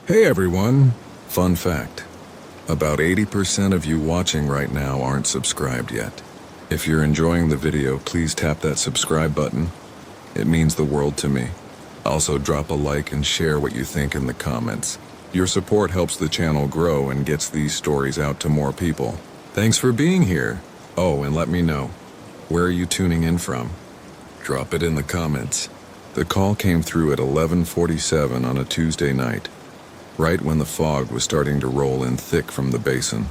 Hey everyone! Fun fact. About 80% of you watching right now aren't subscribed yet. If you're enjoying the video, please tap that subscribe button. It means the world to me. Also drop a like and share what you think in the comments. Your support helps the channel grow and gets these stories out to more people. Thanks for being here. Oh, and let me know. Where are you tuning in from? Drop it in the comments. The call came through at 11:47 on a Tuesday night, right when the fog was starting to roll in thick from the basin.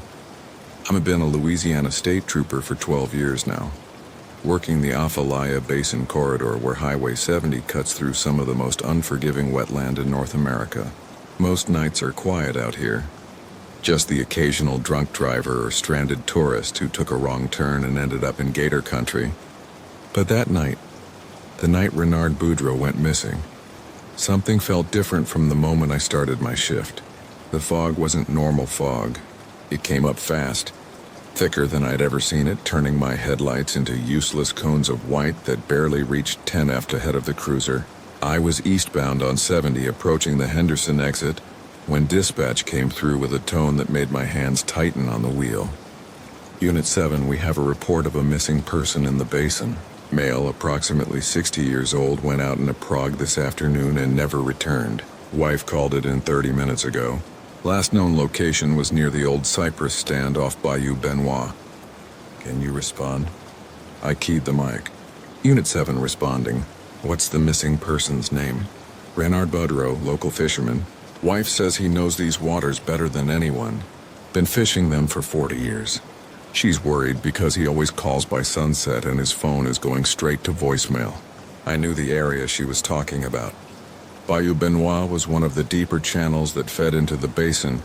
I've been a Louisiana state trooper for 12 years now, working the Atchafalaya Basin corridor where Highway 70 cuts through some of the most unforgiving wetland in North America. Most nights are quiet out here. Just the occasional drunk driver or stranded tourist who took a wrong turn and ended up in gator country. But that night, the night Renard Boudreau went missing, something felt different from the moment I started my shift. The fog wasn't normal fog. It came up fast, thicker than I'd ever seen it, turning my headlights into useless cones of white that barely reached 10 ahead of the cruiser. I was eastbound on 70 approaching the Henderson exit when dispatch came through with a tone that made my hands tighten on the wheel. Unit 7, we have a report of a missing person in the basin. Male, approximately 60 years old, went out in a prog this afternoon and never returned. Wife called it in 30 minutes ago. Last known location was near the old cypress stand off Bayou Benoit. Can you respond? I keyed the mic. Unit 7 responding. What's the missing person's name? Renard Boudreau, local fisherman. Wife says he knows these waters better than anyone. Been fishing them for 40 years. She's worried because he always calls by sunset and his phone is going straight to voicemail. I knew the area she was talking about. Bayou Benoit was one of the deeper channels that fed into the basin,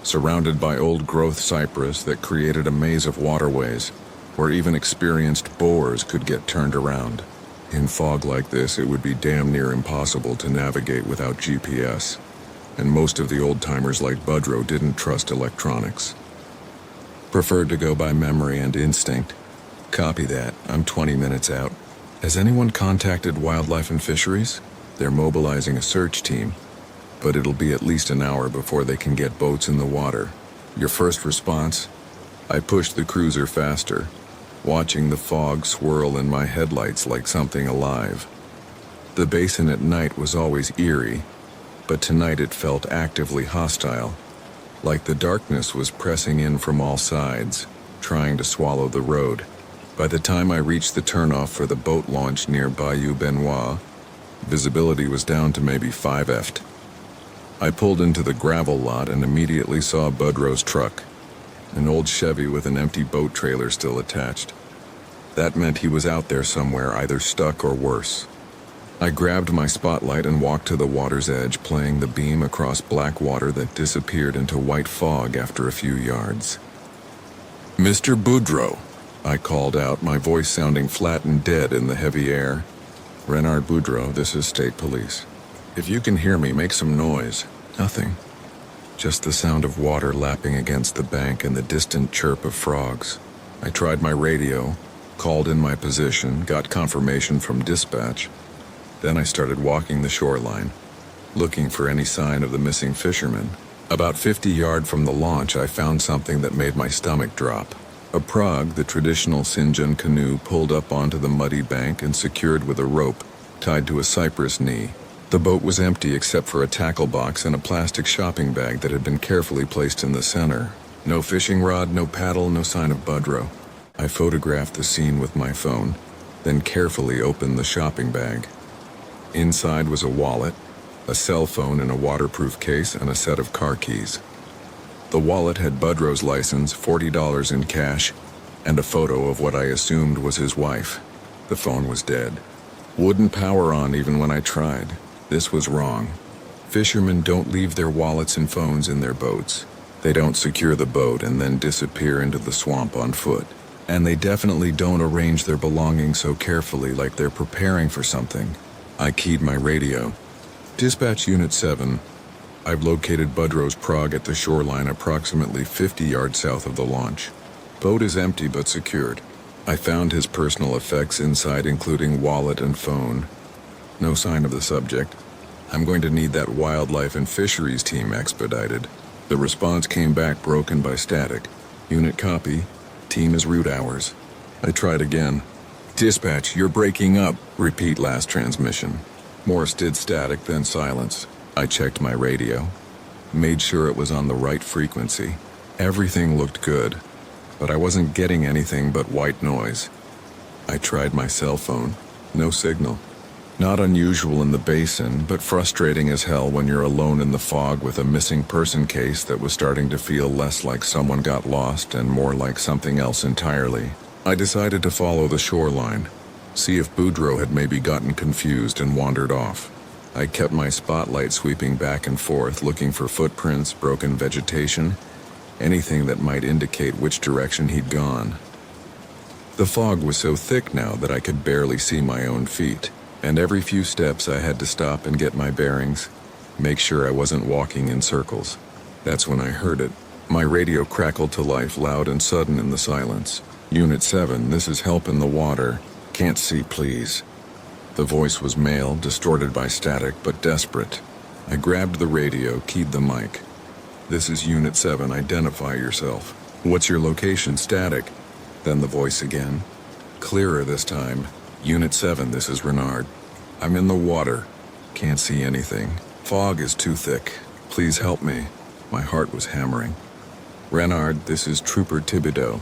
surrounded by old-growth cypress that created a maze of waterways, where even experienced bores could get turned around. In fog like this, it would be damn near impossible to navigate without GPS, and most of the old-timers like Boudreau didn't trust electronics. Preferred to go by memory and instinct. Copy that. I'm 20 minutes out. Has anyone contacted Wildlife and Fisheries? They're mobilizing a search team, but it'll be at least an hour before they can get boats in the water. Your first response? I pushed the cruiser faster, watching the fog swirl in my headlights like something alive. The basin at night was always eerie, but tonight it felt actively hostile, like the darkness was pressing in from all sides, trying to swallow the road. By the time I reached the turnoff for the boat launch near Bayou Benoit, visibility was down to maybe 5 I pulled into the gravel lot and immediately saw Boudreau's truck, an old Chevy with an empty boat trailer still attached. That meant he was out there somewhere, either stuck or worse. I grabbed my spotlight and walked to the water's edge, playing the beam across black water that disappeared into white fog after a few yards. Mr. Boudreau, I called out, my voice sounding flat and dead in the heavy air. Renard Boudreau, this is State Police. If you can hear me, make some noise. Nothing. Just the sound of water lapping against the bank and the distant chirp of frogs. I tried my radio, called in my position, got confirmation from dispatch. Then I started walking the shoreline, looking for any sign of the missing fisherman. About 50 yards from the launch, I found something that made my stomach drop. A prog, the traditional Sinjun canoe, pulled up onto the muddy bank and secured with a rope tied to a cypress knee. The boat was empty except for a tackle box and a plastic shopping bag that had been carefully placed in the center. No fishing rod, no paddle, no sign of Boudreau. I photographed the scene with my phone, then carefully opened the shopping bag. Inside was a wallet, a cell phone in a waterproof case, and a set of car keys. The wallet had Boudreau's license, $40 in cash, and a photo of what I assumed was his wife. The phone was dead. Wouldn't power on even when I tried. This was wrong. Fishermen don't leave their wallets and phones in their boats. They don't secure the boat and then disappear into the swamp on foot. And they definitely don't arrange their belongings so carefully like they're preparing for something. I keyed my radio. Dispatch Unit 7. I've located Boudreau's prog at the shoreline approximately 50 yards south of the launch. Boat is empty but secured. I found his personal effects inside, including wallet and phone. No sign of the subject. I'm going to need that wildlife and fisheries team expedited. The response came back broken by static. Unit copy. Team is route hours. I tried again. Dispatch, you're breaking up. Repeat last transmission. Morse did static, then silence. I checked my radio. Made sure it was on the right frequency. Everything looked good, but I wasn't getting anything but white noise. I tried my cell phone. No signal. Not unusual in the basin, but frustrating as hell when you're alone in the fog with a missing person case that was starting to feel less like someone got lost and more like something else entirely. I decided to follow the shoreline, see if Boudreaux had maybe gotten confused and wandered off. I kept my spotlight sweeping back and forth, looking for footprints, broken vegetation, anything that might indicate which direction he'd gone. The fog was so thick now that I could barely see my own feet, and every few steps I had to stop and get my bearings, make sure I wasn't walking in circles. That's when I heard it. My radio crackled to life, loud and sudden in the silence. Unit 7, this is help in the water. Can't see, please. The voice was male, distorted by static, but desperate. I grabbed the radio, keyed the mic. This is Unit 7, identify yourself. What's your location, static? Then the voice again. Clearer this time. Unit 7, this is Renard. I'm in the water. Can't see anything. Fog is too thick. Please help me. My heart was hammering. Renard, this is Trooper Thibodeau.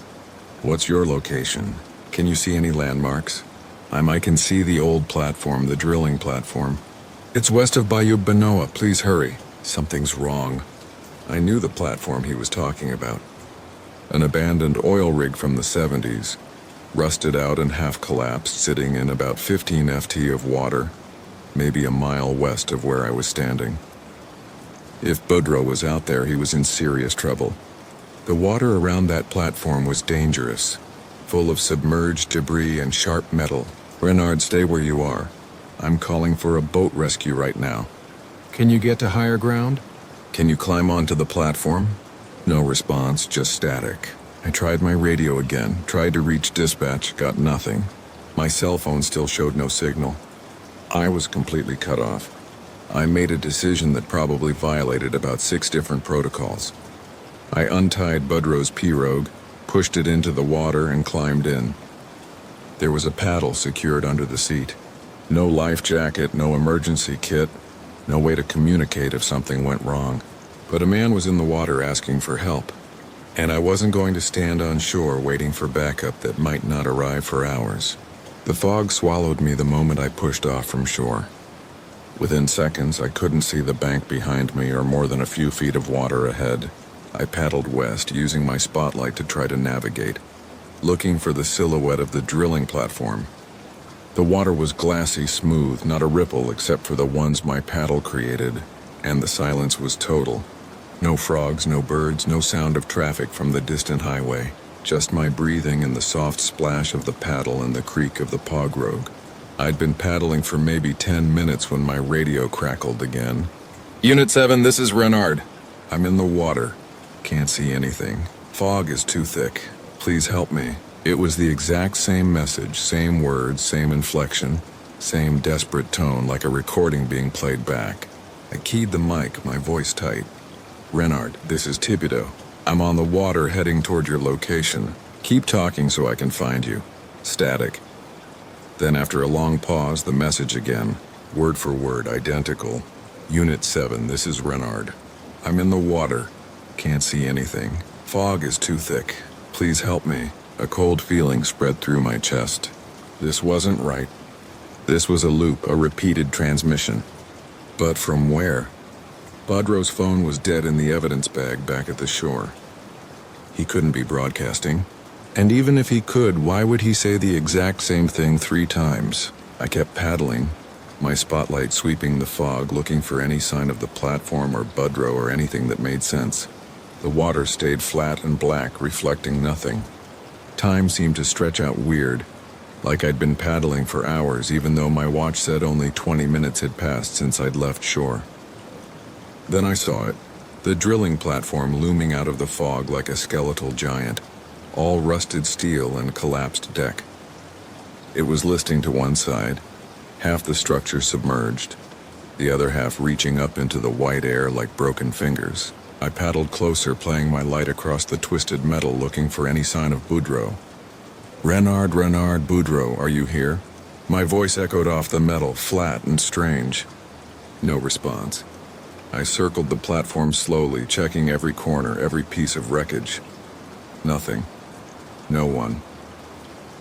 What's your location? Can you see any landmarks? I can see the old platform, the drilling platform. It's west of Bayou Benoit. Please hurry. Something's wrong. I knew the platform he was talking about. An abandoned oil rig from the 70s. Rusted out and half collapsed, sitting in about 15 FT of water, maybe a mile west of where I was standing. If Boudreaux was out there, he was in serious trouble. The water around that platform was dangerous, full of submerged debris and sharp metal. Renard, stay where you are. I'm calling for a boat rescue right now. Can you get to higher ground? Can you climb onto the platform? No response, just static. I tried my radio again, tried to reach dispatch, got nothing. My cell phone still showed no signal. I was completely cut off. I made a decision that probably violated about 6 different protocols. I untied Boudreaux's pirogue, pushed it into the water, and climbed in. There was a paddle secured under the seat. No life jacket, no emergency kit, no way to communicate if something went wrong. But a man was in the water asking for help. And I wasn't going to stand on shore waiting for backup that might not arrive for hours. The fog swallowed me the moment I pushed off from shore. Within seconds, I couldn't see the bank behind me or more than a few feet of water ahead. I paddled west, using my spotlight to try to navigate, looking for the silhouette of the drilling platform. The water was glassy smooth, not a ripple except for the ones my paddle created, and the silence was total. No frogs, no birds, no sound of traffic from the distant highway. Just my breathing and the soft splash of the paddle and the creak of the pirogue. I'd been paddling for maybe 10 minutes when my radio crackled again. Unit 7, this is Renard. I'm in the water. Can't see anything. Fog is too thick. Please help me. It was the exact same message, same words, same inflection, same desperate tone, like a recording being played back. I keyed the mic, my voice tight. Renard, this is Thibodeau. I'm on the water heading toward your location. Keep talking so I can find you. Static. Then after a long pause, the message again. Word for word, identical. Unit 7, this is Renard. I'm in the water. Can't see anything. Fog is too thick. Please help me. A cold feeling spread through my chest. This wasn't right. This was a loop, a repeated transmission. But from where? Boudreaux's phone was dead in the evidence bag back at the shore. He couldn't be broadcasting. And even if he could, why would he say the exact same thing 3 times? I kept paddling, my spotlight sweeping the fog, looking for any sign of the platform or Boudreaux or anything that made sense. The water stayed flat and black, reflecting nothing. Time seemed to stretch out weird, like I'd been paddling for hours, even though my watch said only 20 minutes had passed since I'd left shore. Then I saw it, the drilling platform looming out of the fog like a skeletal giant, all rusted steel and collapsed deck. It was listing to one side, half the structure submerged. the other half reaching up into the white air like broken fingers. I paddled closer, playing my light across the twisted metal, looking for any sign of Boudreaux. Renard, Boudreaux, are you here? My voice echoed off the metal, flat and strange. No response. I circled the platform slowly, checking every corner, every piece of wreckage. Nothing. No one.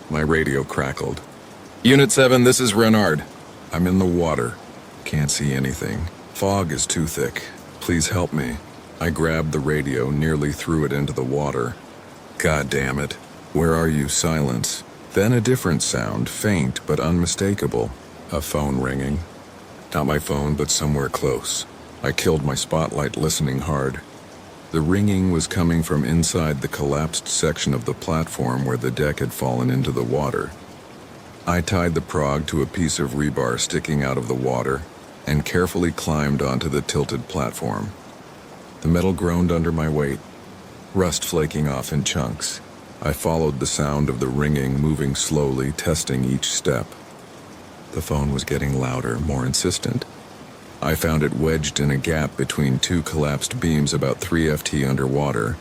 My radio crackled. Unit 7, this is Renard. I'm in the water. Can't see anything. Fog is too thick. Please help me. I grabbed the radio, nearly threw it into the water. God damn it. Where are you? Silence. Then a different sound, faint but unmistakable. A phone ringing. Not my phone, but somewhere close. I killed my spotlight, listening hard. The ringing was coming from inside the collapsed section of the platform where the deck had fallen into the water. I tied the prog to a piece of rebar sticking out of the water and carefully climbed onto the tilted platform. The metal groaned under my weight, rust flaking off in chunks. I followed the sound of the ringing, moving slowly, testing each step. The phone was getting louder, more insistent. I found it wedged in a gap between two collapsed beams about 3 ft underwater.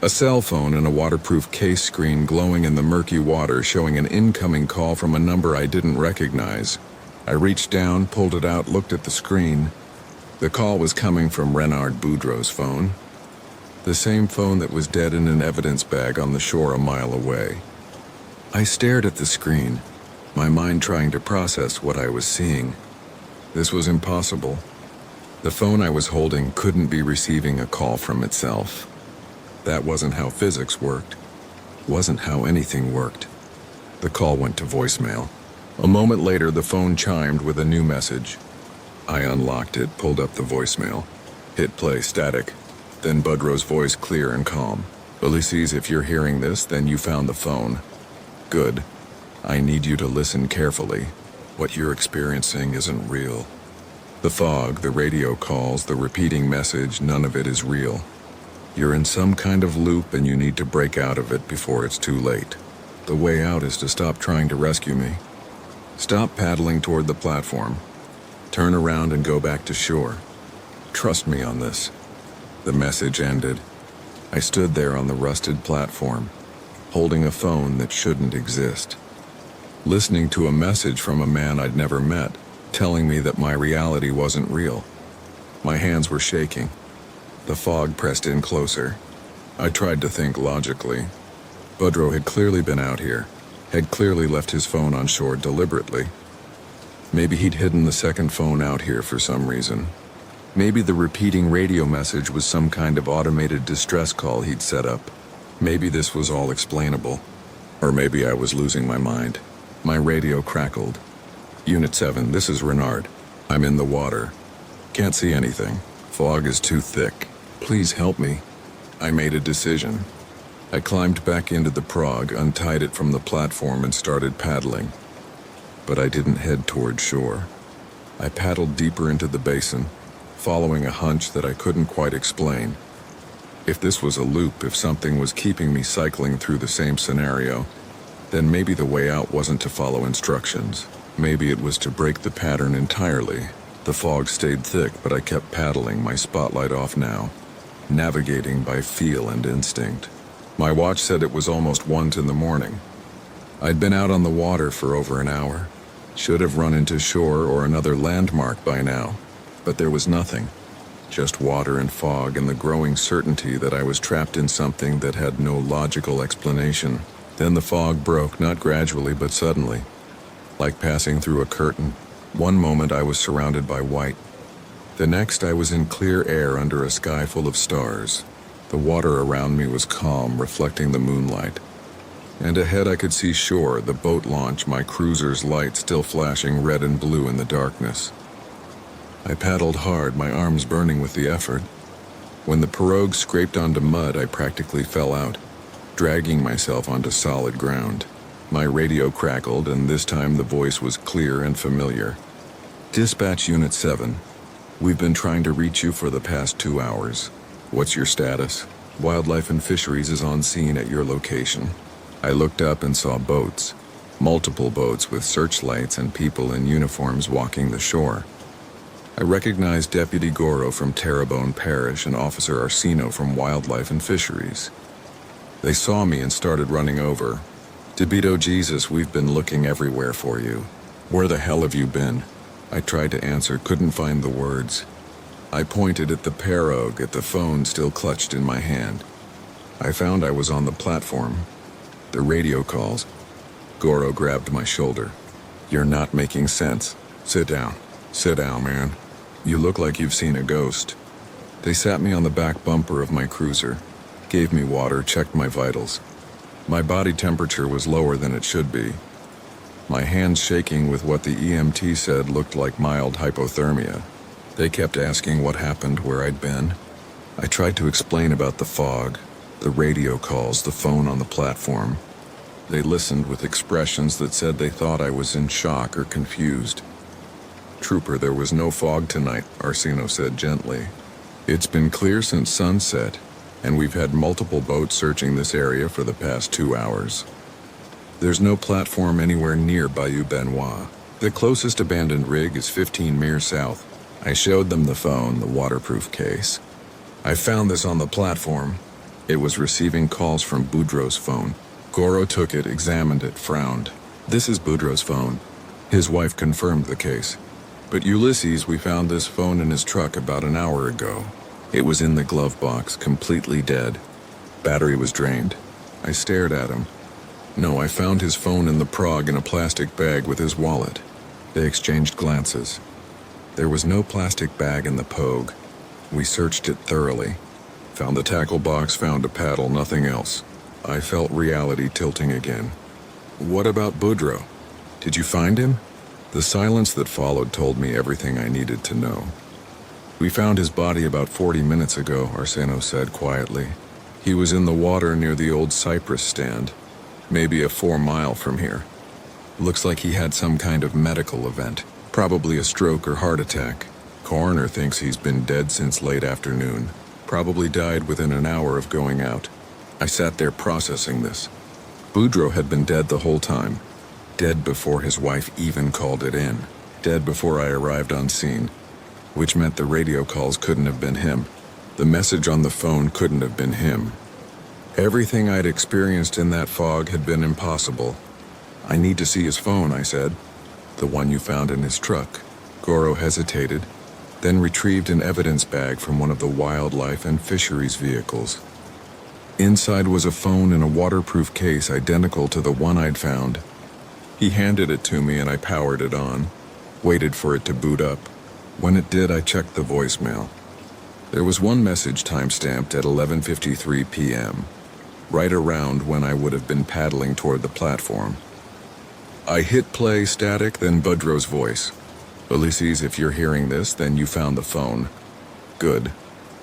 A cell phone and a waterproof case screen glowing in the murky water, showing an incoming call from a number I didn't recognize. I reached down, pulled it out, looked at the screen. The call was coming from Renard Boudreaux's phone. The same phone that was dead in an evidence bag on the shore a mile away. I stared at the screen, my mind trying to process what I was seeing. This was impossible. The phone I was holding couldn't be receiving a call from itself. That wasn't how physics worked. Wasn't how anything worked. The call went to voicemail. A moment later, the phone chimed with a new message. I unlocked it, pulled up the voicemail. Hit play, static. Then Boudreaux's voice, clear and calm. Ulysses, if you're hearing this, then you found the phone. Good. I need you to listen carefully. What you're experiencing isn't real. The fog, the radio calls, the repeating message, none of it is real. You're in some kind of loop and you need to break out of it before it's too late. The way out is to stop trying to rescue me. Stop paddling toward the platform. Turn around and go back to shore. Trust me on this. The message ended. I stood there on the rusted platform, holding a phone that shouldn't exist. Listening to a message from a man I'd never met, telling me that my reality wasn't real. My hands were shaking. The fog pressed in closer. I tried to think logically. Boudreaux had clearly been out here, had clearly left his phone on shore deliberately. Maybe he'd hidden the second phone out here for some reason. Maybe the repeating radio message was some kind of automated distress call he'd set up. Maybe this was all explainable. Or maybe I was losing my mind. My radio crackled. Unit 7, this is Renard. I'm in the water. Can't see anything. Fog is too thick. Please help me. I made a decision. I climbed back into the prog, untied it from the platform, and started paddling. But I didn't head toward shore. I paddled deeper into the basin, following a hunch that I couldn't quite explain. If this was a loop, if something was keeping me cycling through the same scenario, then maybe the way out wasn't to follow instructions. Maybe it was to break the pattern entirely. The fog stayed thick, but I kept paddling, my spotlight off now, navigating by feel and instinct. My watch said it was almost 1 in the morning. I'd been out on the water for over an hour. Should have run into shore or another landmark by now, but there was nothing. Just water and fog and the growing certainty that I was trapped in something that had no logical explanation. Then the fog broke, not gradually but suddenly, like passing through a curtain. One moment I was surrounded by white. The next I was in clear air under a sky full of stars. The water around me was calm, reflecting the moonlight. And ahead I could see shore, the boat launch, my cruiser's light still flashing red and blue in the darkness. I paddled hard, my arms burning with the effort. When the pirogue scraped onto mud, I practically fell out, dragging myself onto solid ground. My radio crackled, and this time the voice was clear and familiar. Dispatch Unit 7. We've been trying to reach you for the past 2 hours. What's your status? Wildlife and Fisheries is on scene at your location. I looked up and saw boats. Multiple boats with searchlights and people in uniforms walking the shore. I recognized Deputy Goro from Terrebonne Parish and Officer Arsino from Wildlife and Fisheries. They saw me and started running over. "Debito Jesus, we've been looking everywhere for you. Where the hell have you been?" I tried to answer, couldn't find the words. I pointed at the pirogue, at the phone still clutched in my hand. I found I was on the platform. The radio calls. Goro grabbed my shoulder. "You're not making sense. Sit down. Sit down, man. You look like you've seen a ghost." They sat me on the back bumper of my cruiser, gave me water, checked my vitals. My body temperature was lower than it should be. My hands shaking with what the EMT said looked like mild hypothermia. They kept asking what happened, where I'd been. I tried to explain about the fog, the radio calls, the phone on the platform. They listened with expressions that said they thought I was in shock or confused. "Trooper, there was no fog tonight," Arsino said gently. "It's been clear since sunset, and we've had multiple boats searching this area for the past 2 hours. There's no platform anywhere near Bayou Benoit. The closest abandoned rig is 15 miles south." I showed them the phone, the waterproof case. "I found this on the platform." It was receiving calls from Boudreaux's phone. Goro took it, examined it, frowned. "This is Boudreaux's phone." His wife confirmed the case. "But Ulysses, we found this phone in his truck about an hour ago. It was in the glove box, completely dead. Battery was drained." I stared at him. "No, I found his phone in the Prague in a plastic bag with his wallet." They exchanged glances. There was no plastic bag in the Pogue. We searched it thoroughly. Found the tackle box, found a paddle, nothing else. I felt reality tilting again. "What about Boudreaux? Did you find him?" The silence that followed told me everything I needed to know. "We found his body about 40 minutes ago," Arseno said quietly. "He was in the water near the old cypress stand, maybe a 4 mile from here. Looks like he had some kind of medical event, probably a stroke or heart attack. Coroner thinks he's been dead since late afternoon, probably died within an hour of going out." I sat there processing this. Boudreaux had been dead the whole time. Dead before his wife even called it in. Dead before I arrived on scene. Which meant the radio calls couldn't have been him. The message on the phone couldn't have been him. Everything I'd experienced in that fog had been impossible. "I need to see his phone," I said. "The one you found in his truck." Goro hesitated, then retrieved an evidence bag from one of the Wildlife and Fisheries vehicles. Inside was a phone in a waterproof case identical to the one I'd found. He handed it to me and I powered it on, waited for it to boot up. When it did, I checked the voicemail. There was one message time-stamped at 11:53 p.m., right around when I would have been paddling toward the platform. I hit play, static, then Boudreaux's voice. "Ulysses, if you're hearing this, then you found the phone. Good.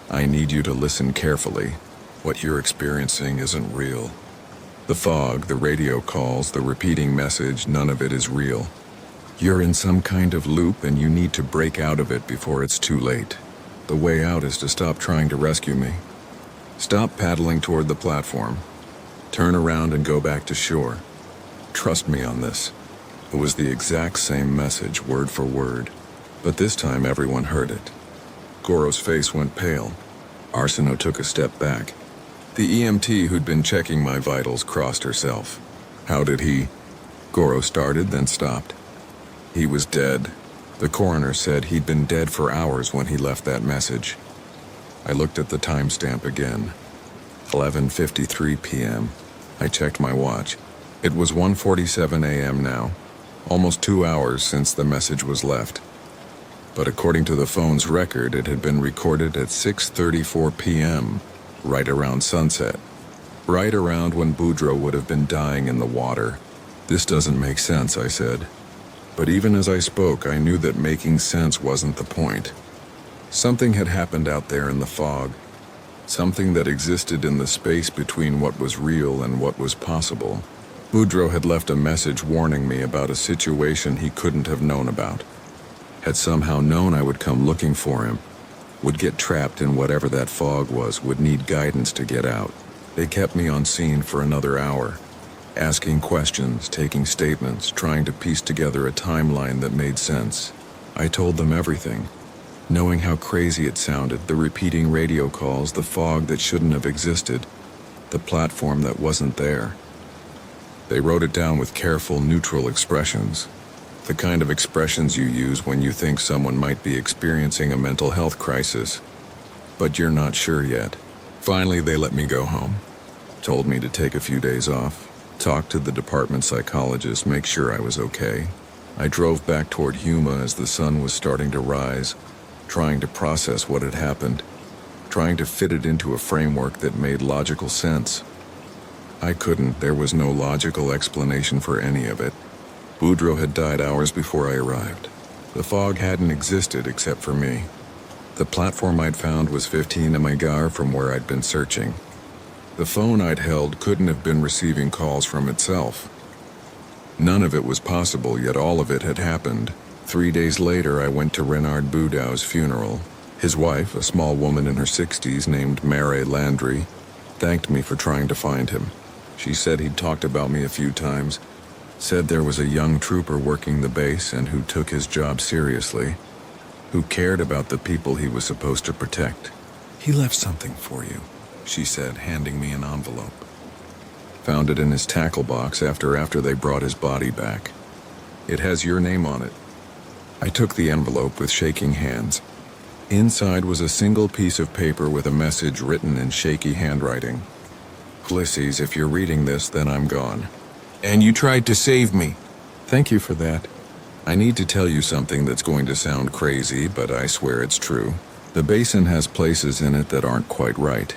I need you to listen carefully. What you're experiencing isn't real. The fog, the radio calls, the repeating message, none of it is real. You're in some kind of loop and you need to break out of it before it's too late. The way out is to stop trying to rescue me. Stop paddling toward the platform. Turn around and go back to shore. Trust me on this." It was the exact same message, word for word, but this time everyone heard it. Goro's face went pale. Arseno took a step back. The EMT who'd been checking my vitals crossed herself. "How did he?" Goro started, then stopped. "He was dead. The coroner said he'd been dead for hours when he left that message." I looked at the timestamp again. 11:53 p.m. I checked my watch. It was 1:47 a.m. now, almost 2 hours since the message was left. But according to the phone's record, it had been recorded at 6:34 p.m., right around sunset. Right around when Boudreaux would have been dying in the water. "This doesn't make sense," I said. But even as I spoke, I knew that making sense wasn't the point. Something had happened out there in the fog. Something that existed in the space between what was real and what was possible. Boudreaux had left a message warning me about a situation he couldn't have known about. Had somehow known I would come looking for him. Would get trapped in whatever that fog was, would need guidance to get out. They kept me on scene for another hour. Asking questions, taking statements, trying to piece together a timeline that made sense. I told them everything. Knowing how crazy it sounded, the repeating radio calls, the fog that shouldn't have existed, the platform that wasn't there. They wrote it down with careful, neutral expressions. The kind of expressions you use when you think someone might be experiencing a mental health crisis, but you're not sure yet. Finally, they let me go home. Told me to take a few days off, talk to the department psychologist, make sure I was okay. I drove back toward Huma as the sun was starting to rise, trying to process what had happened, trying to fit it into a framework that made logical sense. I couldn't. There was no logical explanation for any of it. Boudreaux had died hours before I arrived. The fog hadn't existed except for me. The platform I'd found was 15 miles from where I'd been searching. The phone I'd held couldn't have been receiving calls from itself. None of it was possible, yet all of it had happened. 3 days later, I went to Renard Boudreaux's funeral. His wife, a small woman in her 60s named Mary Landry, thanked me for trying to find him. She said he'd talked about me a few times, said there was a young trooper working the base and who took his job seriously, who cared about the people he was supposed to protect. "He left something for you," she said, handing me an envelope. Found it in his tackle box after they brought his body back. "It has your name on it." I took the envelope with shaking hands. Inside was a single piece of paper with a message written in shaky handwriting. "Ulysses, if you're reading this, then I'm gone. And you tried to save me." "Thank you for that. I need to tell you something that's going to sound crazy, but I swear it's true. The basin has places in it that aren't quite right,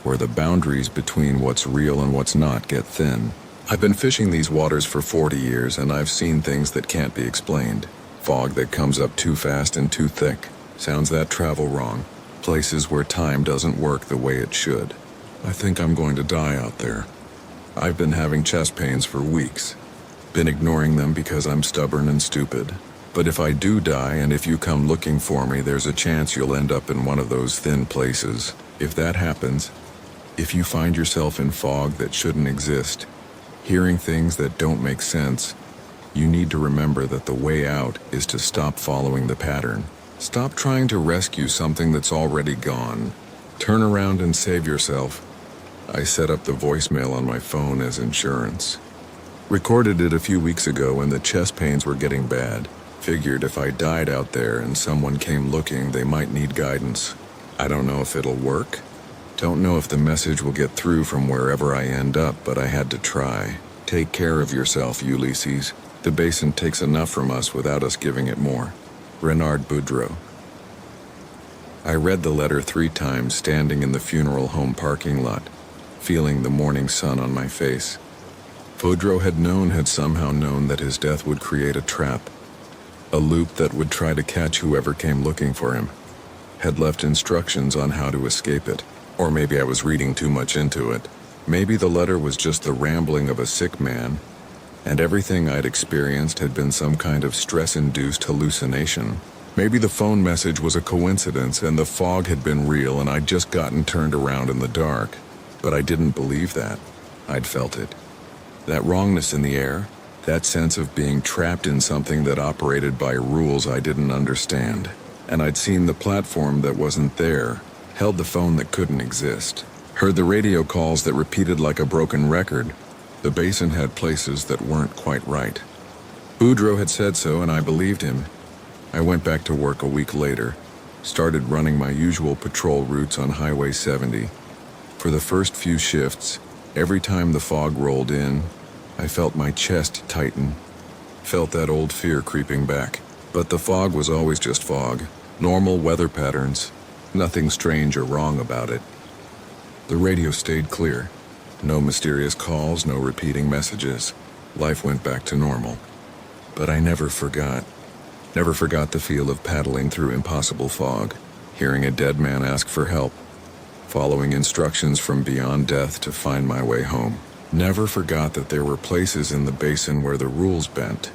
where the boundaries between what's real and what's not get thin. I've been fishing these waters for 40 years, and I've seen things that can't be explained. Fog that comes up too fast and too thick. Sounds that travel wrong. Places where time doesn't work the way it should. I think I'm going to die out there. I've been having chest pains for weeks. Been ignoring them because I'm stubborn and stupid. But if I do die and if you come looking for me, there's a chance you'll end up in one of those thin places. If that happens, if you find yourself in fog that shouldn't exist, hearing things that don't make sense, you need to remember that the way out is to stop following the pattern. Stop trying to rescue something that's already gone. Turn around and save yourself." I set up the voicemail on my phone as insurance. Recorded it a few weeks ago when the chest pains were getting bad. Figured if I died out there and someone came looking, they might need guidance. I don't know if it'll work. Don't know if the message will get through from wherever I end up, but I had to try. Take care of yourself, Ulysses. The basin takes enough from us without us giving it more. Renard Boudreaux. I read the letter 3 times standing in the funeral home parking lot, feeling the morning sun on my face. Boudreaux had somehow known that his death would create a trap, a loop that would try to catch whoever came looking for him. Had left instructions on how to escape it. Or maybe I was reading too much into it. Maybe the letter was just the rambling of a sick man, and everything I'd experienced had been some kind of stress-induced hallucination. Maybe the phone message was a coincidence and the fog had been real and I'd just gotten turned around in the dark. But I didn't believe that. I'd felt it. That wrongness in the air, that sense of being trapped in something that operated by rules I didn't understand. And I'd seen the platform that wasn't there, held the phone that couldn't exist, heard the radio calls that repeated like a broken record. The basin had places that weren't quite right. Boudreaux had said so, and I believed him. I went back to work a week later, started running my usual patrol routes on Highway 70. For the first few shifts, every time the fog rolled in, I felt my chest tighten, felt that old fear creeping back. But the fog was always just fog, normal weather patterns, nothing strange or wrong about it. The radio stayed clear. No mysterious calls, no repeating messages. Life went back to normal. But I never forgot the feel of paddling through impossible fog, hearing a dead man ask for help, following instructions from beyond death to find my way home. Never forgot that there were places in the basin where the rules bent,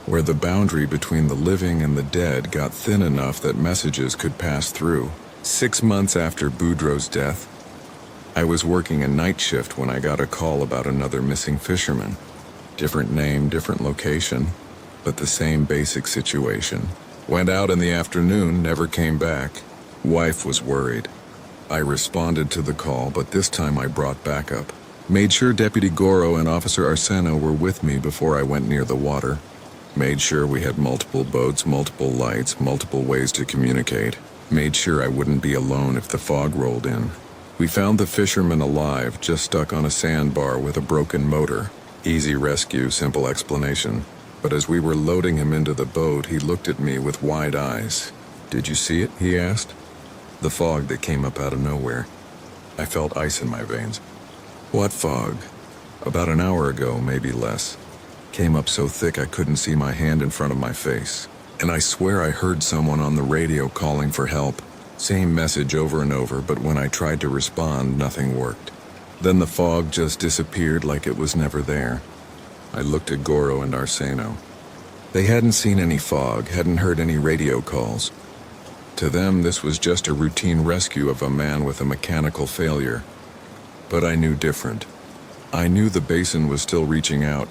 where the boundary between the living and the dead got thin enough that messages could pass through. 6 months after Boudreaux's death, I was working a night shift when I got a call about another missing fisherman. Different name, different location, but the same basic situation. Went out in the afternoon, never came back. Wife was worried. I responded to the call, but this time I brought backup. Made sure Deputy Goro and Officer Arseno were with me before I went near the water. Made sure we had multiple boats, multiple lights, multiple ways to communicate. Made sure I wouldn't be alone if the fog rolled in. We found the fisherman alive, just stuck on a sandbar with a broken motor. Easy rescue, simple explanation. But as we were loading him into the boat, he looked at me with wide eyes. "Did you see it?" he asked. The fog that came up out of nowhere. I felt ice in my veins. "What fog?" "About an hour ago, maybe less. Came up so thick I couldn't see my hand in front of my face. And I swear I heard someone on the radio calling for help. Same message over and over, but when I tried to respond, nothing worked. Then the fog just disappeared like it was never there." I looked at Goro and Arseno. They hadn't seen any fog, hadn't heard any radio calls. To them, this was just a routine rescue of a man with a mechanical failure. But I knew different. I knew the basin was still reaching out,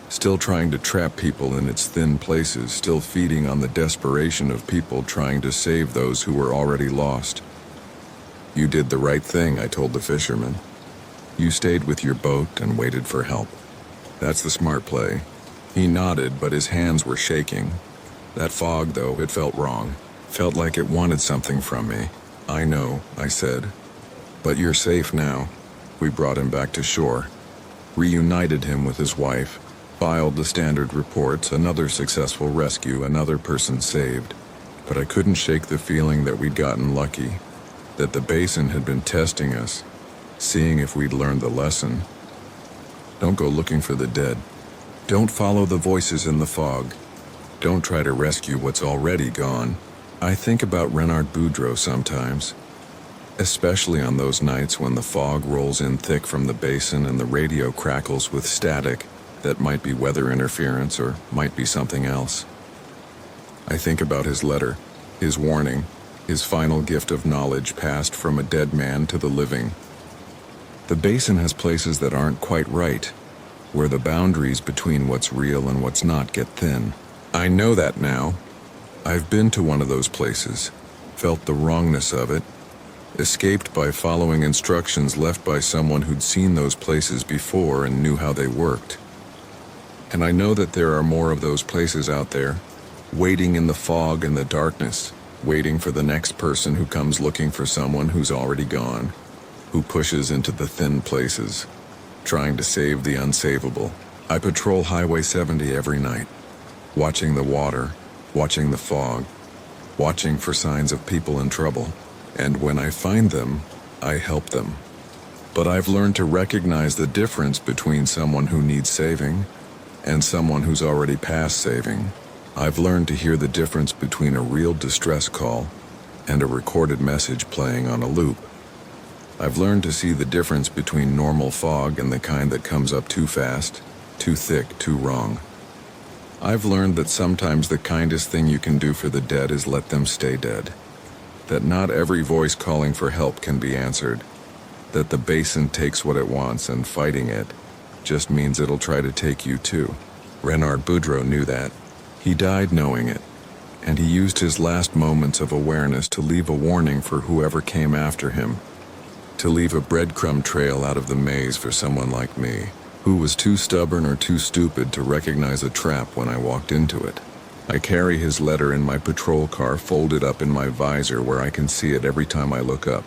still trying to trap people in its thin places, still feeding on the desperation of people trying to save those who were already lost. "You did the right thing," I told the fisherman. "You stayed with your boat and waited for help. That's the smart play." He nodded, but his hands were shaking. That fog, though, it felt wrong. Felt like it wanted something from me. "I know," I said. "But you're safe now." We brought him back to shore, reunited him with his wife, filed the standard reports, another successful rescue, another person saved. But I couldn't shake the feeling that we'd gotten lucky, that the basin had been testing us, seeing if we'd learned the lesson. Don't go looking for the dead. Don't follow the voices in the fog. Don't try to rescue what's already gone. I think about Renard Boudreau sometimes, especially on those nights when the fog rolls in thick from the basin and the radio crackles with static that might be weather interference or might be something else. I think about his letter, his warning, his final gift of knowledge passed from a dead man to the living. The basin has places that aren't quite right, where the boundaries between what's real and what's not get thin. I know that now. I've been to one of those places, felt the wrongness of it, escaped by following instructions left by someone who'd seen those places before and knew how they worked. And I know that there are more of those places out there, waiting in the fog and the darkness, waiting for the next person who comes looking for someone who's already gone, who pushes into the thin places, trying to save the unsavable. I patrol Highway 70 every night, watching the water, watching the fog, watching for signs of people in trouble. And when I find them, I help them. But I've learned to recognize the difference between someone who needs saving and someone who's already past saving. I've learned to hear the difference between a real distress call and a recorded message playing on a loop. I've learned to see the difference between normal fog and the kind that comes up too fast, too thick, too wrong. I've learned that sometimes the kindest thing you can do for the dead is let them stay dead. That not every voice calling for help can be answered. That the basin takes what it wants, and fighting it just means it'll try to take you too. Renard Boudreau knew that. He died knowing it, and he used his last moments of awareness to leave a warning for whoever came after him, to leave a breadcrumb trail out of the maze for someone like me, who was too stubborn or too stupid to recognize a trap when I walked into it. I carry his letter in my patrol car folded up in my visor where I can see it every time I look up.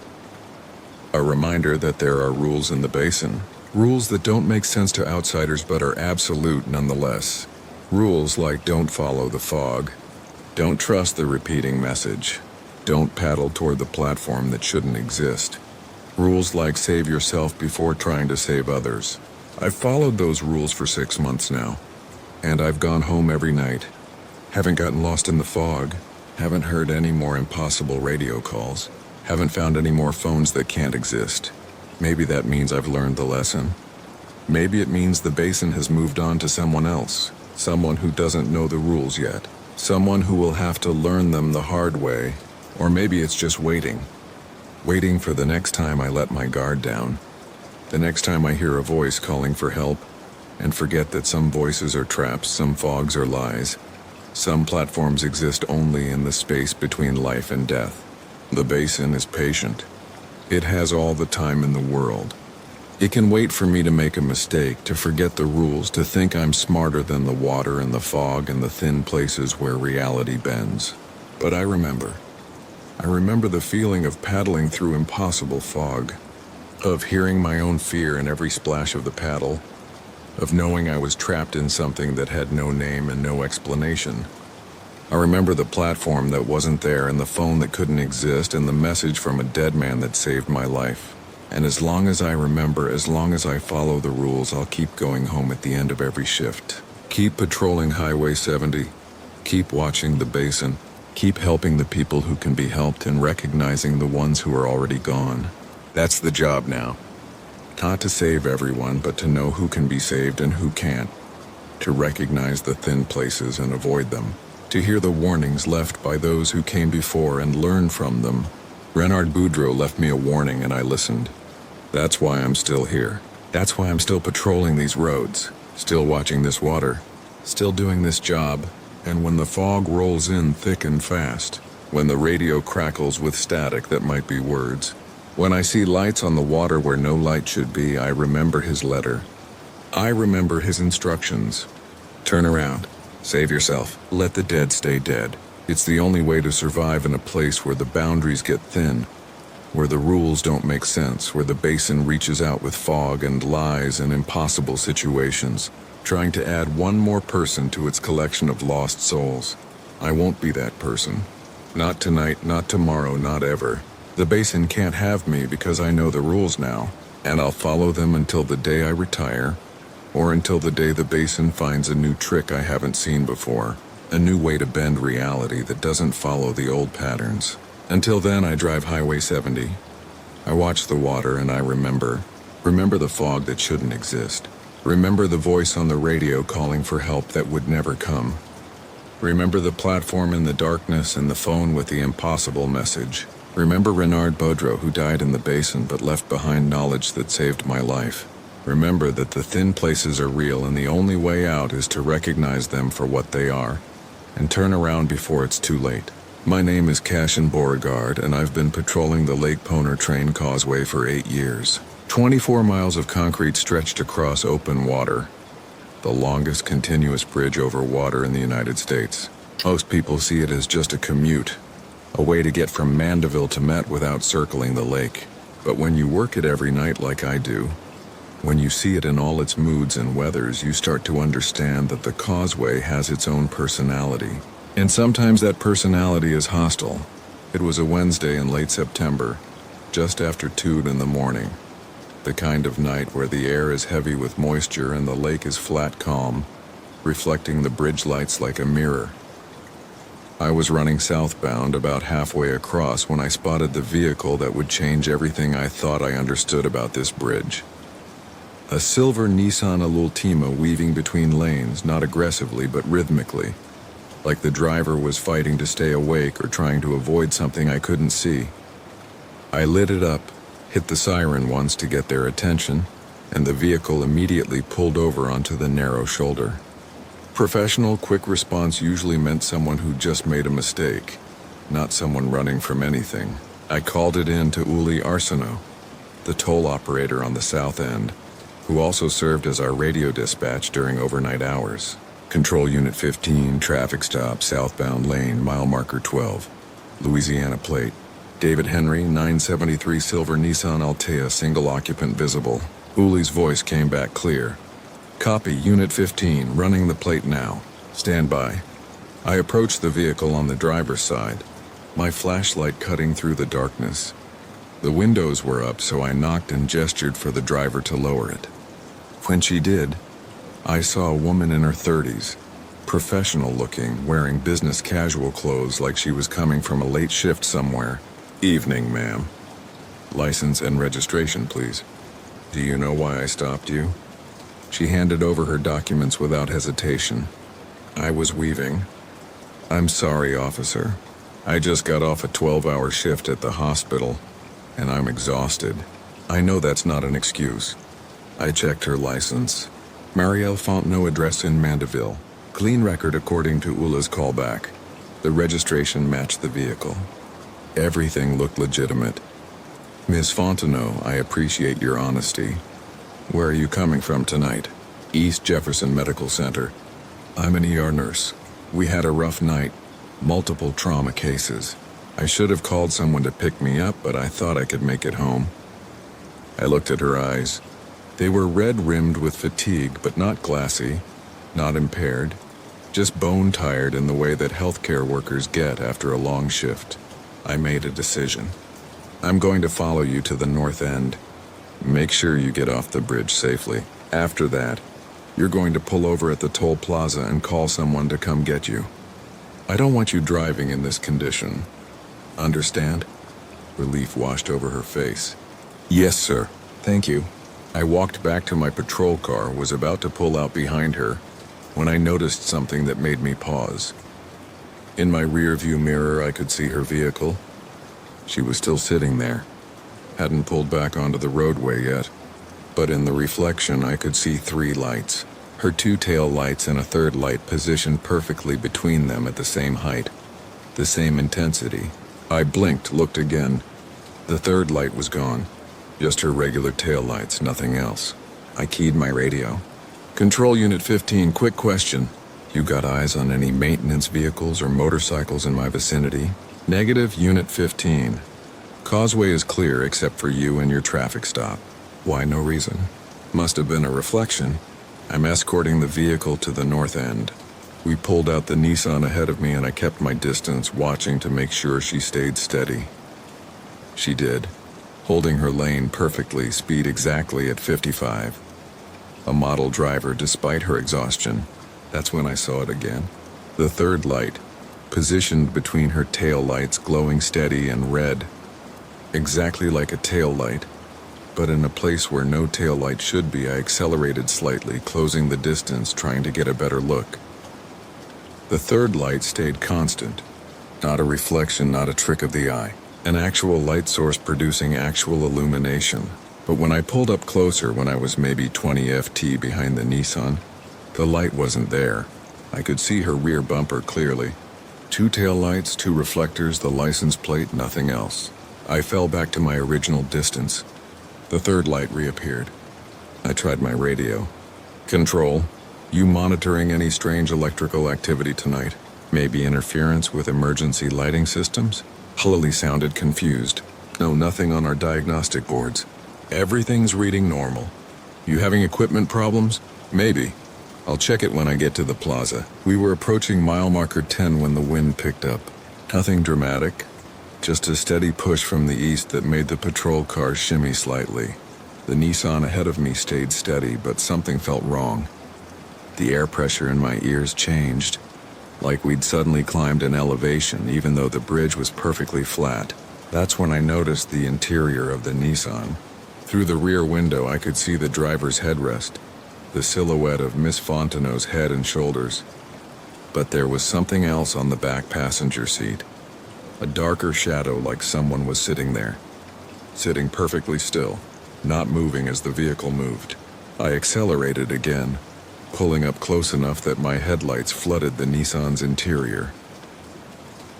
A reminder that there are rules in the basin. Rules that don't make sense to outsiders but are absolute nonetheless. Rules like don't follow the fog, don't trust the repeating message, don't paddle toward the platform that shouldn't exist. Rules like save yourself before trying to save others. I've followed those rules for 6 months now, and I've gone home every night. Haven't gotten lost in the fog, haven't heard any more impossible radio calls, haven't found any more phones that can't exist. Maybe that means I've learned the lesson. Maybe it means the basin has moved on to someone else, someone who doesn't know the rules yet, someone who will have to learn them the hard way, or maybe it's just waiting for the next time I let my guard down, the next time I hear a voice calling for help, and forget that some voices are traps, some fogs are lies, Some platforms exist only in the space between life and death. The basin is patient. It has all the time in the world. It can wait for me to make a mistake, to forget the rules, to think I'm smarter than the water and the fog and the thin places where reality bends. But I remember. I remember the feeling of paddling through impossible fog, of hearing my own fear in every splash of the paddle, of knowing I was trapped in something that had no name and no explanation. I remember the platform that wasn't there and the phone that couldn't exist and the message from a dead man that saved my life. And as long as I remember, as long as I follow the rules, I'll keep going home at the end of every shift. Keep patrolling Highway 70. Keep watching the basin. Keep helping the people who can be helped and recognizing the ones who are already gone. That's the job now. Not to save everyone, but to know who can be saved and who can't. To recognize the thin places and avoid them. To hear the warnings left by those who came before and learn from them. Renard Boudreau left me a warning and I listened. That's why I'm still here. That's why I'm still patrolling these roads, still watching this water, still doing this job. And when the fog rolls in thick and fast, when the radio crackles with static that might be words, when I see lights on the water where no light should be, I remember his letter. I remember his instructions. Turn around. Save yourself. Let the dead stay dead. It's the only way to survive in a place where the boundaries get thin, where the rules don't make sense, where the basin reaches out with fog and lies and impossible situations, trying to add one more person to its collection of lost souls. I won't be that person. Not tonight, not tomorrow, not ever. The basin can't have me because I know the rules now, and I'll follow them until the day I retire, or until the day the basin finds a new trick I haven't seen before, a new way to bend reality that doesn't follow the old patterns. Until then, I drive Highway 70. I watch the water and I remember the fog that shouldn't exist. Remember the voice on the radio calling for help that would never come. Remember the platform in the darkness and the phone with the impossible message. Remember Renard Boudreau, who died in the basin but left behind knowledge that saved my life. Remember that the thin places are real and the only way out is to recognize them for what they are and turn around before it's too late. My name is Cashin Beauregard and I've been patrolling the Lake Pontchartrain Causeway for 8 years. 24 miles of concrete stretched across open water, the longest continuous bridge over water in the United States. Most people see it as just a commute, a way to get from Mandeville to Met without circling the lake. But when you work it every night like I do, when you see it in all its moods and weathers, you start to understand that the causeway has its own personality. And sometimes that personality is hostile. It was a Wednesday in late September, just after 2 in the morning. The kind of night where the air is heavy with moisture and the lake is flat calm, reflecting the bridge lights like a mirror. I was running southbound about halfway across when I spotted the vehicle that would change everything I thought I understood about this bridge. A silver Nissan Altima weaving between lanes, not aggressively but rhythmically, like the driver was fighting to stay awake or trying to avoid something I couldn't see. I lit it up, hit the siren once to get their attention, and the vehicle immediately pulled over onto the narrow shoulder. Professional quick response usually meant someone who just made a mistake, not someone running from anything. I called it in to Uli Arsenault, the toll operator on the south end, who also served as our radio dispatch during overnight hours. Control Unit 15, traffic stop, southbound lane, mile marker 12, Louisiana plate. David Henry, 973 silver Nissan Altea, single occupant visible. Uli's voice came back clear. Copy, Unit 15, running the plate now. Stand by. I approached the vehicle on the driver's side, my flashlight cutting through the darkness. The windows were up, so I knocked and gestured for the driver to lower it. When she did, I saw a woman in her 30s, professional looking, wearing business casual clothes like she was coming from a late shift somewhere. Evening, ma'am. License and registration, please. Do you know why I stopped you? She handed over her documents without hesitation. I was weaving. I'm sorry, officer. I just got off a 12-hour shift at the hospital, and I'm exhausted. I know that's not an excuse. I checked her license. Marielle Fontenot, address in Mandeville. Clean record according to Ula's callback. The registration matched the vehicle. Everything looked legitimate. Miss Fontenot, I appreciate your honesty. Where are you coming from tonight? East Jefferson Medical Center. I'm an ER nurse. We had a rough night. Multiple trauma cases. I should have called someone to pick me up, but I thought I could make it home. I looked at her eyes. They were red-rimmed with fatigue, but not glassy, not impaired, just bone-tired in the way that healthcare workers get after a long shift. I made a decision. I'm going to follow you to the north end. Make sure you get off the bridge safely. After that, you're going to pull over at the toll plaza and call someone to come get you. I don't want you driving in this condition. Understand? Relief washed over her face. Yes, sir. Thank you. I walked back to my patrol car, was about to pull out behind her, when I noticed something that made me pause. In my rearview mirror, I could see her vehicle. She was still sitting there. Hadn't pulled back onto the roadway yet. But in the reflection, I could see 3 lights. Her 2 tail lights and a 3rd light positioned perfectly between them at the same height. The same intensity. I blinked, looked again. The 3rd light was gone. Just her regular tail lights, nothing else. I keyed my radio. Control Unit 15, quick question. You got eyes on any maintenance vehicles or motorcycles in my vicinity? Negative, Unit 15. Causeway is clear except for you and your traffic stop. Why no reason? Must have been a reflection. I'm escorting the vehicle to the north end. We pulled out the Nissan ahead of me and I kept my distance, watching to make sure she stayed steady. She did, holding her lane perfectly, speed exactly at 55. A model driver despite her exhaustion. That's when I saw it again. The 3rd light, positioned between her tail lights, glowing steady and red. Exactly like a tail light, but in a place where no tail light should be. I accelerated slightly, closing the distance, trying to get a better look. The 3rd light stayed constant. Not a reflection, not a trick of the eye. An actual light source producing actual illumination. But when I pulled up closer, when I was maybe 20 FT behind the Nissan, the light wasn't there. I could see her rear bumper clearly. 2 tail lights, 2 reflectors, the license plate, nothing else. I fell back to my original distance. The 3rd light reappeared. I tried my radio. Control, you monitoring any strange electrical activity tonight? Maybe interference with emergency lighting systems? Hulley sounded confused. No, nothing on our diagnostic boards. Everything's reading normal. You having equipment problems? Maybe. I'll check it when I get to the plaza. We were approaching mile marker 10 when the wind picked up. Nothing dramatic. Just a steady push from the east that made the patrol car shimmy slightly. The Nissan ahead of me stayed steady, but something felt wrong. The air pressure in my ears changed, like we'd suddenly climbed an elevation, even though the bridge was perfectly flat. That's when I noticed the interior of the Nissan. Through the rear window, I could see the driver's headrest, the silhouette of Miss Fontenot's head and shoulders. But there was something else on the back passenger seat. A darker shadow, like someone was sitting there. Sitting perfectly still, not moving as the vehicle moved. I accelerated again, pulling up close enough that my headlights flooded the Nissan's interior.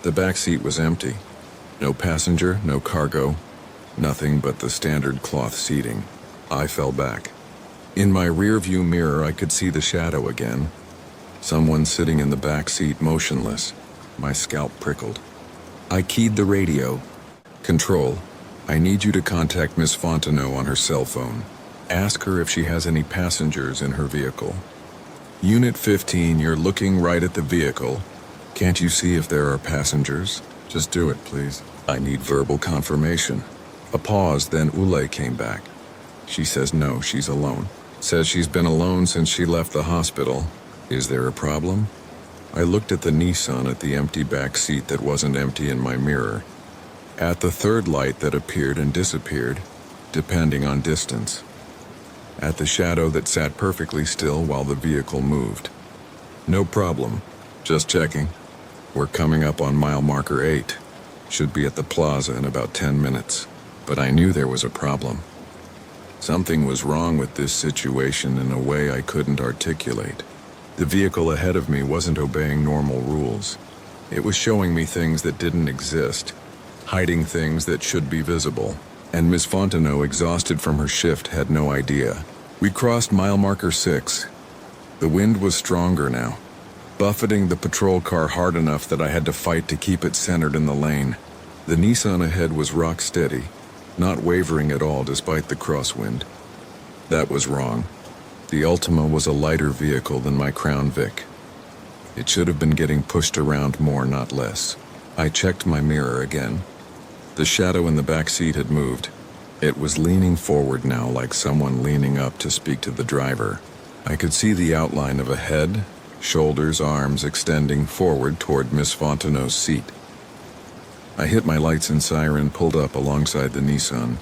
The back seat was empty. No passenger, no cargo, nothing but the standard cloth seating. I fell back. In my rearview mirror, I could see the shadow again. Someone sitting in the back seat, motionless. My scalp prickled. I keyed the radio. Control, I need you to contact Miss Fontenot on her cell phone. Ask her if she has any passengers in her vehicle. Unit 15, you're looking right at the vehicle. Can't you see if there are passengers? Just do it, please. I need verbal confirmation. A pause, then Ule came back. She says no, she's alone. Says she's been alone since she left the hospital. Is there a problem? I looked at the Nissan at the empty back seat that wasn't empty in my mirror. At the 3rd light that appeared and disappeared, depending on distance. At the shadow that sat perfectly still while the vehicle moved. No problem. Just checking. We're coming up on mile marker 8. Should be at the plaza in about 10 minutes. But I knew there was a problem. Something was wrong with this situation in a way I couldn't articulate. The vehicle ahead of me wasn't obeying normal rules. It was showing me things that didn't exist, hiding things that should be visible. And Miss Fontenot, exhausted from her shift, had no idea. We crossed mile marker 6. The wind was stronger now, buffeting the patrol car hard enough that I had to fight to keep it centered in the lane. The Nissan ahead was rock steady, not wavering at all despite the crosswind. That was wrong. The Ultima was a lighter vehicle than my Crown Vic. It should have been getting pushed around more, not less. I checked my mirror again. The shadow in the back seat had moved. It was leaning forward now, like someone leaning up to speak to the driver. I could see the outline of a head, shoulders, arms extending forward toward Miss Fontenot's seat. I hit my lights and siren, pulled up alongside the Nissan.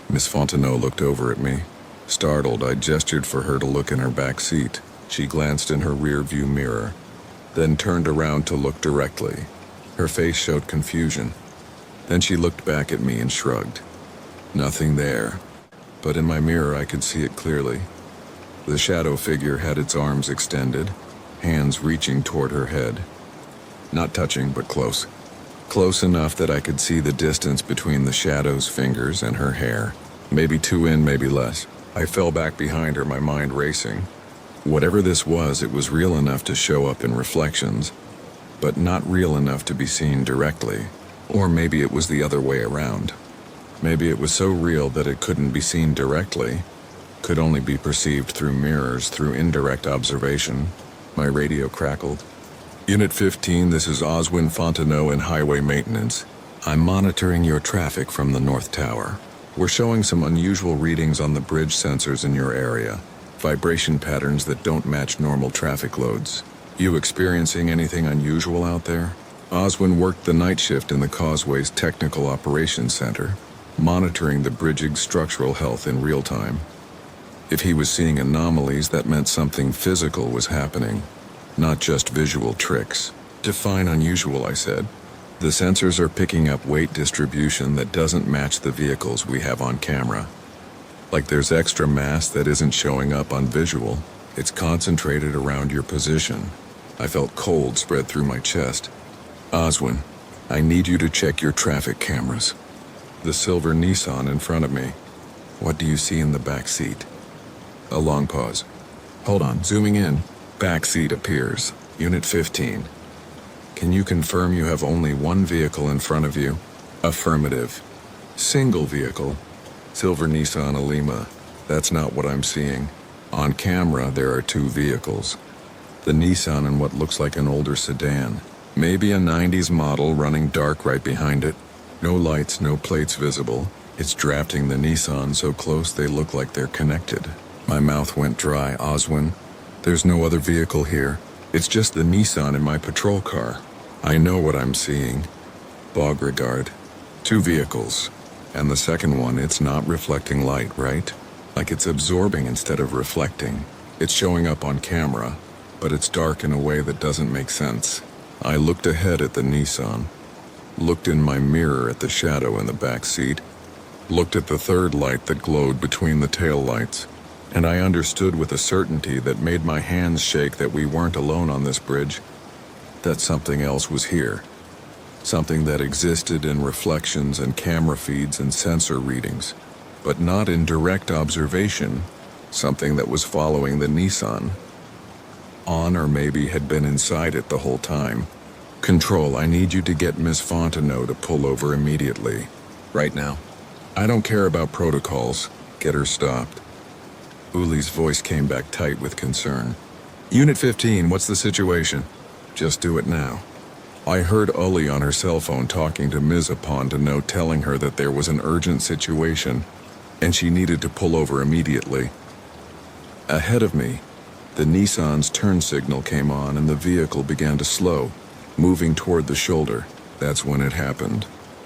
Miss Fontenot looked over at me. Startled, I gestured for her to look in her back seat. She glanced in her rear view mirror, then turned around to look directly. Her face showed confusion. Then she looked back at me and shrugged. Nothing there, but in my mirror I could see it clearly. The shadow figure had its arms extended, hands reaching toward her head. Not touching, but close. Close enough that I could see the distance between the shadow's fingers and her hair. Maybe 2 in, maybe less. I fell back behind her, my mind racing. Whatever this was, it was real enough to show up in reflections, but not real enough to be seen directly. Or maybe it was the other way around. Maybe it was so real that it couldn't be seen directly, could only be perceived through mirrors, through indirect observation. My radio crackled. Unit 15, this is Oswin Fontenot in Highway Maintenance. I'm monitoring your traffic from the North Tower. We're showing some unusual readings on the bridge sensors in your area. Vibration patterns that don't match normal traffic loads. You experiencing anything unusual out there? Oswin worked the night shift in the Causeway's Technical Operations Center, monitoring the bridge's structural health in real time. If he was seeing anomalies, that meant something physical was happening, not just visual tricks. Define unusual, I said. The sensors are picking up weight distribution that doesn't match the vehicles we have on camera. Like there's extra mass that isn't showing up on visual. It's concentrated around your position. I felt cold spread through my chest. Oswin, I need you to check your traffic cameras. The silver Nissan in front of me. What do you see in the back seat? A long pause. Hold on, zooming in. Back seat appears. Unit 15. Can you confirm you have only one vehicle in front of you? Affirmative. Single vehicle. Silver Nissan Alima. That's not what I'm seeing. On camera, there are 2 vehicles. The Nissan and what looks like an older sedan. Maybe a 90s model running dark right behind it. No lights, no plates visible. It's drafting the Nissan so close they look like they're connected. My mouth went dry. Oswin, there's no other vehicle here. It's just the Nissan in my patrol car. I know what I'm seeing. Beauregard. 2 vehicles. And the second one, it's not reflecting light, right? Like it's absorbing instead of reflecting. It's showing up on camera, but it's dark in a way that doesn't make sense. I looked ahead at the Nissan, looked in my mirror at the shadow in the back seat, looked at the third light that glowed between the tail lights, and I understood with a certainty that made my hands shake that we weren't alone on this bridge, that something else was here. Something that existed in reflections and camera feeds and sensor readings, but not in direct observation, something that was following the Nissan. On or maybe had been inside it the whole time. Control, I need you to get Miss Fontenot to pull over immediately. Right now. I don't care about protocols. Get her stopped. Uli's voice came back tight with concern. Unit 15, what's the situation? Just do it now. I heard Uli on her cell phone talking to Ms. Fontenot, telling her that there was an urgent situation, and she needed to pull over immediately. Ahead of me, the Nissan's turn signal came on and the vehicle began to slow, moving toward the shoulder. That's when it happened.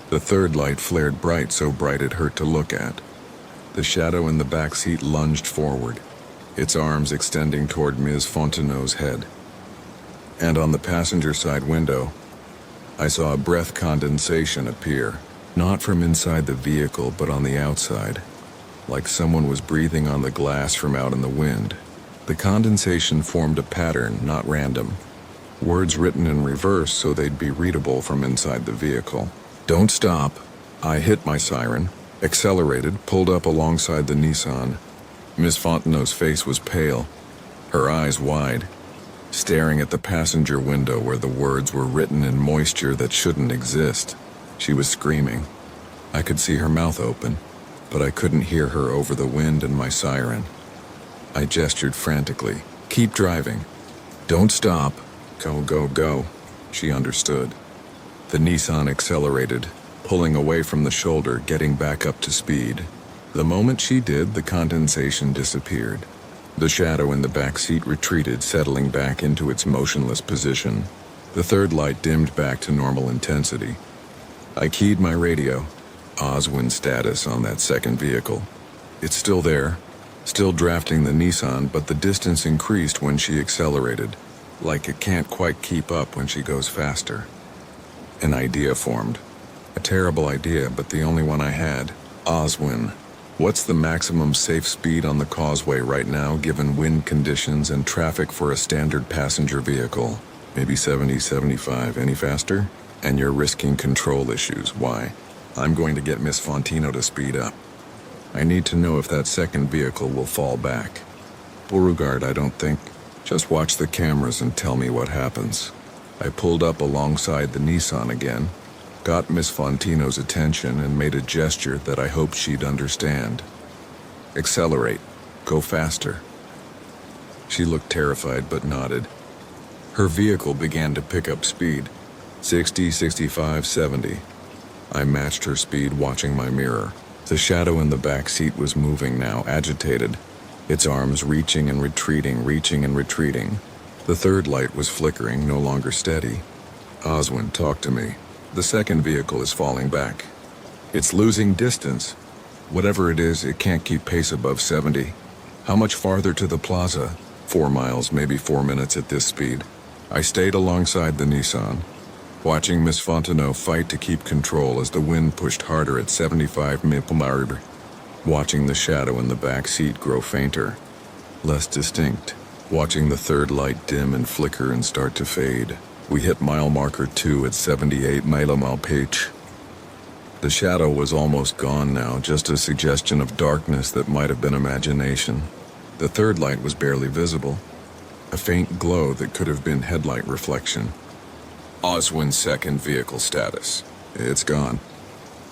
The third light flared bright, so bright it hurt to look at. The shadow in the back seat lunged forward, its arms extending toward Ms. Fontenot's head. And on the passenger side window, I saw a breath condensation appear, not from inside the vehicle but on the outside, like someone was breathing on the glass from out in the wind. The condensation formed a pattern, not random. Words written in reverse so they'd be readable from inside the vehicle. Don't stop. I hit my siren, accelerated, pulled up alongside the Nissan. Miss Fontenot's face was pale, her eyes wide, staring at the passenger window where the words were written in moisture that shouldn't exist. She was screaming. I could see her mouth open, but I couldn't hear her over the wind and my siren. I gestured frantically. Keep driving. Don't stop. Go, go, go. She understood. The Nissan accelerated, pulling away from the shoulder, getting back up to speed. The moment she did, the condensation disappeared. The shadow in the back seat retreated, settling back into its motionless position. The third light dimmed back to normal intensity. I keyed my radio. Oswin status on that second vehicle. It's still there, still drafting the Nissan, but the distance increased when she accelerated, like it can't quite keep up when she goes faster. An idea formed. A terrible idea, but the only one I had. Oswin. What's the maximum safe speed on the causeway right now, given wind conditions and traffic for a standard passenger vehicle? Maybe 70, 75. Any faster? And you're risking control issues. Why? I'm going to get Miss Fontenot to speed up. I need to know if that second vehicle will fall back. Beauregard, I don't think. Just watch the cameras and tell me what happens. I pulled up alongside the Nissan again, got Miss Fontenot's attention, and made a gesture that I hoped she'd understand. Accelerate. Go faster. She looked terrified but nodded. Her vehicle began to pick up speed. 60, 65, 70. I matched her speed, watching my mirror. The shadow in the back seat was moving now, agitated, its arms reaching and retreating, reaching and retreating. The third light was flickering, no longer steady. Oswin, talk to me. The second vehicle is falling back. It's losing distance. Whatever it is, it can't keep pace above 70. How much farther to the plaza? 4 miles, maybe 4 minutes at this speed. I stayed alongside the Nissan, watching Miss Fontenot fight to keep control as the wind pushed harder at 75 mph, watching the shadow in the back seat grow fainter, less distinct, watching the third light dim and flicker and start to fade. We hit mile marker 2 at 78 mph. The shadow was almost gone now, just a suggestion of darkness that might have been imagination. The third light was barely visible, a faint glow that could have been headlight reflection. Oswin's second vehicle status. It's gone.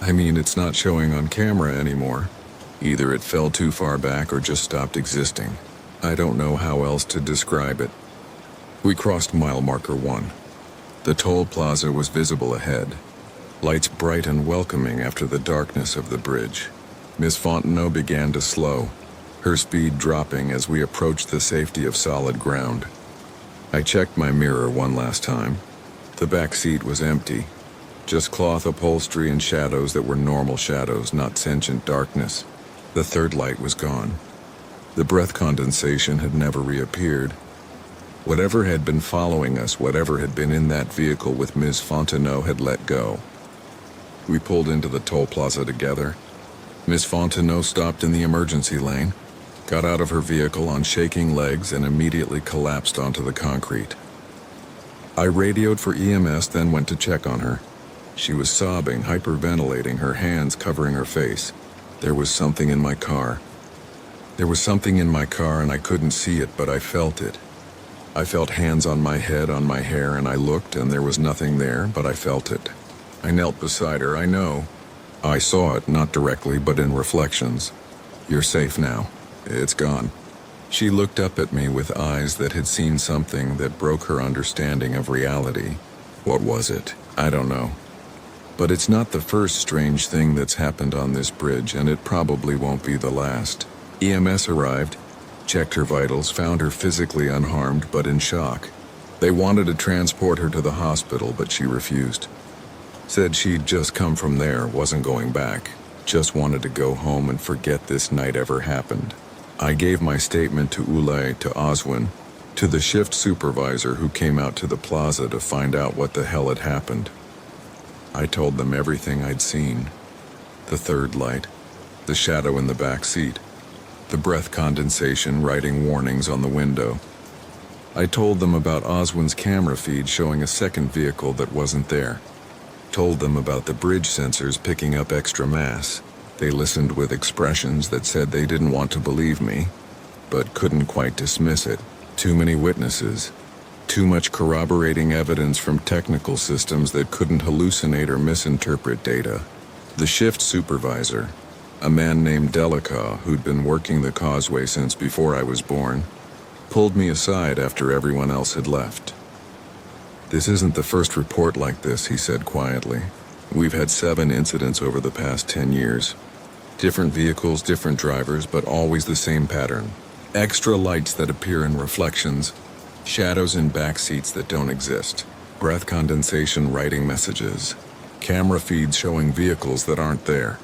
I mean, it's not showing on camera anymore. Either it fell too far back or just stopped existing. I don't know how else to describe it. We crossed mile marker 1. The toll plaza was visible ahead, lights bright and welcoming after the darkness of the bridge. Miss Fontenot began to slow, her speed dropping as we approached the safety of solid ground. I checked my mirror one last time. The back seat was empty, just cloth upholstery and shadows that were normal shadows, not sentient darkness. The third light was gone. The breath condensation had never reappeared. Whatever had been following us, whatever had been in that vehicle with Ms. Fontenot, had let go. We pulled into the toll plaza together. Ms. Fontenot stopped in the emergency lane, got out of her vehicle on shaking legs, and immediately collapsed onto the concrete. I radioed for EMS, then went to check on her. She was sobbing, hyperventilating, her hands covering her face. There was something in my car. There was something in my car, and I couldn't see it, but I felt it. I felt hands on my head, on my hair, and I looked, and there was nothing there, but I felt it. I knelt beside her. I know. I saw it, not directly, but in reflections. You're safe now. It's gone. She looked up at me with eyes that had seen something that broke her understanding of reality. What was it? I don't know. But it's not the first strange thing that's happened on this bridge, and it probably won't be the last. EMS arrived, checked her vitals, found her physically unharmed but in shock. They wanted to transport her to the hospital, but she refused. Said she'd just come from there, wasn't going back. Just wanted to go home and forget this night ever happened. I gave my statement to Ulay, to Oswin, to the shift supervisor who came out to the plaza to find out what the hell had happened. I told them everything I'd seen. The third light, the shadow in the back seat, the breath condensation writing warnings on the window. I told them about Oswin's camera feed showing a second vehicle that wasn't there. Told them about the bridge sensors picking up extra mass. They listened with expressions that said they didn't want to believe me, but couldn't quite dismiss it. Too many witnesses. Too much corroborating evidence from technical systems that couldn't hallucinate or misinterpret data. The shift supervisor, a man named Delicaw, who'd been working the causeway since before I was born, pulled me aside after everyone else had left. "This isn't the first report like this," he said quietly. "We've had 7 incidents over the past 10 years. Different vehicles, different drivers, but always the same pattern. Extra lights that appear in reflections, shadows in back seats that don't exist, breath condensation writing messages, camera feeds showing vehicles that aren't there.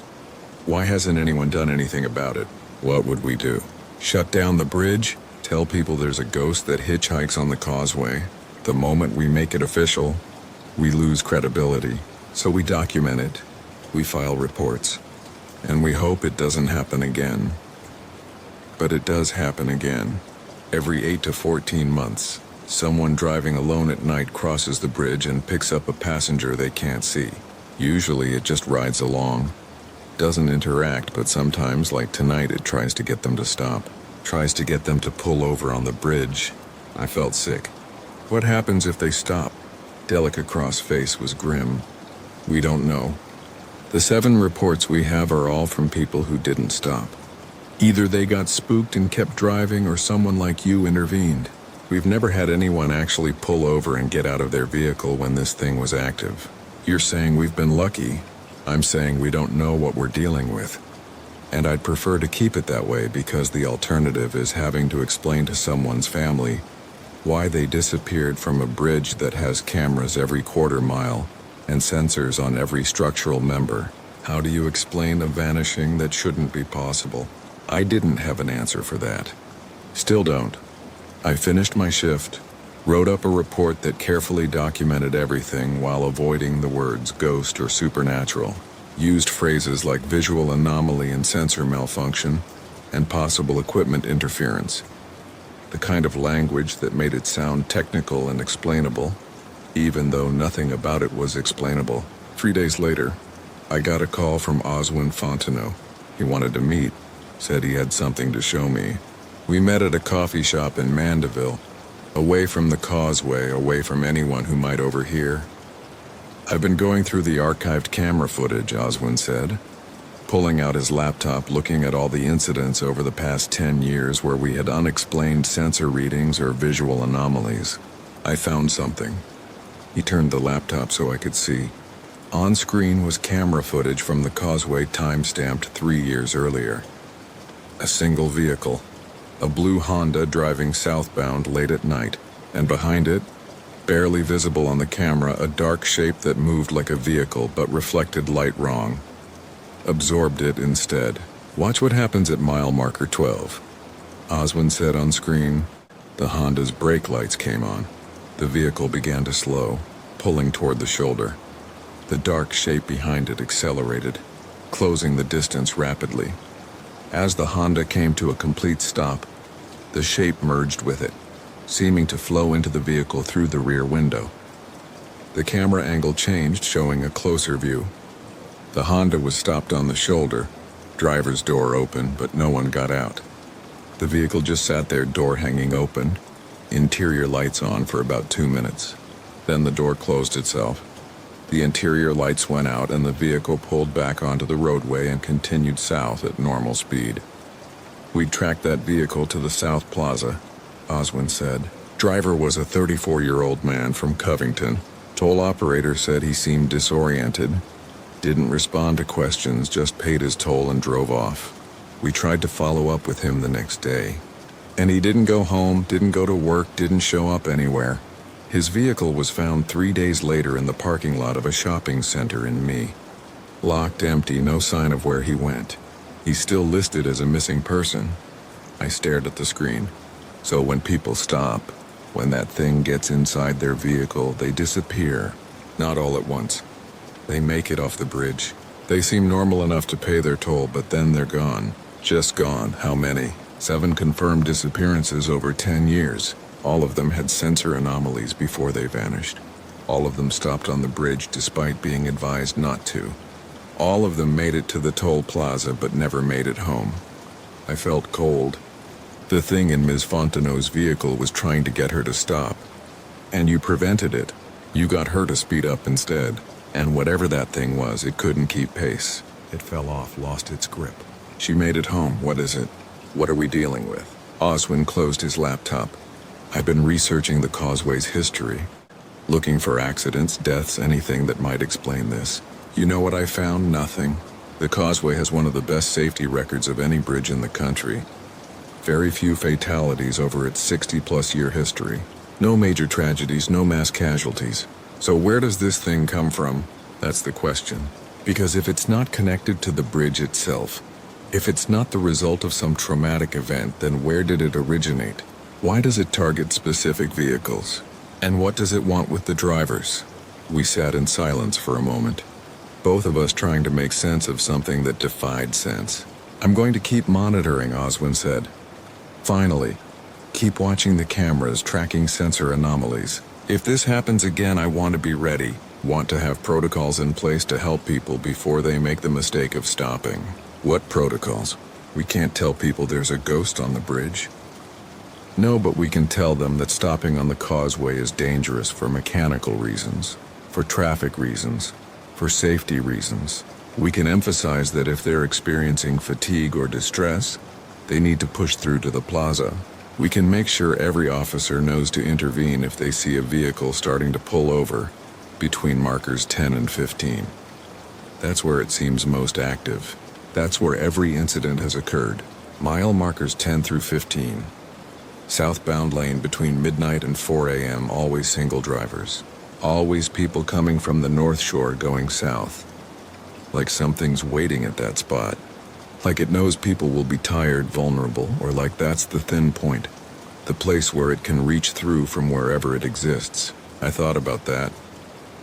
Why hasn't anyone done anything about it? What would we do? Shut down the bridge? Tell people there's a ghost that hitchhikes on the causeway? The moment we make it official, we lose credibility. So we document it, we file reports, and we hope it doesn't happen again. But it does happen again. Every 8 to 14 months, someone driving alone at night crosses the bridge and picks up a passenger they can't see. Usually it just rides along. Doesn't interact, but sometimes, like tonight, it tries to get them to stop. Tries to get them to pull over on the bridge. I felt sick. What happens if they stop? Delicacross' face was grim. We don't know. The 7 reports we have are all from people who didn't stop. Either they got spooked and kept driving, or someone like you intervened. We've never had anyone actually pull over and get out of their vehicle when this thing was active. You're saying we've been lucky. I'm saying we don't know what we're dealing with. And I'd prefer to keep it that way, because the alternative is having to explain to someone's family why they disappeared from a bridge that has cameras every quarter mile and sensors on every structural member. How do you explain a vanishing that shouldn't be possible? I didn't have an answer for that. Still don't. I finished my shift, wrote up a report that carefully documented everything while avoiding the words ghost or supernatural. Used phrases like visual anomaly and sensor malfunction, and possible equipment interference. The kind of language that made it sound technical and explainable, even though nothing about it was explainable. 3 days later, I got a call from Oswin Fontenot. He wanted to meet, said he had something to show me. We met at a coffee shop in Mandeville, away from the causeway, away from anyone who might overhear. "I've been going through the archived camera footage," Oswin said, pulling out his laptop, looking at all the incidents over the past 10 years where we had unexplained sensor readings or visual anomalies. "I found something." He turned the laptop so I could see. On screen was camera footage from the causeway time-stamped 3 years earlier. A single vehicle, a blue Honda driving southbound late at night, and behind it, barely visible on the camera, a dark shape that moved like a vehicle but reflected light wrong. Absorbed it instead. "Watch what happens at mile marker 12. Oswin said on screen. The Honda's brake lights came on. The vehicle began to slow, pulling toward the shoulder. The dark shape behind it accelerated, closing the distance rapidly. As the Honda came to a complete stop, the shape merged with it, seeming to flow into the vehicle through the rear window. The camera angle changed, showing a closer view. The Honda was stopped on the shoulder, driver's door open, but no one got out. The vehicle just sat there, door hanging open, interior lights on for about 2 minutes. Then the door closed itself. The interior lights went out and the vehicle pulled back onto the roadway and continued south at normal speed. We'd tracked that vehicle to the South Plaza, Oswin said. Driver was a 34-year-old man from Covington. Toll operator said he seemed disoriented, didn't respond to questions, just paid his toll and drove off. We tried to follow up with him the next day. And he didn't go home, didn't go to work, didn't show up anywhere. His vehicle was found 3 days later in the parking lot of a shopping center in Mee. Locked, empty, no sign of where he went. He's still listed as a missing person. I stared at the screen. So when people stop, when that thing gets inside their vehicle, they disappear. Not all at once. They make it off the bridge. They seem normal enough to pay their toll, but then they're gone. Just gone. How many? 7 confirmed disappearances over 10 years. All of them had sensor anomalies before they vanished. All of them stopped on the bridge despite being advised not to. All of them made it to the toll plaza but never made it home. I felt cold. The thing in Ms. Fontenot's vehicle was trying to get her to stop. And you prevented it. You got her to speed up instead. And whatever that thing was, it couldn't keep pace. It fell off, lost its grip. She made it home. What is it? What are we dealing with? Oswin closed his laptop. I've been researching the causeway's history, looking for accidents, deaths, anything that might explain this. You know what I found? Nothing. The causeway has one of the best safety records of any bridge in the country. Very few fatalities over its 60-plus year history. No major tragedies, no mass casualties. So where does this thing come from? That's the question. Because if it's not connected to the bridge itself, if it's not the result of some traumatic event, then where did it originate? Why does it target specific vehicles? And what does it want with the drivers? We sat in silence for a moment, both of us trying to make sense of something that defied sense. I'm going to keep monitoring, Oswin said. Finally, keep watching the cameras, tracking sensor anomalies. If this happens again, I want to be ready. Want to have protocols in place to help people before they make the mistake of stopping. What protocols? We can't tell people there's a ghost on the bridge. No, but we can tell them that stopping on the causeway is dangerous for mechanical reasons, for traffic reasons, for safety reasons. We can emphasize that if they're experiencing fatigue or distress, they need to push through to the plaza. We can make sure every officer knows to intervene if they see a vehicle starting to pull over between markers 10 and 15. That's where it seems most active. That's where every incident has occurred. Mile markers 10 through 15. Southbound lane between midnight and 4 a.m., always single drivers. Always people coming from the North Shore going south. Like something's waiting at that spot. Like it knows people will be tired, vulnerable, or like that's the thin point. The place where it can reach through from wherever it exists. I thought about that.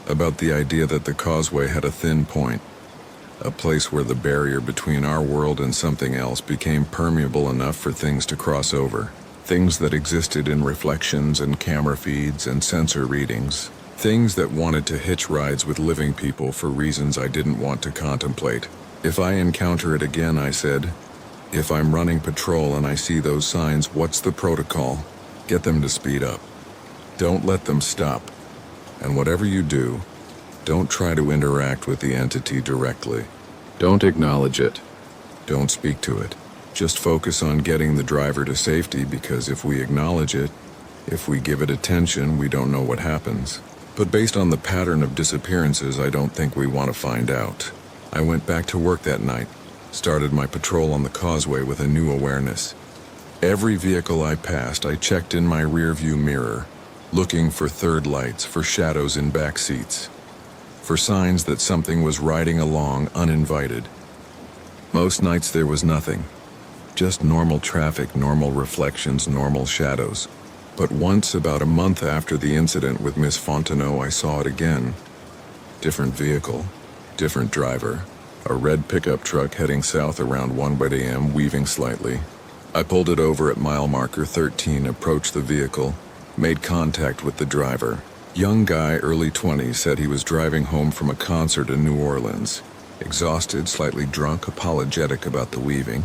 About the idea that the causeway had a thin point. A place where the barrier between our world and something else became permeable enough for things to cross over. Things that existed in reflections and camera feeds and sensor readings. Things that wanted to hitch rides with living people for reasons I didn't want to contemplate. If I encounter it again, I said, if I'm running patrol and I see those signs, what's the protocol? Get them to speed up. Don't let them stop. And whatever you do, don't try to interact with the entity directly. Don't acknowledge it. Don't speak to it. Just focus on getting the driver to safety, because if we acknowledge it, if we give it attention, we don't know what happens. But based on the pattern of disappearances, I don't think we want to find out. I went back to work that night, started my patrol on the causeway with a new awareness. Every vehicle I passed, I checked in my rearview mirror, looking for third lights, for shadows in back seats, for signs that something was riding along uninvited. Most nights there was nothing. Just normal traffic, normal reflections, normal shadows. But once, about a month after the incident with Miss Fontenot, I saw it again. Different vehicle, different driver. A red pickup truck heading south around 1 a.m., weaving slightly. I pulled it over at mile marker 13, approached the vehicle, made contact with the driver. Young guy, early 20s, said he was driving home from a concert in New Orleans. Exhausted, slightly drunk, apologetic about the weaving.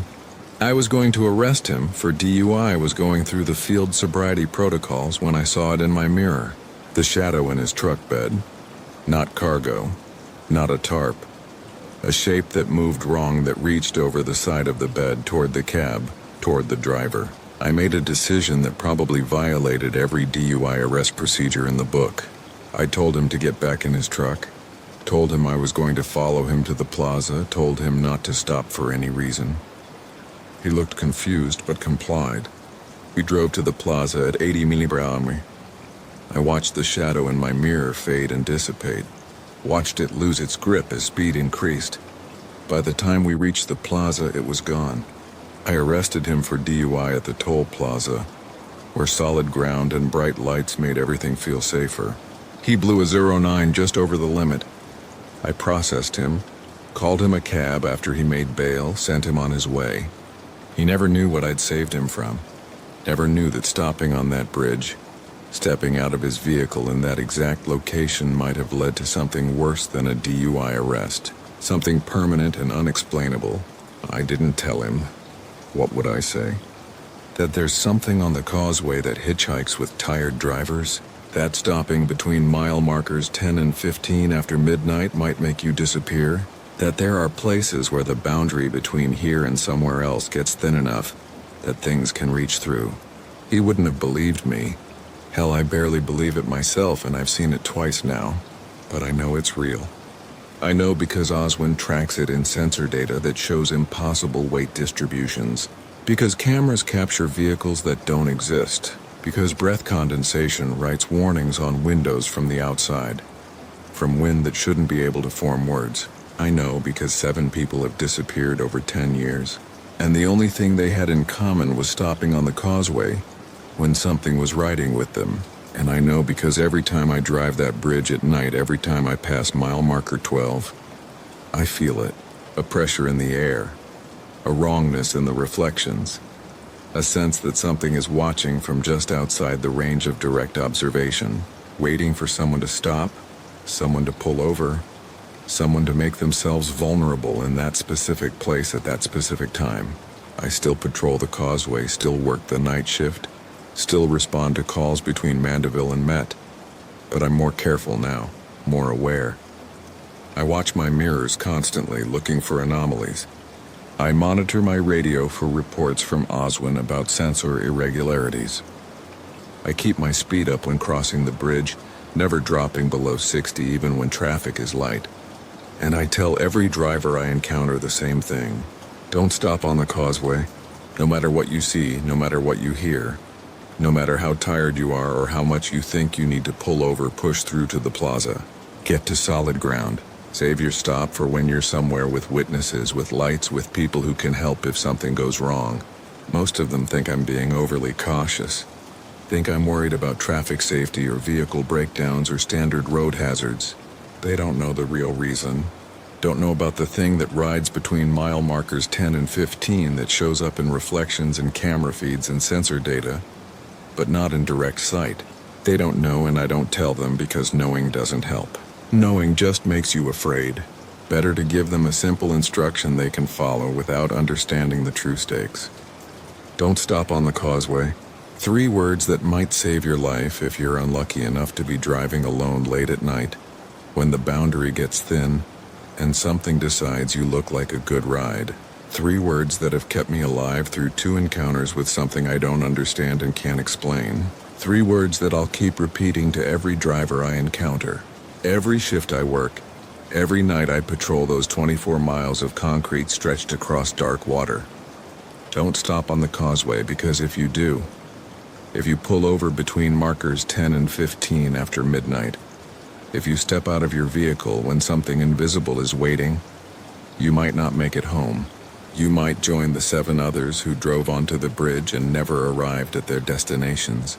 I was going to arrest him for DUI. Was going through the field sobriety protocols when I saw it in my mirror. The shadow in his truck bed. Not cargo. Not a tarp. A shape that moved wrong, that reached over the side of the bed toward the cab, toward the driver. I made a decision that probably violated every DUI arrest procedure in the book. I told him to get back in his truck. Told him I was going to follow him to the plaza. Told him not to stop for any reason. He looked confused, but complied. We drove to the plaza at 80 millibrami. I watched the shadow in my mirror fade and dissipate. Watched it lose its grip as speed increased. By the time we reached the plaza, it was gone. I arrested him for DUI at the toll plaza, where solid ground and bright lights made everything feel safer. He blew a 09 just over the limit. I processed him, called him a cab after he made bail, sent him on his way. He never knew what I'd saved him from. Never knew that stopping on that bridge, stepping out of his vehicle in that exact location might have led to something worse than a DUI arrest. Something permanent and unexplainable. I didn't tell him. What would I say? That there's something on the causeway that hitchhikes with tired drivers? That stopping between mile markers 10 and 15 after midnight might make you disappear? That there are places where the boundary between here and somewhere else gets thin enough that things can reach through? He wouldn't have believed me. Hell, I barely believe it myself, and I've seen it twice now. But I know it's real. I know because Oswin tracks it in sensor data that shows impossible weight distributions. Because cameras capture vehicles that don't exist. Because breath condensation writes warnings on windows from the outside. From wind that shouldn't be able to form words. I know because 7 people have disappeared over 10 years. And the only thing they had in common was stopping on the causeway when something was riding with them. And I know because every time I drive that bridge at night, every time I pass mile marker 12, I feel it. A pressure in the air. A wrongness in the reflections. A sense that something is watching from just outside the range of direct observation, waiting for someone to stop, someone to pull over, someone to make themselves vulnerable in that specific place at that specific time. I still patrol the causeway, still work the night shift, still respond to calls between Mandeville and Met, but I'm more careful now, more aware. I watch my mirrors constantly, looking for anomalies. I monitor my radio for reports from Oswin about sensor irregularities. I keep my speed up when crossing the bridge, never dropping below 60 even when traffic is light. And I tell every driver I encounter the same thing. Don't stop on the causeway, no matter what you see, no matter what you hear. No matter how tired you are or how much you think you need to pull over, push through to the plaza. Get to solid ground. Save your stop for when you're somewhere with witnesses, with lights, with people who can help if something goes wrong. Most of them think I'm being overly cautious. Think I'm worried about traffic safety or vehicle breakdowns or standard road hazards. They don't know the real reason. Don't know about the thing that rides between mile markers 10 and 15 that shows up in reflections and camera feeds and sensor data, but not in direct sight. They don't know, and I don't tell them because knowing doesn't help. Knowing just makes you afraid. Better to give them a simple instruction they can follow without understanding the true stakes. Don't stop on the causeway. 3 words that might save your life if you're unlucky enough to be driving alone late at night, when the boundary gets thin, and something decides you look like a good ride. 3 words that have kept me alive through 2 encounters with something I don't understand and can't explain. 3 words that I'll keep repeating to every driver I encounter. Every shift I work, every night I patrol those 24 miles of concrete stretched across dark water. Don't stop on the causeway, because if you do, if you pull over between markers 10 and 15 after midnight, if you step out of your vehicle when something invisible is waiting, you might not make it home. You might join the 7 others who drove onto the bridge and never arrived at their destinations,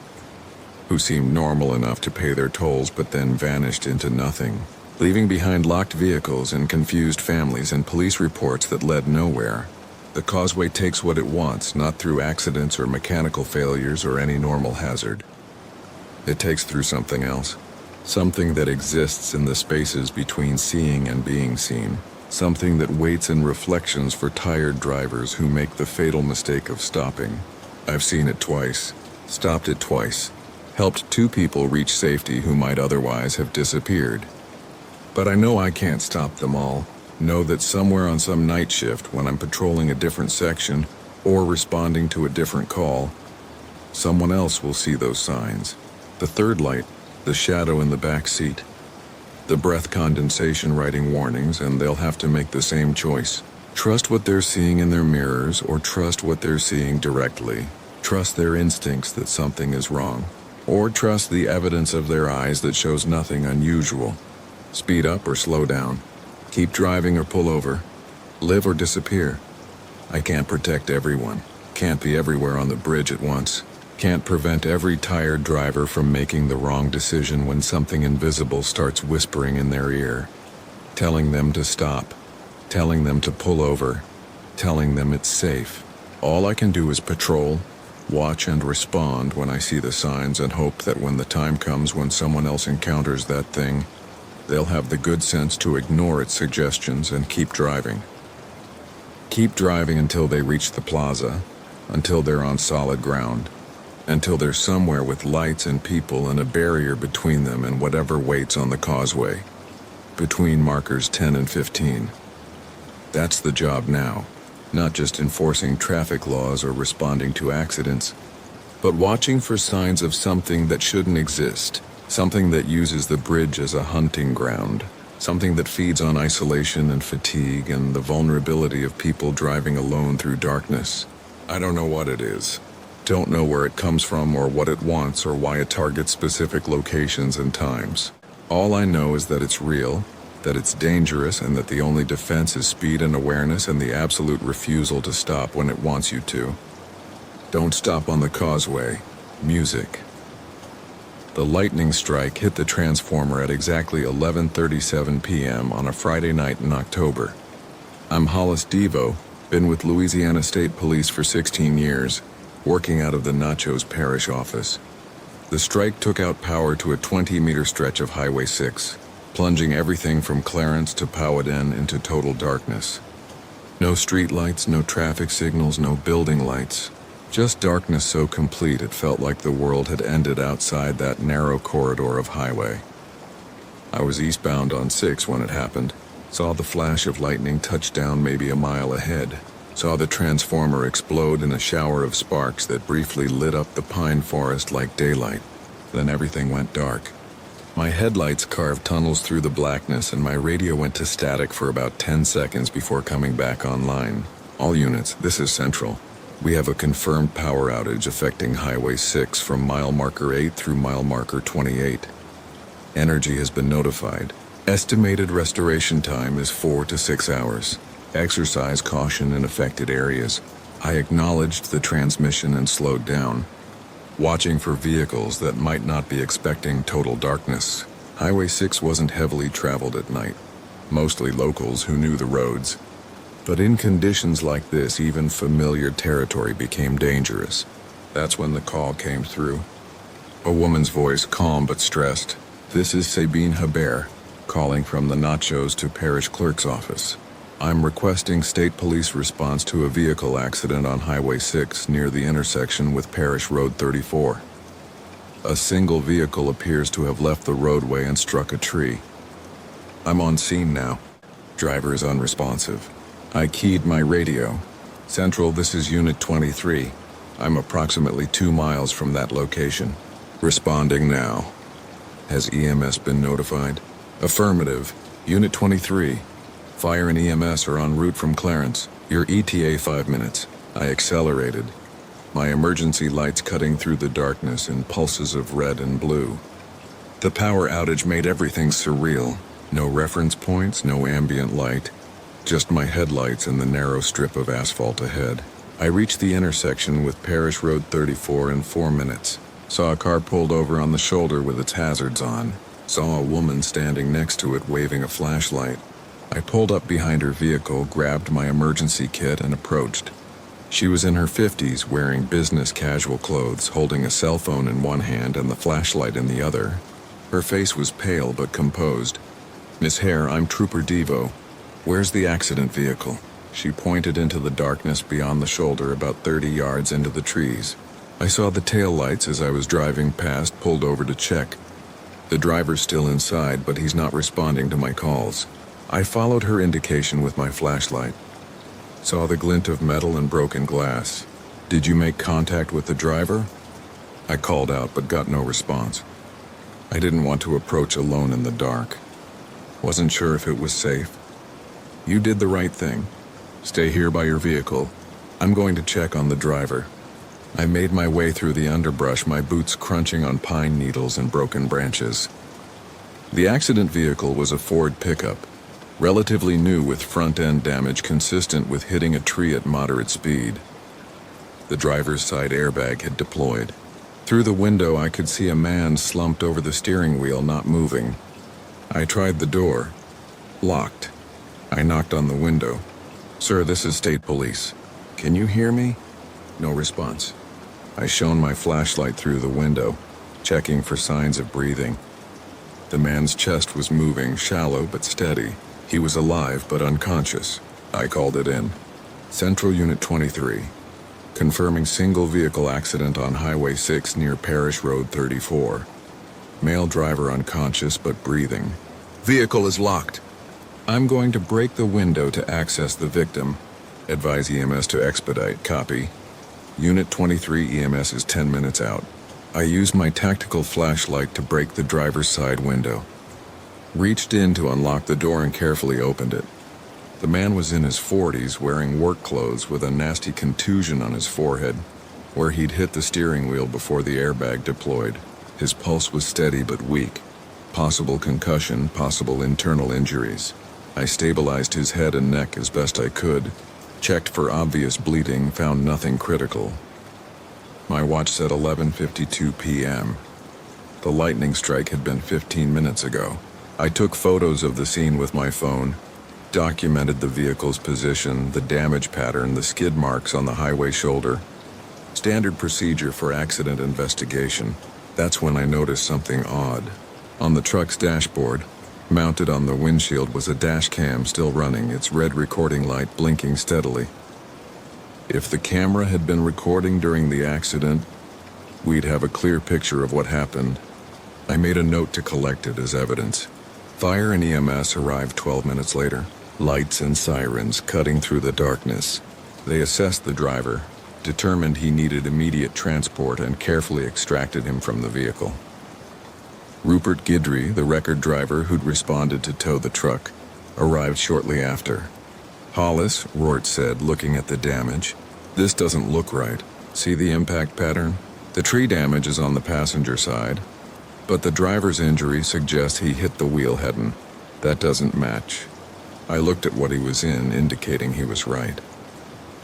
who seemed normal enough to pay their tolls but then vanished into nothing, leaving behind locked vehicles and confused families and police reports that led nowhere. The causeway takes what it wants, not through accidents or mechanical failures or any normal hazard. It takes through something else, something that exists in the spaces between seeing and being seen. Something that waits in reflections for tired drivers who make the fatal mistake of stopping. I've seen it twice, stopped it twice, helped 2 people reach safety who might otherwise have disappeared. But I know I can't stop them all. Know that somewhere on some night shift, when I'm patrolling a different section or responding to a different call, someone else will see those signs. The 3rd light, the shadow in the back seat. The breath condensation writing warnings, and they'll have to make the same choice. Trust what they're seeing in their mirrors, or trust what they're seeing directly. Trust their instincts that something is wrong, or trust the evidence of their eyes that shows nothing unusual. Speed up or slow down. Keep driving or pull over. Live or disappear. I can't protect everyone. Can't be everywhere on the bridge at once. Can't prevent every tired driver from making the wrong decision when something invisible starts whispering in their ear, telling them to stop, telling them to pull over, telling them it's safe. All I can do is patrol, watch and respond when I see the signs, and hope that when the time comes when someone else encounters that thing, they'll have the good sense to ignore its suggestions and keep driving. Keep driving until they reach the plaza, until they're on solid ground, until they're somewhere with lights and people and a barrier between them and whatever waits on the causeway, between markers 10 and 15. That's the job now, not just enforcing traffic laws or responding to accidents, but watching for signs of something that shouldn't exist, something that uses the bridge as a hunting ground, something that feeds on isolation and fatigue and the vulnerability of people driving alone through darkness. I don't know what it is. Don't know where it comes from or what it wants or why it targets specific locations and times. All I know is that it's real, that it's dangerous, and that the only defense is speed and awareness and the absolute refusal to stop when it wants you to. Don't stop on the causeway. Music. The lightning strike hit the transformer at exactly 11:37 p.m. on a Friday night in October. I'm Hollis Devo, been with Louisiana State Police for 16 years, working out of the Nachos Parish office. The strike took out power to a 20-meter stretch of Highway 6, plunging everything from Clarence to Powhatan into total darkness. No street lights, no traffic signals, no building lights. Just darkness so complete it felt like the world had ended outside that narrow corridor of highway. I was eastbound on 6 when it happened. Saw the flash of lightning touch down maybe a mile ahead. Saw the transformer explode in a shower of sparks that briefly lit up the pine forest like daylight. Then everything went dark. My headlights carved tunnels through the blackness and my radio went to static for about 10 seconds before coming back online. All units, this is Central. We have a confirmed power outage affecting Highway 6 from mile marker 8 through mile marker 28. Energy has been notified. Estimated restoration time is 4 to 6 hours. Exercise caution in affected areas. I acknowledged the transmission and slowed down, watching for vehicles that might not be expecting total darkness. Highway 6 wasn't heavily traveled at night, mostly locals who knew the roads. But in conditions like this, even familiar territory became dangerous. That's when the call came through. A woman's voice, calm but stressed. "This is Sabine Haber, calling from the Nachos to Parish Clerk's office. I'm requesting state police response to a vehicle accident on Highway 6 near the intersection with Parish Road 34. A single vehicle appears to have left the roadway and struck a tree. I'm on scene now. Driver is unresponsive." I keyed my radio. "Central, this is Unit 23. I'm approximately 2 miles from that location. Responding now." "Has EMS been notified?" "Affirmative. Unit 23. Fire and EMS are en route from Clarence. Your ETA 5 minutes." I accelerated, my emergency lights cutting through the darkness in pulses of red and blue. The power outage made everything surreal. No reference points, no ambient light. Just my headlights and the narrow strip of asphalt ahead. I reached the intersection with Parish Road 34 in 4 minutes. Saw a car pulled over on the shoulder with its hazards on. Saw a woman standing next to it waving a flashlight. I pulled up behind her vehicle, grabbed my emergency kit, and approached. She was in her 50s, wearing business casual clothes, holding a cell phone in one hand and the flashlight in the other. Her face was pale but composed. "Miss Hare, I'm Trooper Devo. Where's the accident vehicle?" She pointed into the darkness beyond the shoulder about 30 yards into the trees. I saw the taillights as I was driving past, pulled over to check. The driver's still inside, but he's not responding to my calls. I followed her indication with my flashlight. Saw the glint of metal and broken glass. "Did you make contact with the driver?" I called out but got no response. I didn't want to approach alone in the dark. Wasn't sure if it was safe. "You did the right thing. Stay here by your vehicle. I'm going to check on the driver." I made my way through the underbrush, my boots crunching on pine needles and broken branches. The accident vehicle was a Ford pickup, relatively new with front-end damage consistent with hitting a tree at moderate speed. The driver's side airbag had deployed. Through the window I could see a man slumped over the steering wheel, not moving. I tried the door. Locked. I knocked on the window. "Sir, this is State Police. Can you hear me?" No response. I shone my flashlight through the window, checking for signs of breathing. The man's chest was moving, shallow but steady. He was alive but unconscious. I called it in. Central Unit 23. Confirming single vehicle accident on Highway 6 near Parish Road 34. Male driver unconscious but breathing. Vehicle is locked. I'm going to break the window to access the victim. Advise EMS to expedite. Copy. Unit 23 EMS is 10 minutes out. I used my tactical flashlight to break the driver's side window. Reached in to unlock the door and carefully opened it. The man was in his 40s, wearing work clothes with a nasty contusion on his forehead, where he'd hit the steering wheel before the airbag deployed. His pulse was steady but weak. Possible concussion, possible internal injuries. I stabilized his head and neck as best I could, checked for obvious bleeding, found nothing critical. My watch said 11:52 p.m. The lightning strike had been 15 minutes ago. I took photos of the scene with my phone, documented the vehicle's position, the damage pattern, the skid marks on the highway shoulder. Standard procedure for accident investigation. That's when I noticed something odd. On the truck's dashboard, mounted on the windshield, was a dash cam still running, its red recording light blinking steadily. If the camera had been recording during the accident, we'd have a clear picture of what happened. I made a note to collect it as evidence. Fire and EMS arrived 12 minutes later. Lights and sirens cutting through the darkness. They assessed the driver, determined he needed immediate transport, and carefully extracted him from the vehicle. Rupert Guidry, the record driver who'd responded to tow the truck, arrived shortly after. Hollis, Rort said, looking at the damage. This doesn't look right. See the impact pattern? The tree damage is on the passenger side, but the driver's injury suggests he hit the wheel head-on. That doesn't match. I looked at what he was in, indicating he was right.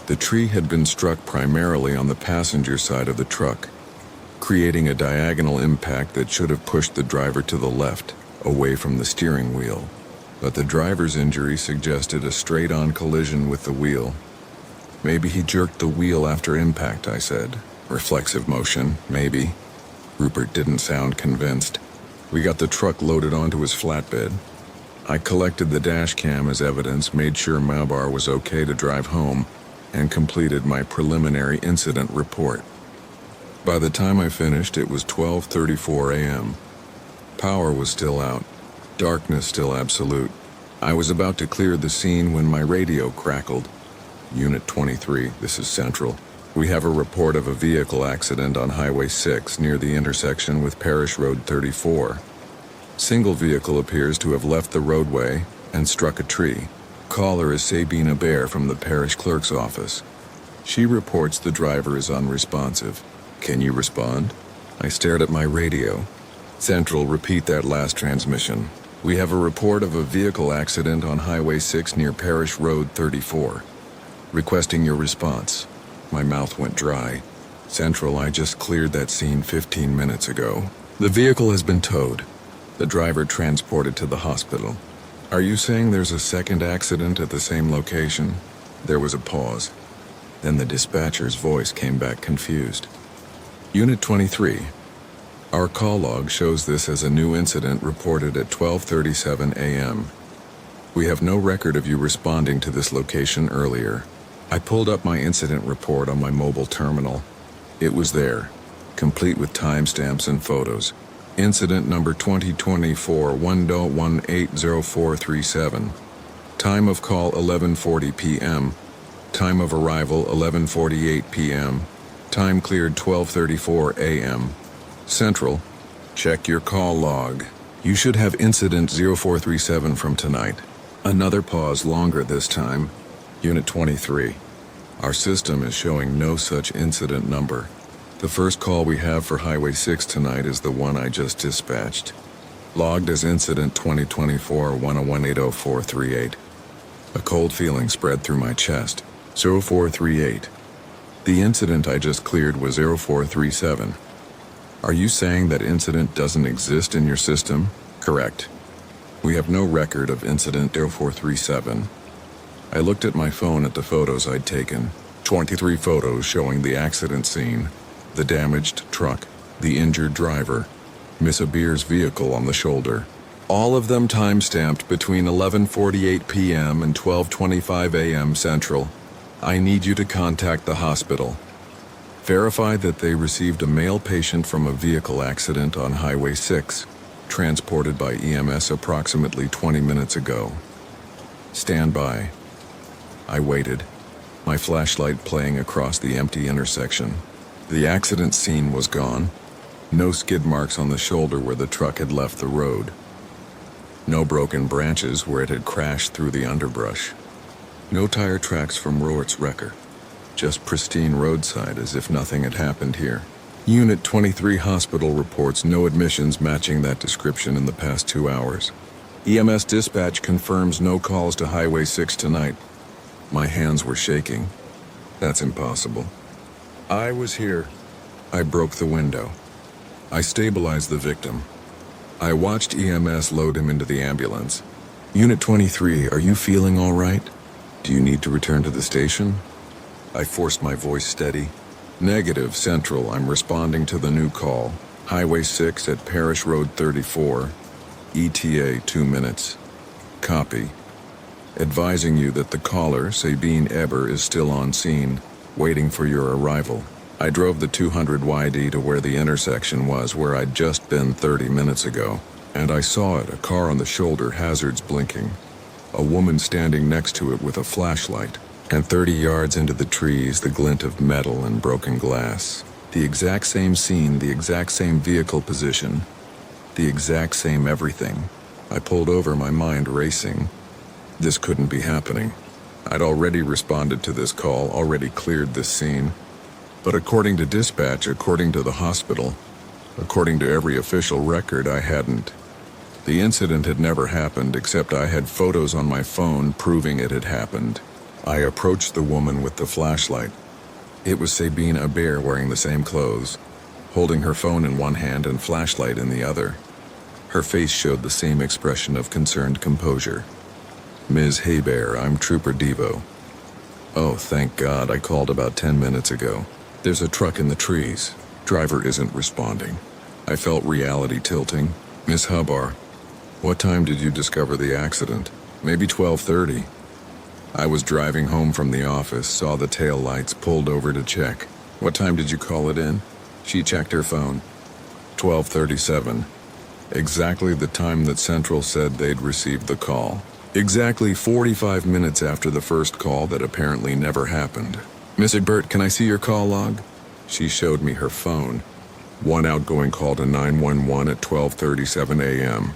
The tree had been struck primarily on the passenger side of the truck, creating a diagonal impact that should have pushed the driver to the left, away from the steering wheel. But the driver's injury suggested a straight-on collision with the wheel. Maybe he jerked the wheel after impact, I said. Reflexive motion, maybe. Rupert didn't sound convinced. We got the truck loaded onto his flatbed. I collected the dash cam as evidence, made sure Maubar was okay to drive home, and completed my preliminary incident report. By the time I finished, it was 12:34 a.m. Power was still out, darkness still absolute. I was about to clear the scene when my radio crackled. Unit 23, this is Central. We have a report of a vehicle accident on Highway 6 near the intersection with Parish Road 34. Single vehicle appears to have left the roadway and struck a tree. Caller is Sabina Bear from the parish clerk's office. She reports the driver is unresponsive. Can you respond? I stared at my radio. Central, repeat that last transmission. We have a report of a vehicle accident on Highway 6 near Parish Road 34. Requesting your response. My mouth went dry. Central, I just cleared that scene 15 minutes ago. The vehicle has been towed. The driver transported to the hospital. Are you saying there's a second accident at the same location? There was a pause. Then the dispatcher's voice came back confused. Unit 23. Our call log shows this as a new incident reported at 12:37 a.m. We have no record of you responding to this location earlier. I pulled up my incident report on my mobile terminal. It was there, complete with timestamps and photos. Incident number 2024 1.180437. Time of call 11:40 p.m. Time of arrival 11:48 p.m. Time cleared 12:34 a.m. Central, check your call log. You should have incident 0437 from tonight. Another pause, longer this time. Unit 23. Our system is showing no such incident number. The first call we have for Highway 6 tonight is the one I just dispatched. Logged as incident 2024 1018048. A cold feeling spread through my chest. 0438. The incident I just cleared was 0437. Are you saying that incident doesn't exist in your system? Correct. We have no record of incident 0437. I looked at my phone at the photos I'd taken. 23 photos showing the accident scene, the damaged truck, the injured driver, Miss Abir's vehicle on the shoulder. All of them time-stamped between 11:48 p.m. and 12:25 a.m. Central. I need you to contact the hospital. Verify that they received a male patient from a vehicle accident on Highway 6, transported by EMS approximately 20 minutes ago. Stand by. I waited, my flashlight playing across the empty intersection. The accident scene was gone. No skid marks on the shoulder where the truck had left the road. No broken branches where it had crashed through the underbrush. No tire tracks from Roart's wrecker. Just pristine roadside as if nothing had happened here. Unit 23 hospital reports no admissions matching that description in the past 2 hours. EMS dispatch confirms no calls to Highway 6 tonight. My hands were shaking. That's impossible. I was here. I broke the window. I stabilized the victim. I watched EMS load him into the ambulance. Unit 23, are you feeling all right? Do you need to return to the station? I forced my voice steady. Negative, Central. I'm responding to the new call. Highway 6 at Parish Road 34. ETA 2 minutes. Copy. Advising you that the caller, Sabine Eber, is still on scene, waiting for your arrival. I drove the 200 YD to where the intersection was where I'd just been 30 minutes ago, and I saw it, a car on the shoulder, hazards blinking. A woman standing next to it with a flashlight, and 30 yards into the trees, the glint of metal and broken glass. The exact same scene, the exact same vehicle position, the exact same everything. I pulled over, my mind racing. This couldn't be happening. I'd already responded to this call, already cleared this scene. But according to dispatch, according to the hospital, according to every official record, I hadn't. The incident had never happened, except I had photos on my phone proving it had happened. I approached the woman with the flashlight. It was Sabine Aber wearing the same clothes, holding her phone in one hand and flashlight in the other. Her face showed the same expression of concerned composure. Ms. Hebert, I'm Trooper Devo. Oh, thank God, I called about 10 minutes ago. There's a truck in the trees. Driver isn't responding. I felt reality tilting. Miss Hubbard, what time did you discover the accident? Maybe 12:30. I was driving home from the office, saw the tail lights, pulled over to check. What time did you call it in? She checked her phone. 12:37. Exactly the time that Central said they'd received the call. Exactly 45 minutes after the first call that apparently never happened. Miss Egbert, can I see your call log? She showed me her phone. One outgoing call to 911 at 12:37 a.m.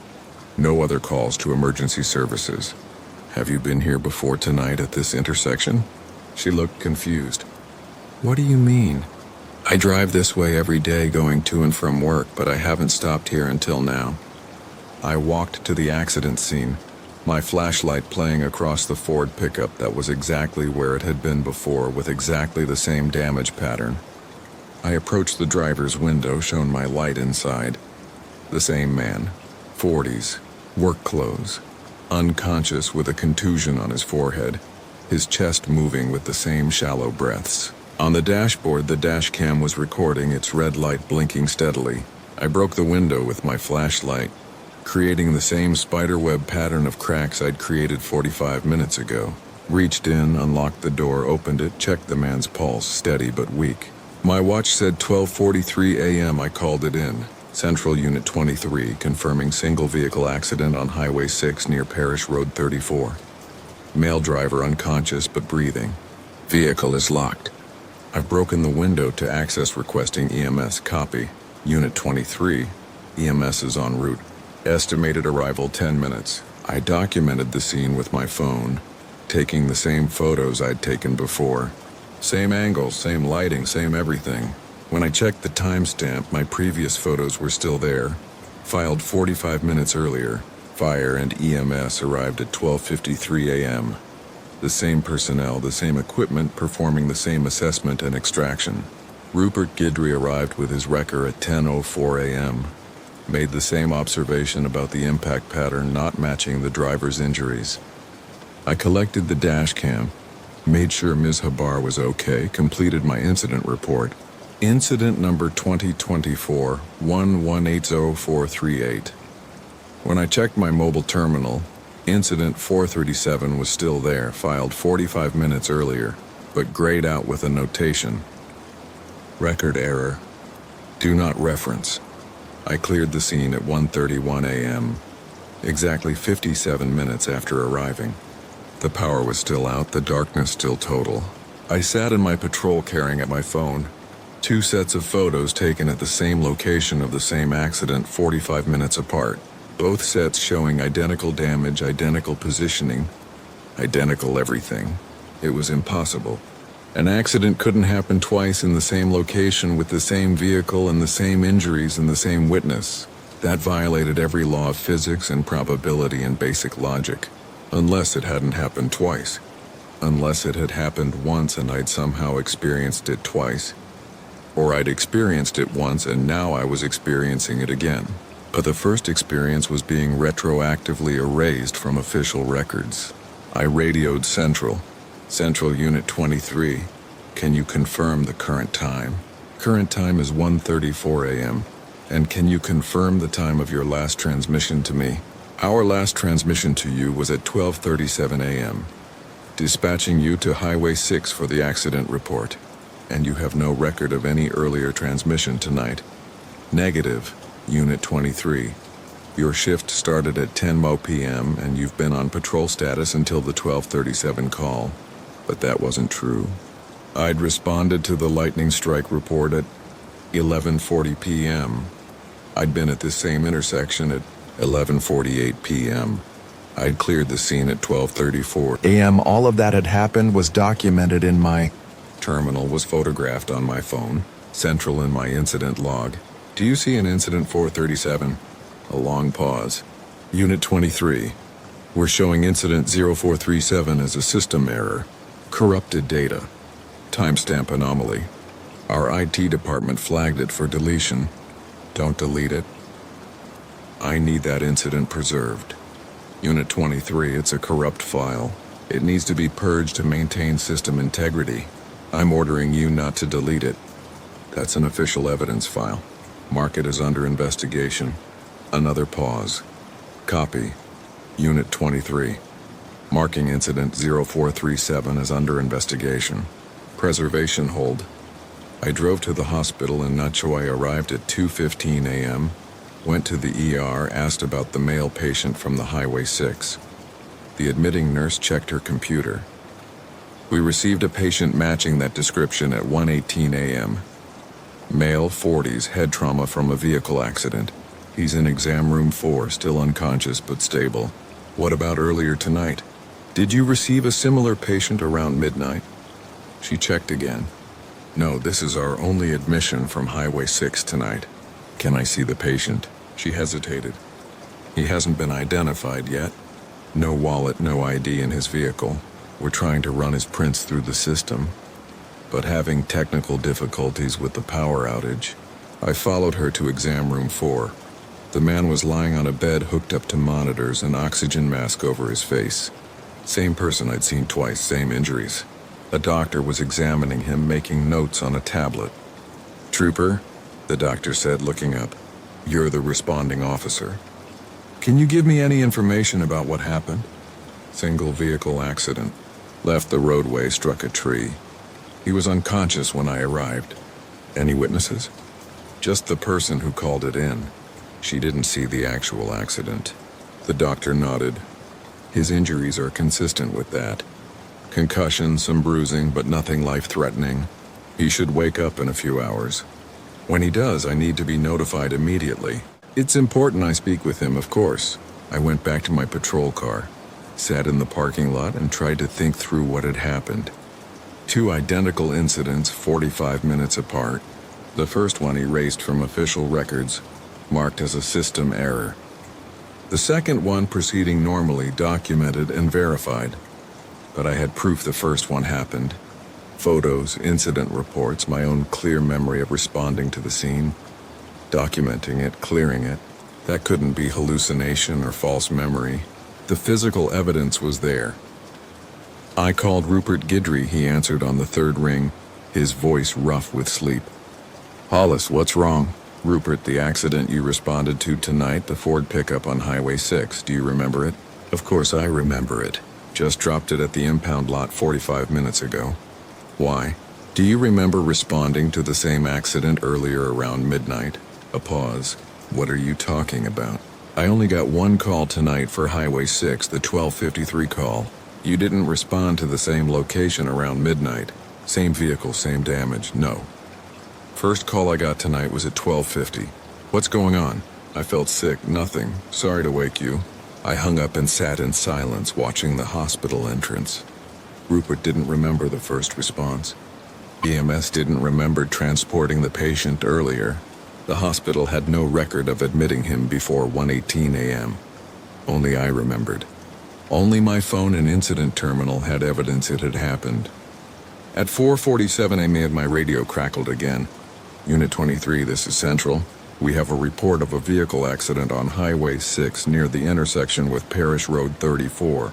No other calls to emergency services. Have you been here before tonight at this intersection? She looked confused. What do you mean? I drive this way every day going to and from work, but I haven't stopped here until now. I walked to the accident scene, my flashlight playing across the Ford pickup that was exactly where it had been before with exactly the same damage pattern. I approached the driver's window, shone my light inside. The same man, 40s, work clothes, unconscious with a contusion on his forehead, his chest moving with the same shallow breaths. On the dashboard, the dash cam was recording, its red light blinking steadily. I broke the window with my flashlight, creating the same spiderweb pattern of cracks I'd created 45 minutes ago. Reached in, unlocked the door, opened it, checked the man's pulse, steady but weak. My watch said 12:43 a.m. I called it in. Central Unit 23, confirming single vehicle accident on Highway 6 near Parish Road 34. Male driver unconscious but breathing. Vehicle is locked. I've broken the window to access requesting EMS copy. Unit 23, EMS is en route. Estimated arrival 10 minutes. I documented the scene with my phone, taking the same photos I'd taken before. Same angles, same lighting, same everything. When I checked the timestamp, my previous photos were still there. Filed 45 minutes earlier. Fire and EMS arrived at 12:53 a.m. The same personnel, the same equipment, performing the same assessment and extraction. Rupert Guidry arrived with his wrecker at 10:04 a.m. Made the same observation about the impact pattern not matching the driver's injuries. I collected the dash cam, Made sure Ms. Habar was okay, completed my incident report. Incident number 2024-1180438. When I checked my mobile terminal, incident 437 was still there, filed 45 minutes earlier, but grayed out with a notation. Record error. Do not reference. I cleared the scene at 1:31 a.m., exactly 57 minutes after arriving. The power was still out, the darkness still total. I sat in my patrol carrying at my phone. 2 sets of photos taken at the same location of the same accident 45 minutes apart. Both sets showing identical damage, identical positioning, identical everything. It was impossible. An accident couldn't happen twice in the same location with the same vehicle and the same injuries and the same witness. That violated every law of physics and probability and basic logic. Unless it hadn't happened twice. Unless it had happened once and I'd somehow experienced it twice. Or I'd experienced it once and now I was experiencing it again. But the first experience was being retroactively erased from official records. I radioed Central Unit 23. Can you confirm the current time? Current time is 1:34 a.m. And can you confirm the time of your last transmission to me? Our last transmission to you was at 12:37 a.m. Dispatching you to Highway 6 for the accident report. And you have no record of any earlier transmission tonight. Negative, Unit 23. Your shift started at 10 p.m. and you've been on patrol status until the 12:37 call. But that wasn't true. I'd responded to the lightning strike report at 11:40 p.m. I'd been at this same intersection at 11:48 p.m. I'd cleared the scene at 12:34 a.m. All of that had happened was documented in my terminal, was photographed on my phone, Central in my incident log. Do you see an incident 437? A long pause. Unit 23. We're showing incident 0437 as a system error. Corrupted data. Timestamp anomaly. Our IT department flagged it for deletion. Don't delete it. I need that incident preserved. Unit 23, it's a corrupt file. It needs to be purged to maintain system integrity. I'm ordering you not to delete it. That's an official evidence file. Mark it as under investigation. Another pause. Copy. Unit 23. Marking incident 0437 as under investigation. Preservation hold. I drove to the hospital in Nacho. I arrived at 2:15 a.m., went to the ER, asked about the male patient from the Highway 6. The admitting nurse checked her computer. We received a patient matching that description at 1:18 a.m. Male, 40s, head trauma from a vehicle accident. He's in exam room 4, still unconscious but stable. What about earlier tonight? Did you receive a similar patient around midnight? She checked again. No, this is our only admission from Highway 6 tonight. Can I see the patient? She hesitated. He hasn't been identified yet. No wallet, no ID in his vehicle. We're trying to run his prints through the system, but having technical difficulties with the power outage. I followed her to exam room 4. The man was lying on a bed hooked up to monitors, an oxygen mask over his face. Same person I'd seen twice, same injuries. A doctor was examining him, making notes on a tablet. Trooper, the doctor said, looking up. You're the responding officer. Can you give me any information about what happened? Single vehicle accident. Left the roadway, struck a tree. He was unconscious when I arrived. Any witnesses? Just the person who called it in. She didn't see the actual accident. The doctor nodded. His injuries are consistent with that. Concussion, some bruising, but nothing life-threatening. He should wake up in a few hours. When he does, I need to be notified immediately. It's important I speak with him, of course. I went back to my patrol car, sat in the parking lot, and tried to think through what had happened. 2 identical incidents, 45 minutes apart. The first one erased from official records, marked as a system error. The second one proceeding normally, documented and verified. But I had proof the first one happened. Photos, incident reports, my own clear memory of responding to the scene. Documenting it, clearing it. That couldn't be hallucination or false memory. The physical evidence was there. I called Rupert Guidry, he answered on the third ring, his voice rough with sleep. Hollis, what's wrong? Rupert, the accident you responded to tonight, the Ford pickup on Highway 6, do you remember it? Of course I remember it. Just dropped it at the impound lot 45 minutes ago. Why? Do you remember responding to the same accident earlier around midnight? A pause. What are you talking about? I only got one call tonight for Highway 6, the 1253 call. You didn't respond to the same location around midnight. Same vehicle, same damage, no. First call I got tonight was at 12:50. What's going on? I felt sick, nothing. Sorry to wake you. I hung up and sat in silence watching the hospital entrance. Rupert didn't remember the first response. EMS didn't remember transporting the patient earlier. The hospital had no record of admitting him before 1:18 a.m. Only I remembered. Only my phone and incident terminal had evidence it had happened. At 4:47 a.m. my radio crackled again. Unit 23, this is Central. We have a report of a vehicle accident on Highway 6 near the intersection with Parish Road 34.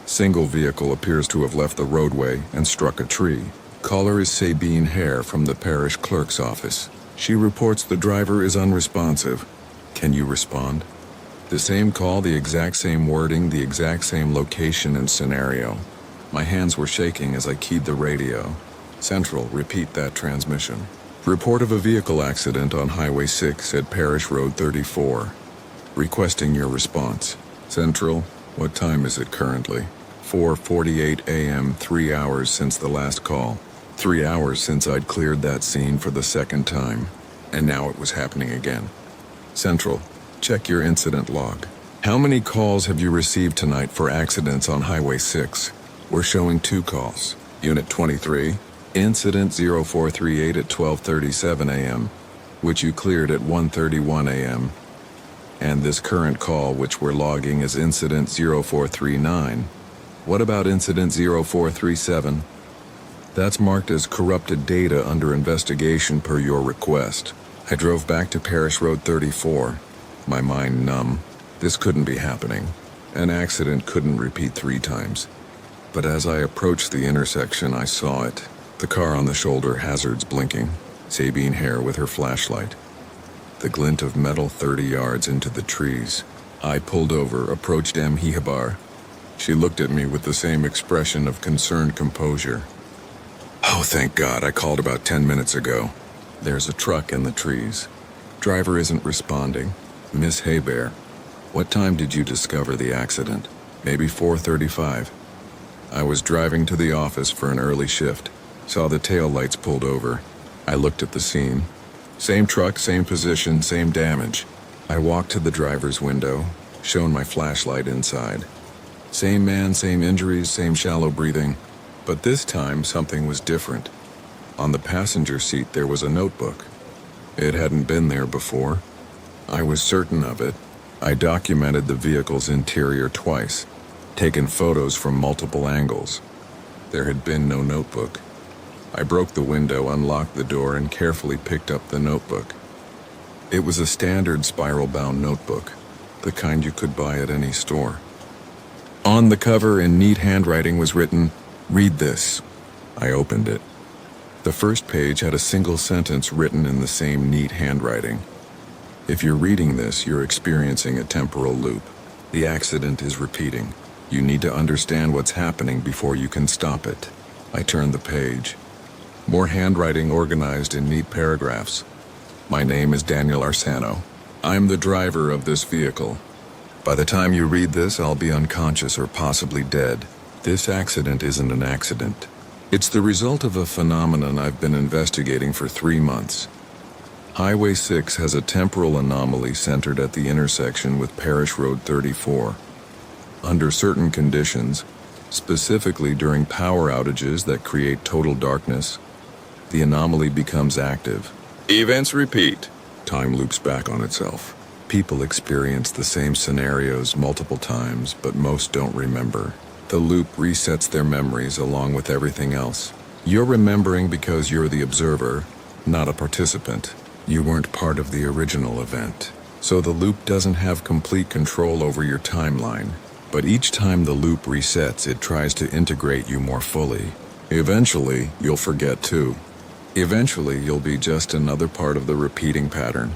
Single vehicle appears to have left the roadway and struck a tree. Caller is Sabine Hare from the parish clerk's office. She reports the driver is unresponsive. Can you respond? The same call, the exact same wording, the exact same location and scenario. My hands were shaking as I keyed the radio. Central, repeat that transmission. Report of a vehicle accident on Highway 6 at Parish Road 34. Requesting your response. Central, what time is it currently? 4:48 a.m., 3 hours since the last call. 3 hours since I'd cleared that scene for the second time. And now it was happening again. Central, check your incident log. How many calls have you received tonight for accidents on Highway 6? We're showing 2 calls. Unit 23, Incident 0438 at 12:37 a.m., which you cleared at 1:31 a.m. And this current call, which we're logging as Incident 0439. What about Incident 0437? That's marked as corrupted data under investigation per your request. I drove back to Parish Road 34, my mind numb. This couldn't be happening. An accident couldn't repeat 3 times. But as I approached the intersection, I saw it. The car on the shoulder hazards blinking, Sabine Hare with her flashlight. The glint of metal 30 yards into the trees. I pulled over, approached M. Hihabar. She looked at me with the same expression of concerned composure. Oh, thank God, I called about 10 minutes ago. There's a truck in the trees. Driver isn't responding. Miss Haybear, what time did you discover the accident? Maybe 4:35. I was driving to the office for an early shift. Saw the tail lights pulled over. I looked at the scene. Same truck, same position, same damage. I walked to the driver's window, shone my flashlight inside. Same man, same injuries, same shallow breathing. But this time, something was different. On the passenger seat, there was a notebook. It hadn't been there before. I was certain of it. I documented the vehicle's interior twice, taken photos from multiple angles. There had been no notebook. I broke the window, unlocked the door, and carefully picked up the notebook. It was a standard spiral-bound notebook, the kind you could buy at any store. On the cover in neat handwriting was written, "Read this." I opened it. The first page had a single sentence written in the same neat handwriting. If you're reading this, you're experiencing a temporal loop. The accident is repeating. You need to understand what's happening before you can stop it. I turned the page. More handwriting organized in neat paragraphs. My name is Daniel Arsano. I'm the driver of this vehicle. By the time you read this, I'll be unconscious or possibly dead. This accident isn't an accident. It's the result of a phenomenon I've been investigating for 3 months. Highway 6 has a temporal anomaly centered at the intersection with Parish Road 34. Under certain conditions, specifically during power outages that create total darkness, the anomaly becomes active. Events repeat. Time loops back on itself. People experience the same scenarios multiple times, but most don't remember. The loop resets their memories along with everything else. You're remembering because you're the observer, not a participant. You weren't part of the original event. So the loop doesn't have complete control over your timeline. But each time the loop resets, it tries to integrate you more fully. Eventually, you'll forget too. Eventually, you'll be just another part of the repeating pattern.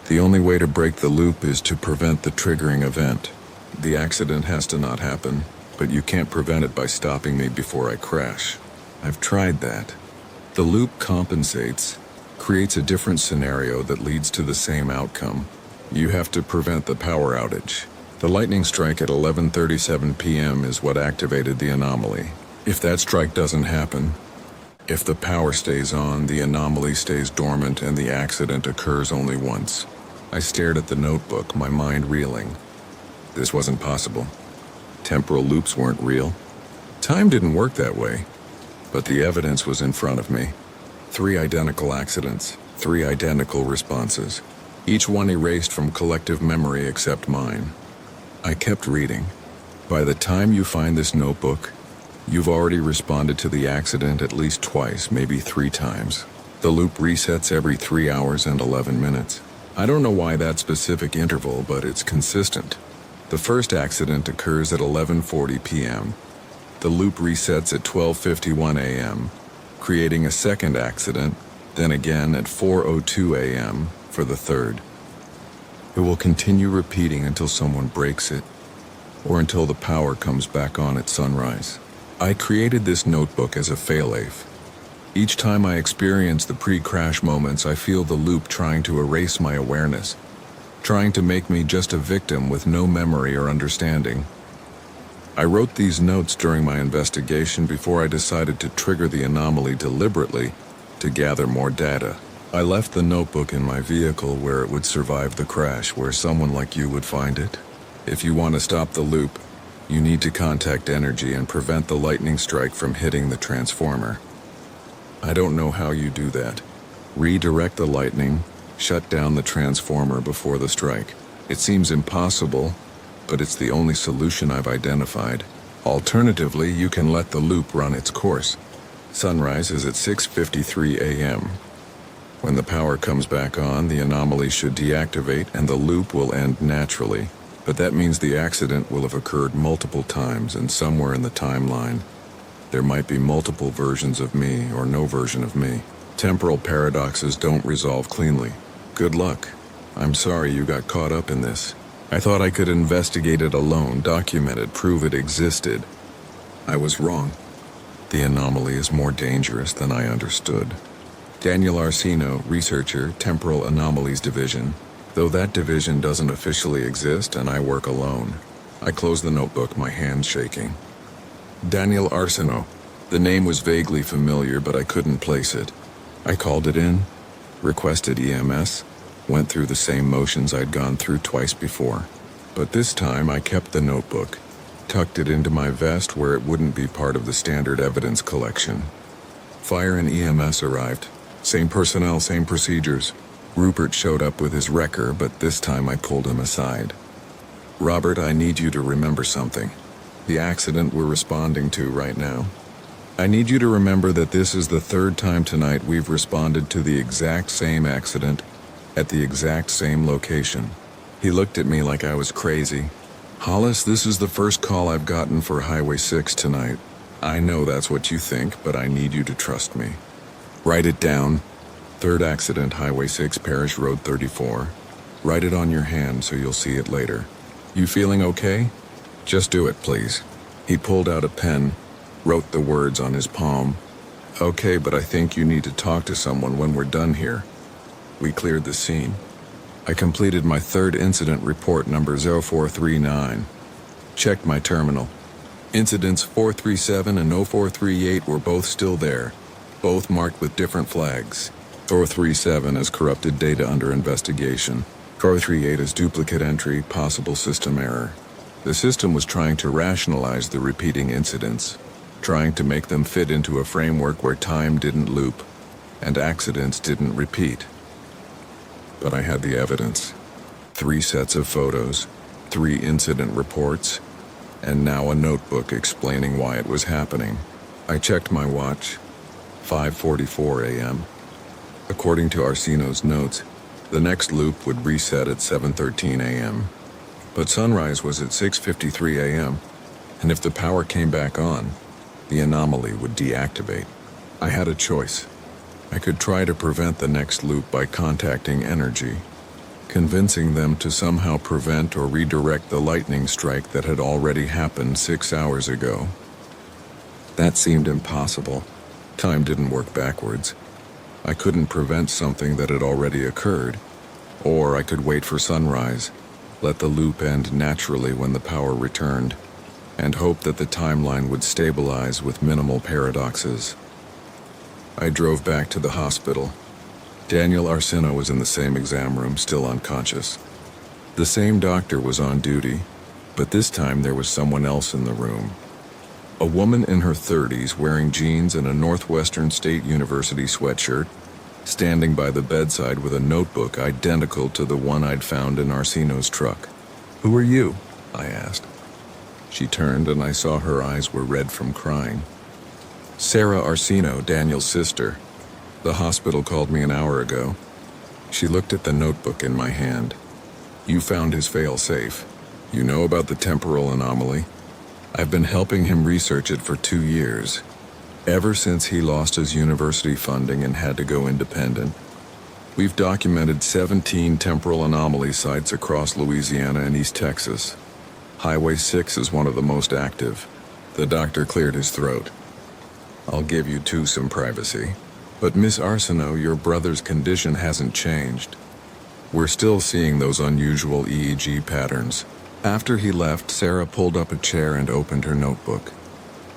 The only way to break the loop is to prevent the triggering event. The accident has to not happen, but you can't prevent it by stopping me before I crash. I've tried that. The loop compensates, creates a different scenario that leads to the same outcome. You have to prevent the power outage. The lightning strike at 11:37 p.m. is what activated the anomaly. If that strike doesn't happen, if the power stays on, the anomaly stays dormant and the accident occurs only once. I stared at the notebook, my mind reeling. This wasn't possible. Temporal loops weren't real. Time didn't work that way. But the evidence was in front of me. 3 identical accidents, 3 identical responses. Each one erased from collective memory except mine. I kept reading. By the time you find this notebook, you've already responded to the accident at least twice, maybe 3 times. The loop resets every 3 hours and 11 minutes. I don't know why that specific interval, but it's consistent. The first accident occurs at 11:40 p.m. The loop resets at 12:51 a.m., creating a second accident, then again at 4:02 a.m. for the third. It will continue repeating until someone breaks it, or until the power comes back on at sunrise. I created this notebook as a fail-safe. Each time I experience the pre-crash moments, I feel the loop trying to erase my awareness, trying to make me just a victim with no memory or understanding. I wrote these notes during my investigation before I decided to trigger the anomaly deliberately to gather more data. I left the notebook in my vehicle where it would survive the crash, where someone like you would find it. If you want to stop the loop, you need to contact energy and prevent the lightning strike from hitting the transformer. I don't know how you do that. Redirect the lightning, shut down the transformer before the strike. It seems impossible, but it's the only solution I've identified. Alternatively, you can let the loop run its course. Sunrise is at 6:53 a.m. When the power comes back on, the anomaly should deactivate and the loop will end naturally. But that means the accident will have occurred multiple times, and somewhere in the timeline, there might be multiple versions of me or no version of me. Temporal paradoxes don't resolve cleanly. Good luck. I'm sorry you got caught up in this. I thought I could investigate it alone, document it, prove it existed. I was wrong. The anomaly is more dangerous than I understood. Daniel Arcino, researcher, Temporal Anomalies Division. Though that division doesn't officially exist and I work alone. I closed the notebook, my hands shaking. Daniel Arcino. The name was vaguely familiar, but I couldn't place it. I called it in, requested EMS, went through the same motions I'd gone through twice before. But this time I kept the notebook, tucked it into my vest where it wouldn't be part of the standard evidence collection. Fire and EMS arrived. Same personnel, same procedures. Rupert showed up with his wrecker, but this time I pulled him aside. Robert, I need you to remember something. The accident we're responding to right now. I need you to remember that this is the 3rd time tonight we've responded to the exact same accident at the exact same location. He looked at me like I was crazy. Hollis, this is the first call I've gotten for Highway 6 tonight. I know that's what you think, but I need you to trust me. Write it down. 3rd accident, Highway 6, Parish Road 34. Write it on your hand so you'll see it later. You feeling okay? Just do it, please. He pulled out a pen, wrote the words on his palm. Okay, but I think you need to talk to someone when we're done here. We cleared the scene. I completed my 3rd incident report, number 0439. Checked my terminal. Incidents 437 and 0438 were both still there, both marked with different flags. 437 as corrupted data under investigation. 438 as duplicate entry, possible system error. The system was trying to rationalize the repeating incidents, trying to make them fit into a framework where time didn't loop and accidents didn't repeat. But I had the evidence. 3 sets of photos, 3 incident reports, and now a notebook explaining why it was happening. I checked my watch. 5:44 a.m. According to Arcino's notes, the next loop would reset at 7:13 a.m. But sunrise was at 6:53 a.m., and if the power came back on, the anomaly would deactivate. I had a choice. I could try to prevent the next loop by contacting energy, convincing them to somehow prevent or redirect the lightning strike that had already happened 6 hours ago. That seemed impossible. Time didn't work backwards. I couldn't prevent something that had already occurred, or I could wait for sunrise, let the loop end naturally when the power returned, and hope that the timeline would stabilize with minimal paradoxes. I drove back to the hospital. Daniel Arsino was in the same exam room, still unconscious. The same doctor was on duty, but this time there was someone else in the room. A woman in her 30s wearing jeans and a Northwestern State University sweatshirt, standing by the bedside with a notebook identical to the one I'd found in Arsino's truck. "Who are you?" I asked. She turned and I saw her eyes were red from crying. "Sarah Arsino, Daniel's sister. The hospital called me an hour ago." She looked at the notebook in my hand. "You found his fail-safe. You know about the temporal anomaly? I've been helping him research it for 2 years. Ever since he lost his university funding and had to go independent. We've documented 17 temporal anomaly sites across Louisiana and East Texas. Highway 6 is one of the most active." The doctor cleared his throat. "I'll give you two some privacy. But Miss Arsino, your brother's condition hasn't changed. We're still seeing those unusual EEG patterns." After he left, Sarah pulled up a chair and opened her notebook.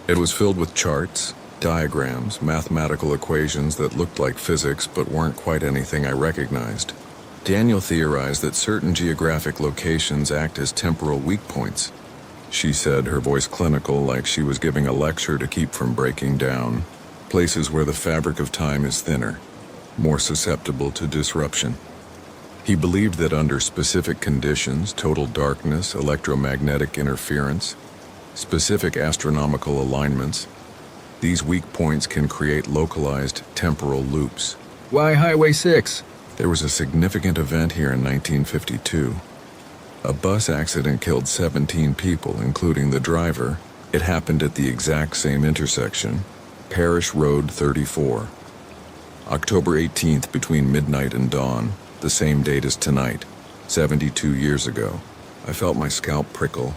It was filled with charts, diagrams, mathematical equations that looked like physics but weren't quite anything I recognized. Daniel theorized that certain geographic locations act as temporal weak points. She said, her voice clinical, like she was giving a lecture to keep from breaking down. Places where the fabric of time is thinner, more susceptible to disruption. He believed that under specific conditions, total darkness, electromagnetic interference, specific astronomical alignments, these weak points can create localized temporal loops. "Why Highway 6? There was a significant event here in 1952. A bus accident killed 17 people, including the driver. It happened at the exact same intersection, Parish Road 34. October 18th between midnight and dawn, the same date as tonight, 72 years ago." I felt my scalp prickle.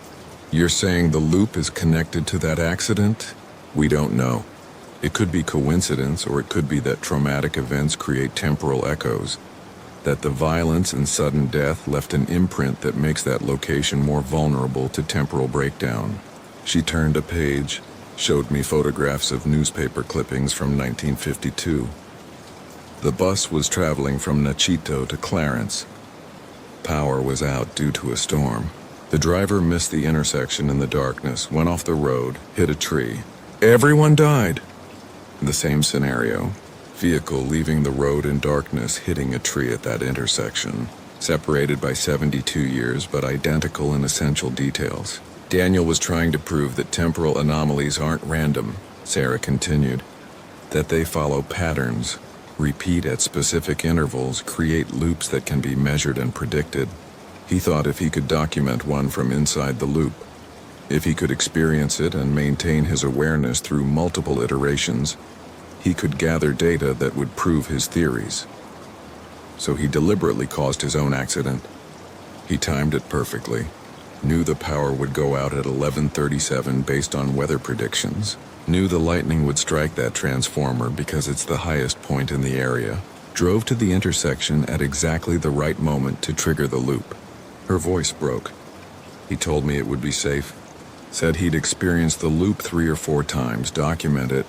"You're saying the loop is connected to that accident?" "We don't know. It could be coincidence, or it could be that traumatic events create temporal echoes, that the violence and sudden death left an imprint that makes that location more vulnerable to temporal breakdown." She turned a page, showed me photographs of newspaper clippings from 1952. The bus was traveling from Nachito to Clarence. Power was out due to a storm. The driver missed the intersection in the darkness, went off the road, hit a tree. Everyone died. The same scenario. Vehicle leaving the road in darkness, hitting a tree at that intersection. Separated by 72 years, but identical in essential details. Daniel was trying to prove that temporal anomalies aren't random, Sarah continued. That they follow patterns, repeat at specific intervals, create loops that can be measured and predicted. He thought if he could document one from inside the loop, if he could experience it and maintain his awareness through multiple iterations, he could gather data that would prove his theories. So he deliberately caused his own accident. He timed it perfectly, knew the power would go out at 11:37 based on weather predictions, knew the lightning would strike that transformer because it's the highest point in the area, drove to the intersection at exactly the right moment to trigger the loop. Her voice broke. He told me it would be safe, said he'd experienced the loop 3 or 4 times, document it,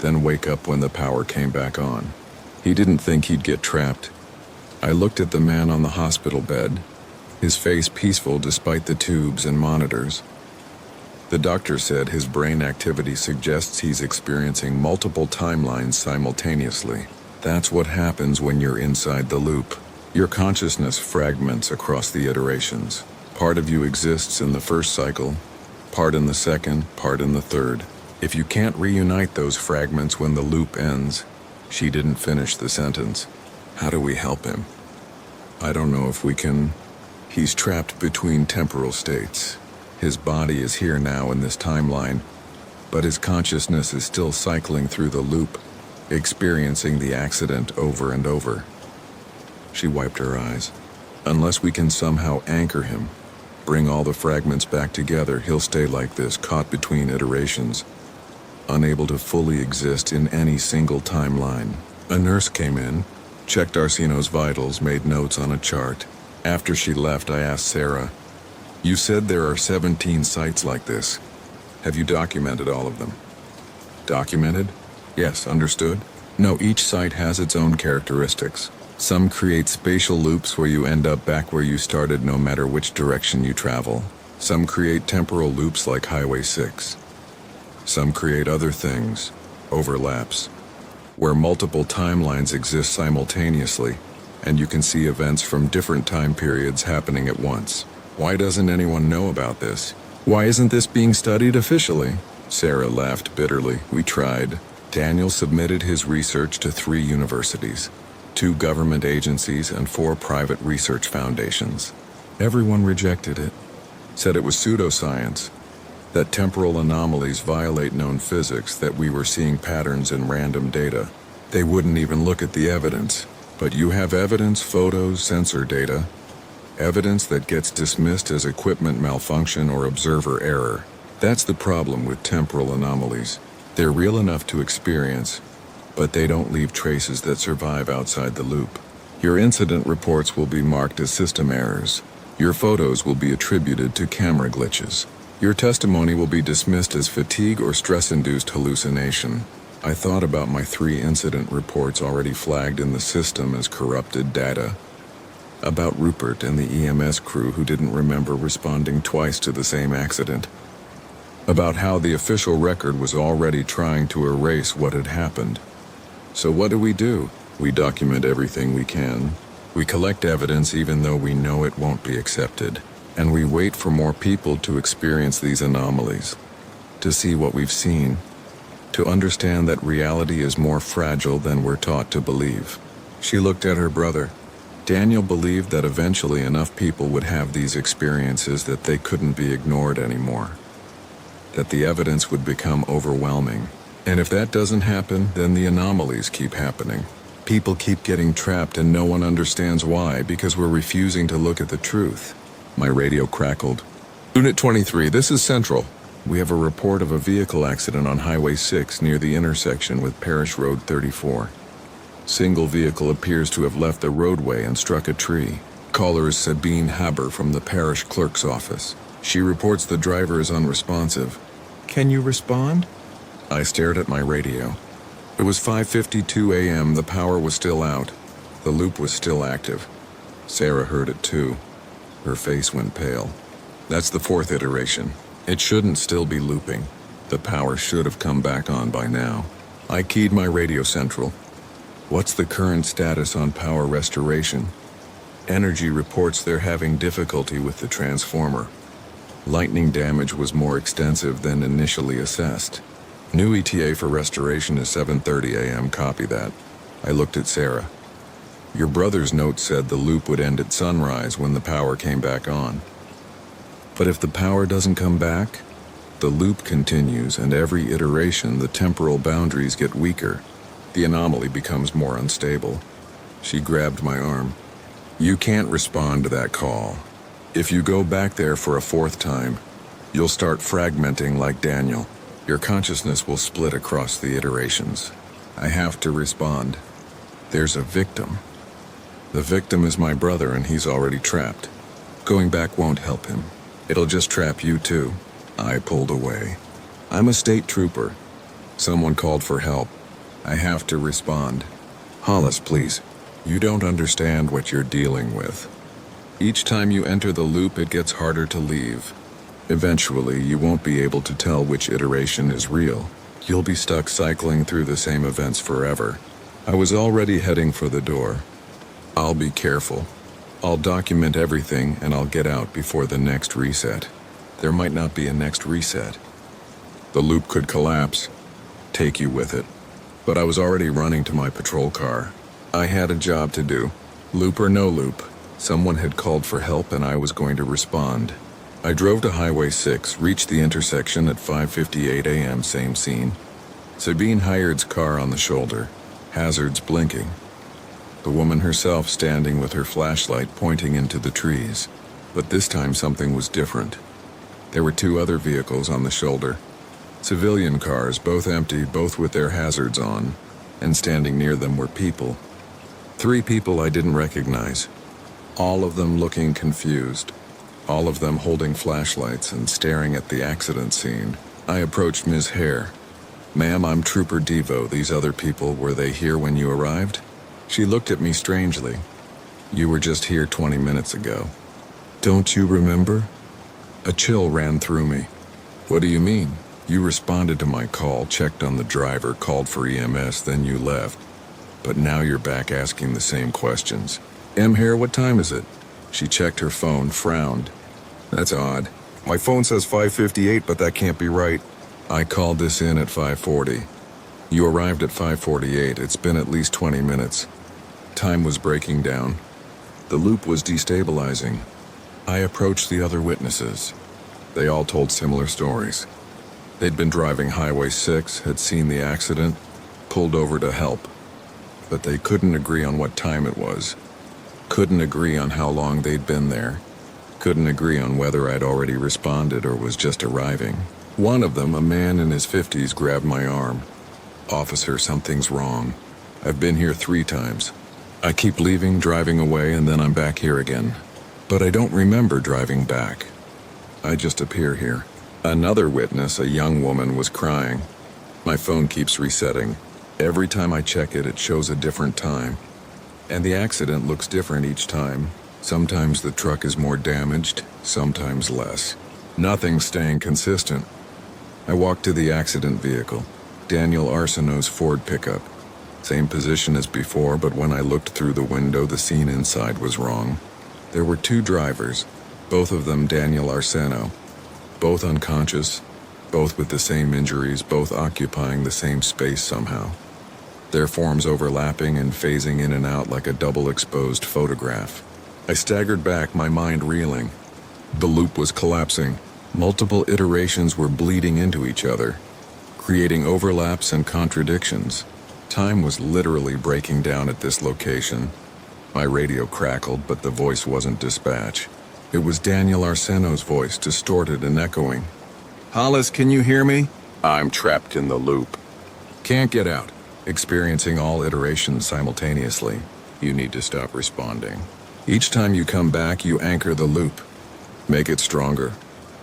then wake up when the power came back on. He didn't think he'd get trapped. I looked at the man on the hospital bed, his face peaceful despite the tubes and monitors. The doctor said his brain activity suggests he's experiencing multiple timelines simultaneously. That's what happens when you're inside the loop. Your consciousness fragments across the iterations. Part of you exists in the first cycle, part in the second, part in the third. If you can't reunite those fragments when the loop ends, she didn't finish the sentence. How do we help him? I don't know if we can. He's trapped between temporal states. His body is here now in this timeline, but his consciousness is still cycling through the loop, experiencing the accident over and over. She wiped her eyes. Unless we can somehow anchor him, bring all the fragments back together, he'll stay like this, caught between iterations, unable to fully exist in any single timeline. A nurse came in, checked Arsino's vitals, made notes on a chart. After she left, I asked Sarah, "You said there are 17 sites like this. Have you documented all of them?" "Documented? Yes, understood. No, each site has its own characteristics. Some create spatial loops where you end up back where you started no matter which direction you travel. Some create temporal loops like Highway 6. Some create other things, overlaps, where multiple timelines exist simultaneously, and you can see events from different time periods happening at once. Why doesn't anyone know about this? Why isn't this being studied officially?" Sarah laughed bitterly. "We tried. Daniel submitted his research to 3 universities, 2 government agencies, and 4 private research foundations. Everyone rejected it, said it was pseudoscience, that temporal anomalies violate known physics, that we were seeing patterns in random data. They wouldn't even look at the evidence. But you have evidence, photos, sensor data, evidence that gets dismissed as equipment malfunction or observer error. That's the problem with temporal anomalies. They're real enough to experience, but they don't leave traces that survive outside the loop. Your incident reports will be marked as system errors. Your photos will be attributed to camera glitches. Your testimony will be dismissed as fatigue or stress-induced hallucination. I thought about my 3 incident reports already flagged in the system as corrupted data. About Rupert and the EMS crew who didn't remember responding twice to the same accident. About how the official record was already trying to erase what had happened. So what do? We document everything we can. We collect evidence even though we know it won't be accepted. And we wait for more people to experience these anomalies, to see what we've seen, to understand that reality is more fragile than we're taught to believe." She looked at her brother. Daniel believed that eventually enough people would have these experiences that they couldn't be ignored anymore, that the evidence would become overwhelming. And if that doesn't happen, then the anomalies keep happening. People keep getting trapped and no one understands why, because we're refusing to look at the truth. My radio crackled. "Unit 23, this is Central. We have a report of a vehicle accident on Highway 6 near the intersection with Parish Road 34. Single vehicle appears to have left the roadway and struck a tree. Caller is Sabine Haber from the parish clerk's office. She reports the driver is unresponsive. Can you respond?" I stared at my radio. It was 5:52 a.m. The power was still out. The loop was still active. Sarah heard it too. Her face went pale. "That's the 4th iteration. It shouldn't still be looping. The power should have come back on by now." I keyed my radio central. "What's the current status on power restoration?" "Energy reports they're having difficulty with the transformer. Lightning damage was more extensive than initially assessed. New ETA for restoration is 7:30 a.m. Copy that." I looked at Sarah. "Your brother's note said the loop would end at sunrise when the power came back on. But if the power doesn't come back, the loop continues, and every iteration the temporal boundaries get weaker. The anomaly becomes more unstable." She grabbed my arm. "You can't respond to that call. If you go back there for a 4th time, you'll start fragmenting like Daniel. Your consciousness will split across the iterations. I have to respond. There's a victim. The victim is my brother and he's already trapped. Going back won't help him. It'll just trap you too." I pulled away. "I'm a state trooper. Someone called for help. I have to respond. Hollis, please. You don't understand what you're dealing with. Each time you enter the loop, it gets harder to leave. Eventually, you won't be able to tell which iteration is real. You'll be stuck cycling through the same events forever." I was already heading for the door. "I'll be careful. I'll document everything and I'll get out before the next reset." There might not be a next reset. The loop could collapse. Take you with it. But I was already running to my patrol car. I had a job to do. Loop or no loop, Someone had called for help and I was going to respond. I drove to Highway 6, reached the intersection at 5:58 a.m., same scene. Sabine Hired's car on the shoulder, hazards blinking. The woman herself standing with her flashlight pointing into the trees. But this time something was different. There were two other vehicles on the shoulder. Civilian cars, both empty, both with their hazards on, and standing near them were people. 3 people I didn't recognize. All of them looking confused. All of them holding flashlights and staring at the accident scene. I approached Ms. Hare. "Ma'am, I'm Trooper Devo. These other people, were they here when you arrived?" She looked at me strangely. "You were just here 20 minutes ago. Don't you remember?" A chill ran through me. "What do you mean? You responded to my call, checked on the driver, called for EMS, then you left. But now you're back asking the same questions. M. Hare, what time is it?" She checked her phone, frowned. "That's odd. My phone says 5:58, but that can't be right. I called this in at 5:40. You arrived at 5:48. It's been at least 20 minutes. Time was breaking down. The loop was destabilizing. I approached the other witnesses. They all told similar stories. They'd been driving Highway 6, had seen the accident, pulled over to help. But they couldn't agree on what time it was. Couldn't agree on how long they'd been there. Couldn't agree on whether I'd already responded or was just arriving. One of them, a man in his 50s, grabbed my arm. "Officer, something's wrong. I've been here 3 times. I keep leaving, driving away, and then I'm back here again. But I don't remember driving back. I just appear here." Another witness, a young woman, was crying. "My phone keeps resetting. Every time I check it, it shows a different time. And the accident looks different each time. Sometimes the truck is more damaged, sometimes less. Nothing's staying consistent." I walked to the accident vehicle, Daniel Arsenault's Ford pickup. Same position as before, but when I looked through the window, the scene inside was wrong. There were 2 drivers, both of them Daniel Arsenault. Both unconscious, both with the same injuries, both occupying the same space somehow. Their forms overlapping and phasing in and out like a double-exposed photograph. I staggered back, my mind reeling. The loop was collapsing. Multiple iterations were bleeding into each other, creating overlaps and contradictions. Time was literally breaking down at this location. My radio crackled, but the voice wasn't dispatch. It was Daniel Arsenault's voice, distorted and echoing. "Hollis, can you hear me? I'm trapped in the loop. Can't get out. Experiencing all iterations simultaneously. You need to stop responding. Each time you come back, you anchor the loop. Make it stronger.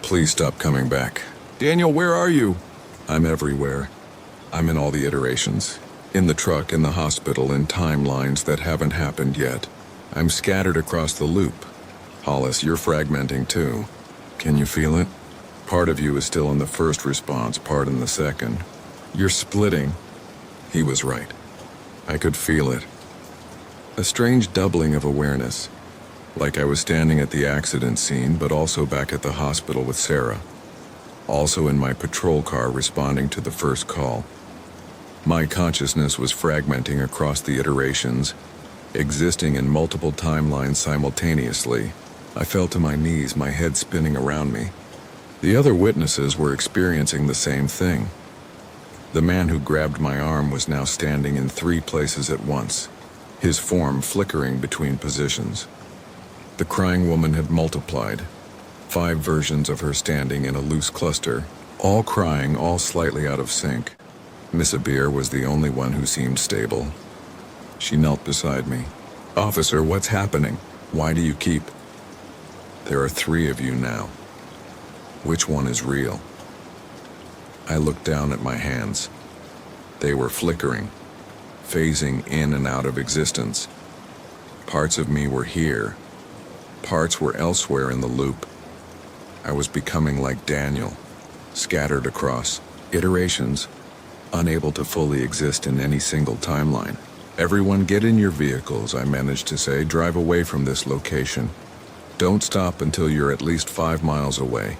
Please stop coming back." "Daniel, where are you?" "I'm everywhere. I'm in all the iterations. In the truck, in the hospital, in timelines that haven't happened yet. I'm scattered across the loop. Hollis, you're fragmenting too. Can you feel it? Part of you is still in the first response, part in the second. You're splitting." He was right. I could feel it. A strange doubling of awareness. Like I was standing at the accident scene, but also back at the hospital with Sarah. Also in my patrol car responding to the first call. My consciousness was fragmenting across the iterations, existing in multiple timelines simultaneously. I fell to my knees, my head spinning around me. The other witnesses were experiencing the same thing. The man who grabbed my arm was now standing in 3 places at once, his form flickering between positions. The crying woman had multiplied, 5 versions of her standing in a loose cluster, all crying, all slightly out of sync. Miss Abir was the only one who seemed stable. She knelt beside me. "Officer, what's happening? Why do you keep—" "There are 3 of you now. Which one is real?" I looked down at my hands. They were flickering, phasing in and out of existence. Parts of me were here. Parts were elsewhere in the loop. I was becoming like Daniel, scattered across iterations, unable to fully exist in any single timeline. "Everyone get in your vehicles," I managed to say. "Drive away from this location. Don't stop until you're at least 5 miles away."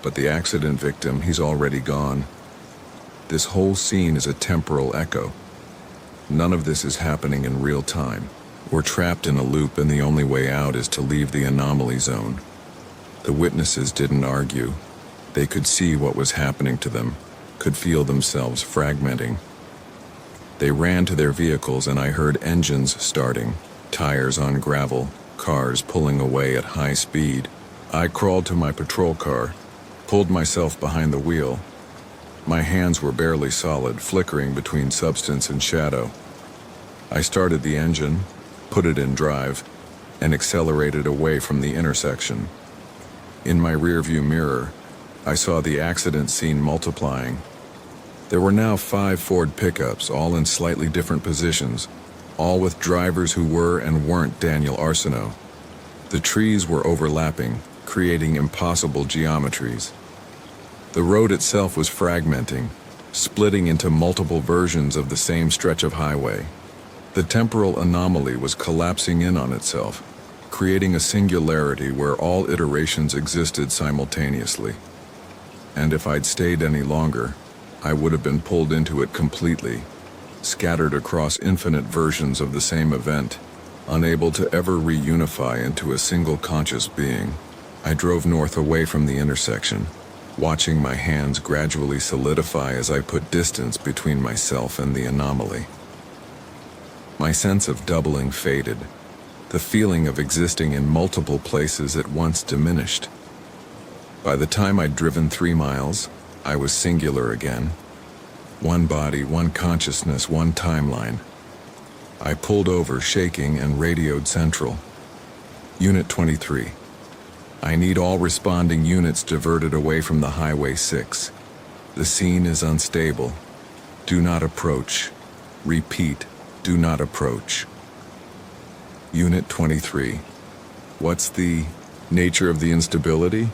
But the accident victim, he's already gone. This whole scene is a temporal echo. None of this is happening in real time. We're trapped in a loop and the only way out is to leave the anomaly zone. The witnesses didn't argue. They could see what was happening to them, could feel themselves fragmenting. They ran to their vehicles and I heard engines starting, tires on gravel, cars pulling away at high speed. I crawled to my patrol car, pulled myself behind the wheel. My hands were barely solid, flickering between substance and shadow. I started the engine, put it in drive, and accelerated away from the intersection. In my rearview mirror, I saw the accident scene multiplying. There were now 5 Ford pickups, all in slightly different positions, all with drivers who were and weren't Daniel Arsenault. The trees were overlapping, creating impossible geometries. The road itself was fragmenting, splitting into multiple versions of the same stretch of highway. The temporal anomaly was collapsing in on itself, creating a singularity where all iterations existed simultaneously. And if I'd stayed any longer, I would have been pulled into it completely, scattered across infinite versions of the same event, unable to ever reunify into a single conscious being. I drove north away from the intersection, watching my hands gradually solidify as I put distance between myself and the anomaly. My sense of doubling faded. The feeling of existing in multiple places at once diminished. By the time I'd driven 3 miles, I was singular again. One body, one consciousness, one timeline. I pulled over, shaking, and radioed Central. Unit 23. I need all responding units diverted away from the Highway 6. The scene is unstable. Do not approach. Repeat, do not approach. Unit 23. What's the nature of the instability?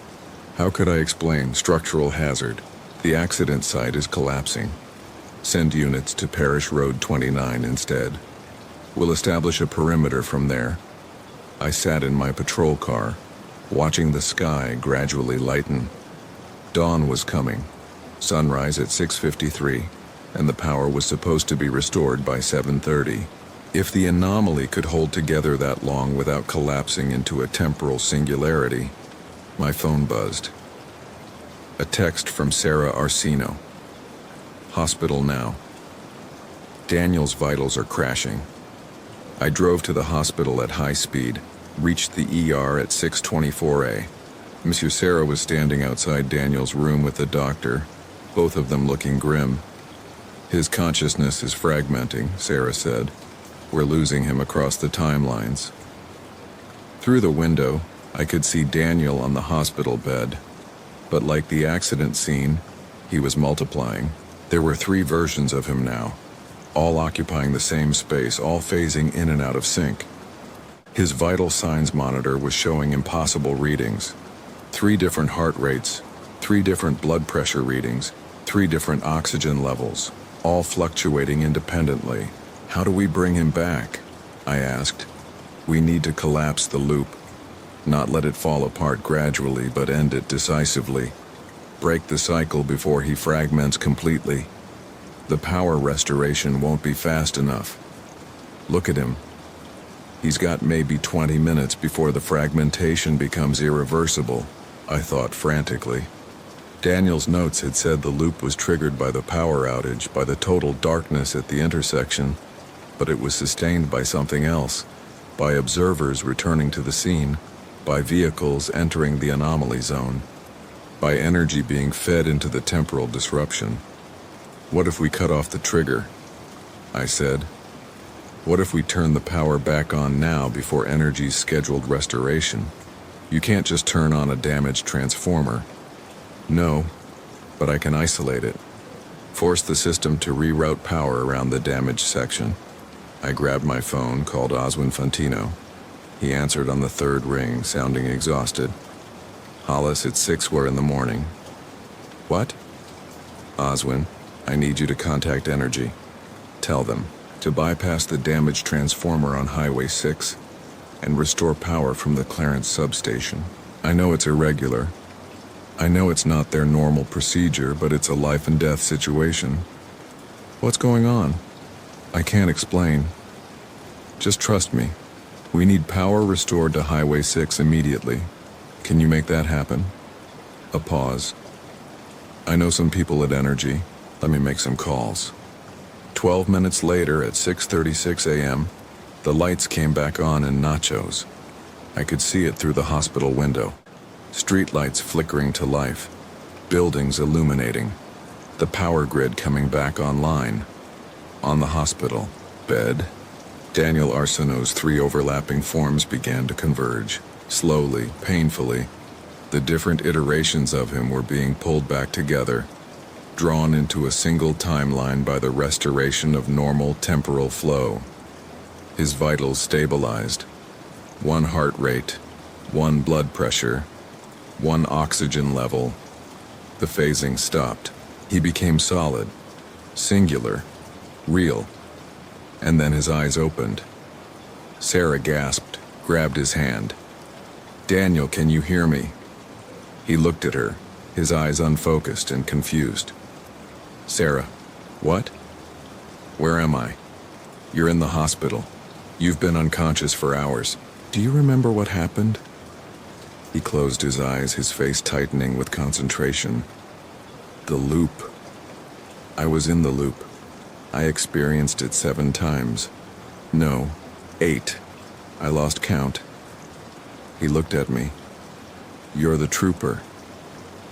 How could I explain? Structural hazard. The accident site is collapsing. Send units to Parish Road 29 instead. We'll establish a perimeter from there. I sat in my patrol car, watching the sky gradually lighten. Dawn was coming. Sunrise at 6:53, and the power was supposed to be restored by 7:30. If the anomaly could hold together that long without collapsing into a temporal singularity, my phone buzzed. A text from Sarah Arsenault. Hospital now. Daniel's vitals are crashing. I drove to the hospital at high speed, reached the ER at 6:24 Monsieur Sarah was standing outside Daniel's room with the doctor, both of them looking grim. His consciousness is fragmenting, Sarah said. We're losing him across the timelines. Through the window, I could see Daniel on the hospital bed. But like the accident scene, he was multiplying. There were 3 versions of him now, all occupying the same space, all phasing in and out of sync. His vital signs monitor was showing impossible readings. 3 different heart rates, 3 different blood pressure readings, 3 different oxygen levels, all fluctuating independently. How do we bring him back? I asked. We need to collapse the loop. Not let it fall apart gradually, but end it decisively. Break the cycle before he fragments completely. The power restoration won't be fast enough. Look at him. He's got maybe 20 minutes before the fragmentation becomes irreversible, I thought frantically. Daniel's notes had said the loop was triggered by the power outage, by the total darkness at the intersection, but it was sustained by something else, by observers returning to the scene, by vehicles entering the anomaly zone, by energy being fed into the temporal disruption. What if we cut off the trigger? I said. What if we turn the power back on now before energy's scheduled restoration? You can't just turn on a damaged transformer. No, but I can isolate it. Force the system to reroute power around the damaged section. I grabbed my phone, called Oswin Fantino. He answered on the 3rd ring, sounding exhausted. Hollis, it's 6 in the morning. What? Oswin, I need you to contact Energy. Tell them to bypass the damaged transformer on Highway 6 and restore power from the Clarence substation. I know it's irregular. I know it's not their normal procedure, but it's a life and death situation. What's going on? I can't explain. Just trust me. We need power restored to Highway 6 immediately. Can you make that happen? A pause. I know some people at Energy. Let me make some calls. 12 minutes later at 6:36 a.m., the lights came back on in Nachos. I could see it through the hospital window. Streetlights flickering to life. Buildings illuminating. The power grid coming back online. On the hospital bed, Daniel Arsenault's 3 overlapping forms began to converge. Slowly, painfully, the different iterations of him were being pulled back together, drawn into a single timeline by the restoration of normal temporal flow. His vitals stabilized. 1 heart rate, 1 blood pressure, 1 oxygen level. The phasing stopped. He became solid, singular, real. And then his eyes opened. Sarah gasped, grabbed his hand. "Daniel, can you hear me?" He looked at her, his eyes unfocused and confused. "Sarah, what? Where am I?" "You're in the hospital. You've been unconscious for hours. Do you remember what happened?" He closed his eyes, his face tightening with concentration. The loop. I was in the loop. I experienced it 7 times. No, 8. I lost count. He looked at me. "You're the trooper.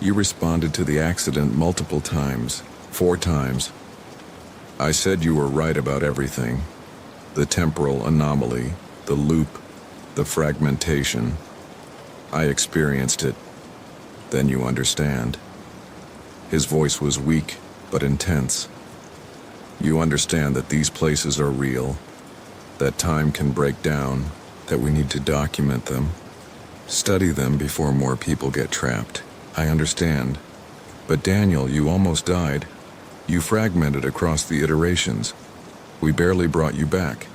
You responded to the accident multiple times, 4 times. I said you were right about everything. The temporal anomaly, the loop, the fragmentation. I experienced it. Then you understand." His voice was weak, but intense. "You understand that these places are real, that time can break down, that we need to document them, study them before more people get trapped. I understand. But Daniel, you almost died. You fragmented across the iterations. We barely brought you back."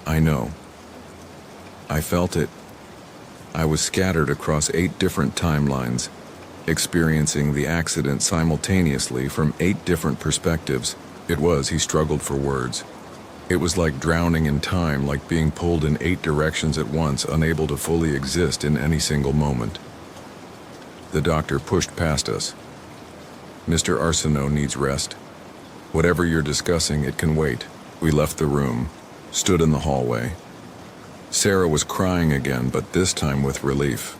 "I know. I felt it. I was scattered across 8 different timelines, experiencing the accident simultaneously from 8 different perspectives. It was," he struggled for words. "It was like drowning in time, like being pulled in 8 directions at once, unable to fully exist in any single moment." The doctor pushed past us. "Mr. Arsenault needs rest. Whatever you're discussing, it can wait." We left the room, stood in the hallway. Sarah was crying again, but this time with relief.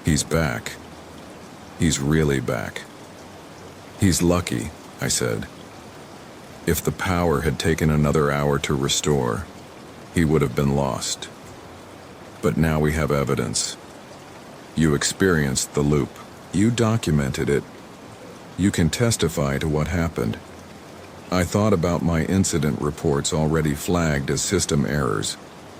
"He's back. He's really back." "He's lucky," I said. "If the power had taken another hour to restore, he would have been lost. But now we have evidence. You experienced the loop. You documented it. You can testify to what happened. I thought about my incident reports already flagged as system errors,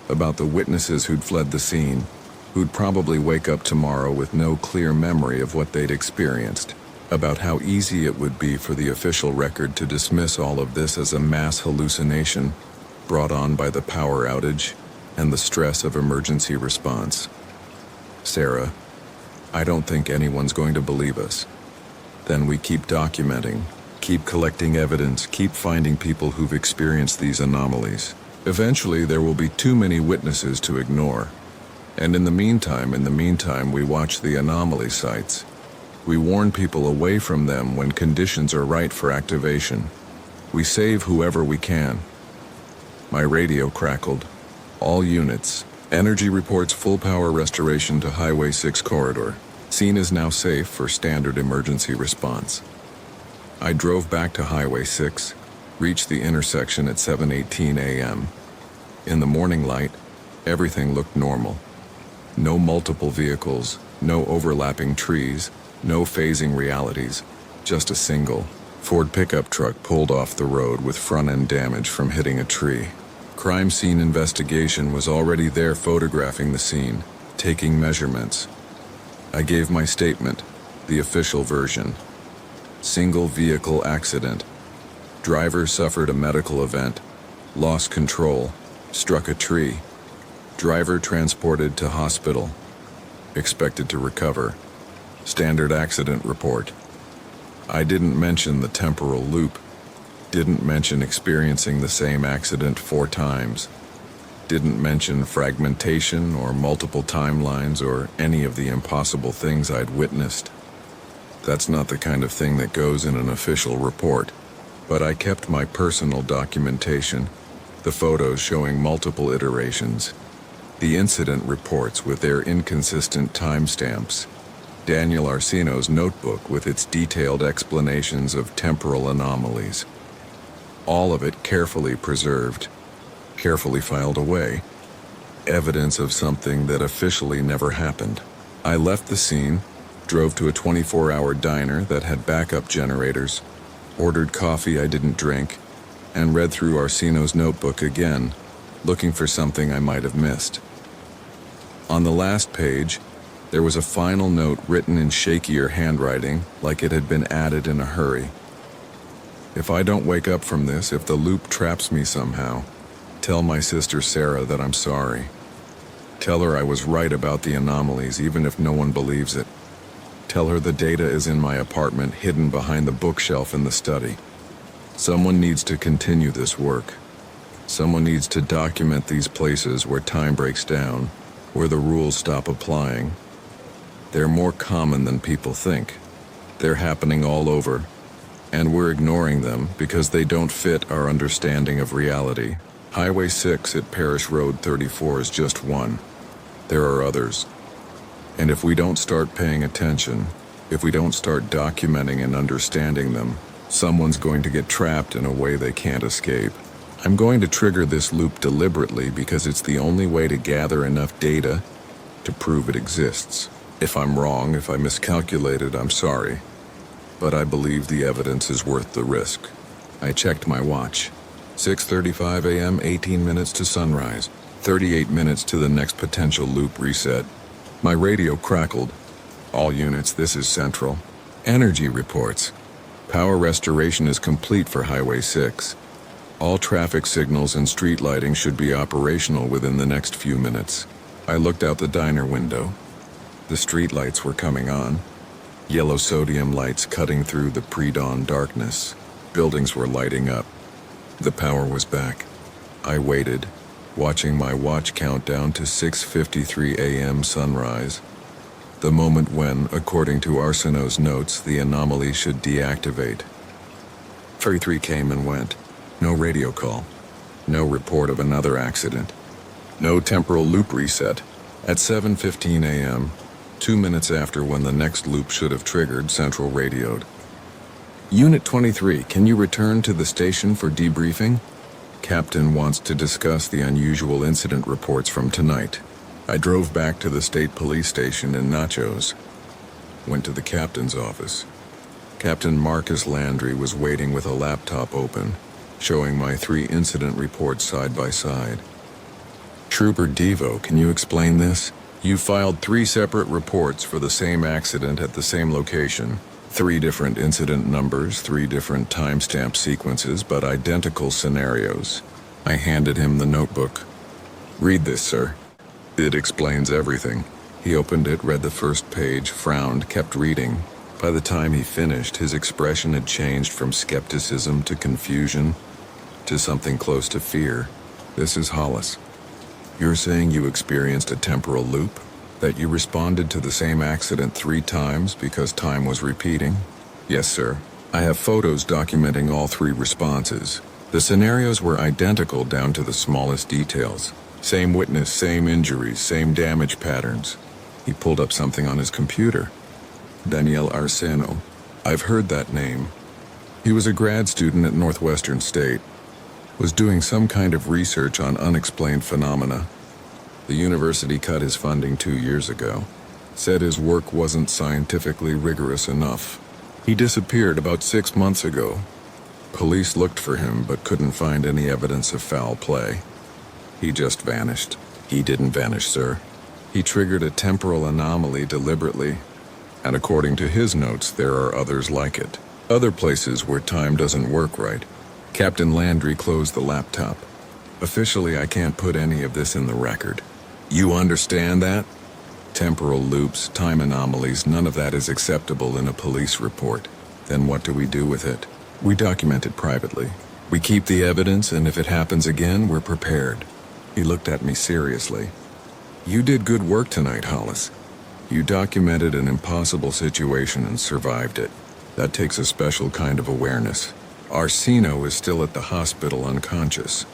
about the witnesses who'd fled the scene, who'd probably wake up tomorrow with no clear memory of what they'd experienced, about how easy it would be for the official record to dismiss all of this as a mass hallucination brought on by the power outage and the stress of emergency response. Sarah, I don't think anyone's going to believe us. Then we keep documenting, keep collecting evidence, keep finding people who've experienced these anomalies. Eventually, there will be too many witnesses to ignore. And in the meantime, we watch the anomaly sites. We warn people away from them when conditions are right for activation. We save whoever we can. My radio crackled. All units. Energy reports full power restoration to Highway 6 corridor. Scene is now safe for standard emergency response. I drove back to Highway 6, reached the intersection at 7:18 a.m. In the morning light, everything looked normal. No multiple vehicles, no overlapping trees, no phasing realities, just a single Ford pickup truck pulled off the road with front-end damage from hitting a tree. Crime scene investigation was already there photographing the scene, taking measurements. I gave my statement, the official version. Single vehicle accident. Driver suffered a medical event, lost control, struck a tree. Driver transported to hospital. Expected to recover. Standard accident report. I didn't mention the temporal loop. Didn't mention experiencing the same accident 4 times. didn't mention fragmentation or multiple timelines or any of the impossible things I'd witnessed. That's not the kind of thing that goes in an official report. But I kept my personal documentation, the photos showing multiple iterations, the incident reports with their inconsistent timestamps, Daniel Arsino's notebook with its detailed explanations of temporal anomalies. All of it carefully preserved, carefully filed away, evidence of something that officially never happened. I left the scene, drove to a 24-hour diner that had backup generators, ordered coffee I didn't drink, and read through Arsino's notebook again, looking for something I might have missed. On the last page, there was a final note written in shakier handwriting, like it had been added in a hurry. If I don't wake up from this, if the loop traps me somehow, tell my sister Sarah that I'm sorry. Tell her I was right about the anomalies, even if no one believes it. Tell her the data is in my apartment, hidden behind the bookshelf in the study. Someone needs to continue this work. Someone needs to document these places where time breaks down, where the rules stop applying. They're more common than people think. They're happening all over, and we're ignoring them because they don't fit our understanding of reality. Highway 6 at Parish Road 34 is just one. There are others. And if we don't start paying attention, if we don't start documenting and understanding them, someone's going to get trapped in a way they can't escape. I'm going to trigger this loop deliberately because it's the only way to gather enough data to prove it exists. If I'm wrong, if I miscalculated, I'm sorry. But I believe the evidence is worth the risk. I checked my watch. 6:35 a.m., 18 minutes to sunrise, 38 minutes to the next potential loop reset. My radio crackled. All units, this is Central. Energy reports. Power restoration is complete for Highway 6. All traffic signals and street lighting should be operational within the next few minutes. I looked out the diner window. The street lights were coming on. Yellow sodium lights cutting through the pre-dawn darkness. Buildings were lighting up. The power was back. I waited, watching my watch count down to 6:53 a.m. sunrise. The moment when, according to Arsino's notes, the anomaly should deactivate. 33 came and went. No radio call. No report of another accident. No temporal loop reset. At 7:15 a.m., 2 minutes after when the next loop should have triggered, Central radioed. Unit 23, can you return to the station for debriefing? Captain wants to discuss the unusual incident reports from tonight. I drove back to the state police station in Nachos. Went to the captain's office. Captain Marcus Landry was waiting with a laptop open, showing my 3 incident reports side by side. Trooper Devo, can you explain this? You filed 3 separate reports for the same accident at the same location. 3 different incident numbers, 3 different timestamp sequences, but identical scenarios. I handed him the notebook. Read this, sir. It explains everything. He opened it, read the first page, frowned, kept reading. By the time he finished, his expression had changed from skepticism to confusion to something close to fear. This is Hollis. You're saying you experienced a temporal loop? That you responded to the same accident 3 times because time was repeating? Yes, sir. I have photos documenting all 3 responses. The scenarios were identical down to the smallest details. Same witness, same injuries, same damage patterns. He pulled up something on his computer. Daniel Arsino. I've heard that name. He was a grad student at Northwestern State. Was doing some kind of research on unexplained phenomena. The university cut his funding 2 years ago. Said his work wasn't scientifically rigorous enough. He disappeared about 6 months ago. Police looked for him but couldn't find any evidence of foul play. He just vanished. He didn't vanish, sir. He triggered a temporal anomaly deliberately, and according to his notes, there are others like it. Other places where time doesn't work right. Captain Landry closed the laptop. Officially, I can't put any of this in the record. You understand that? Temporal loops, time anomalies, none of that is acceptable in a police report. Then what do we do with it? We document it privately. We keep the evidence, and if it happens again, we're prepared. He looked at me seriously. You did good work tonight, Hollis. You documented an impossible situation and survived it. That takes a special kind of awareness. Arsino is still at the hospital unconscious.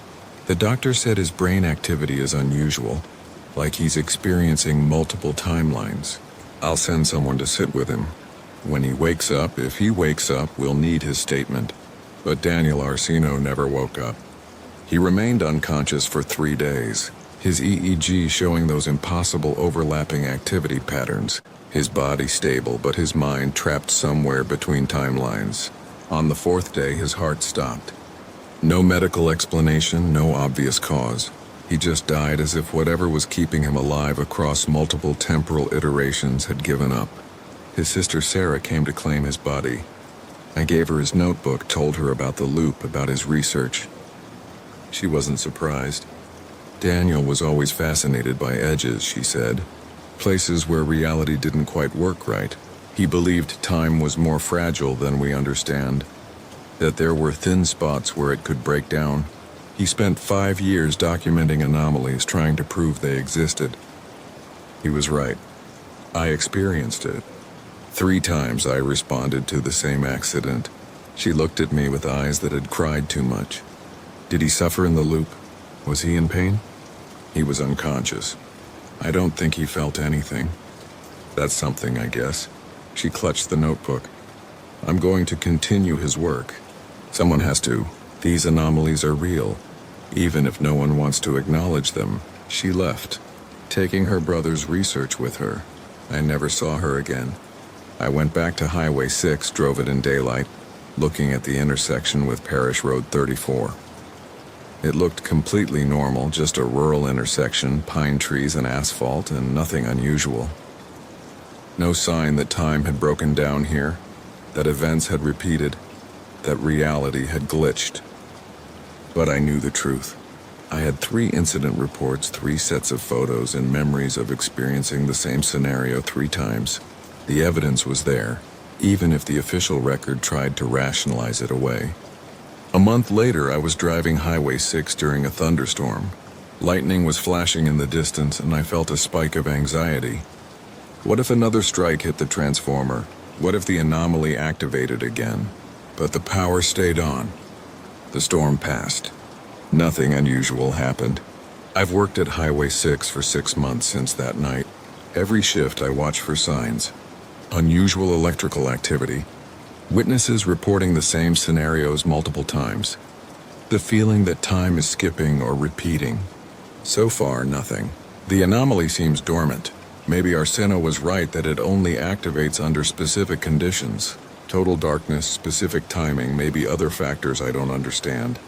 The doctor said his brain activity is unusual, like he's experiencing multiple timelines. I'll send someone to sit with him. When he wakes up, if he wakes up, we'll need his statement. But Daniel Arsino never woke up. He remained unconscious for 3 days, his EEG showing those impossible overlapping activity patterns, his body stable but his mind trapped somewhere between timelines. On the 4th day, his heart stopped. No medical explanation, no obvious cause. He just died as if whatever was keeping him alive across multiple temporal iterations had given up. His sister Sarah came to claim his body. I gave her his notebook, told her about the loop, about his research. She wasn't surprised. Daniel was always fascinated by edges, she said. Places where reality didn't quite work right. He believed time was more fragile than we understand, that there were thin spots where it could break down. He spent 5 years documenting anomalies, trying to prove they existed. He was right. I experienced it. 3 times I responded to the same accident. She looked at me with eyes that had cried too much. Did he suffer in the loop? Was he in pain? He was unconscious. I don't think he felt anything. That's something, I guess. She clutched the notebook. I'm going to continue his work. Someone has to. These anomalies are real, even if no one wants to acknowledge them. She left, taking her brother's research with her. I never saw her again. I went back to Highway 6, drove it in daylight, looking at the intersection with Parish Road 34. It looked completely normal, just a rural intersection, pine trees and asphalt, and nothing unusual. No sign that time had broken down here, that events had repeated, that reality had glitched. But I knew the truth. I had 3 incident reports, 3 sets of photos, and memories of experiencing the same scenario 3 times. The evidence was there, even if the official record tried to rationalize it away. A month later, I was driving Highway 6 during a thunderstorm. Lightning was flashing in the distance, and I felt a spike of anxiety. What if another strike hit the transformer? What if the anomaly activated again? But the power stayed on. The storm passed. Nothing unusual happened. I've worked at Highway 6 for 6 months since that night. Every shift I watch for signs. Unusual electrical activity. Witnesses reporting the same scenarios multiple times. The feeling that time is skipping or repeating. So far, nothing. The anomaly seems dormant. Maybe Arsino was right that it only activates under specific conditions. Total darkness, specific timing, maybe other factors I don't understand.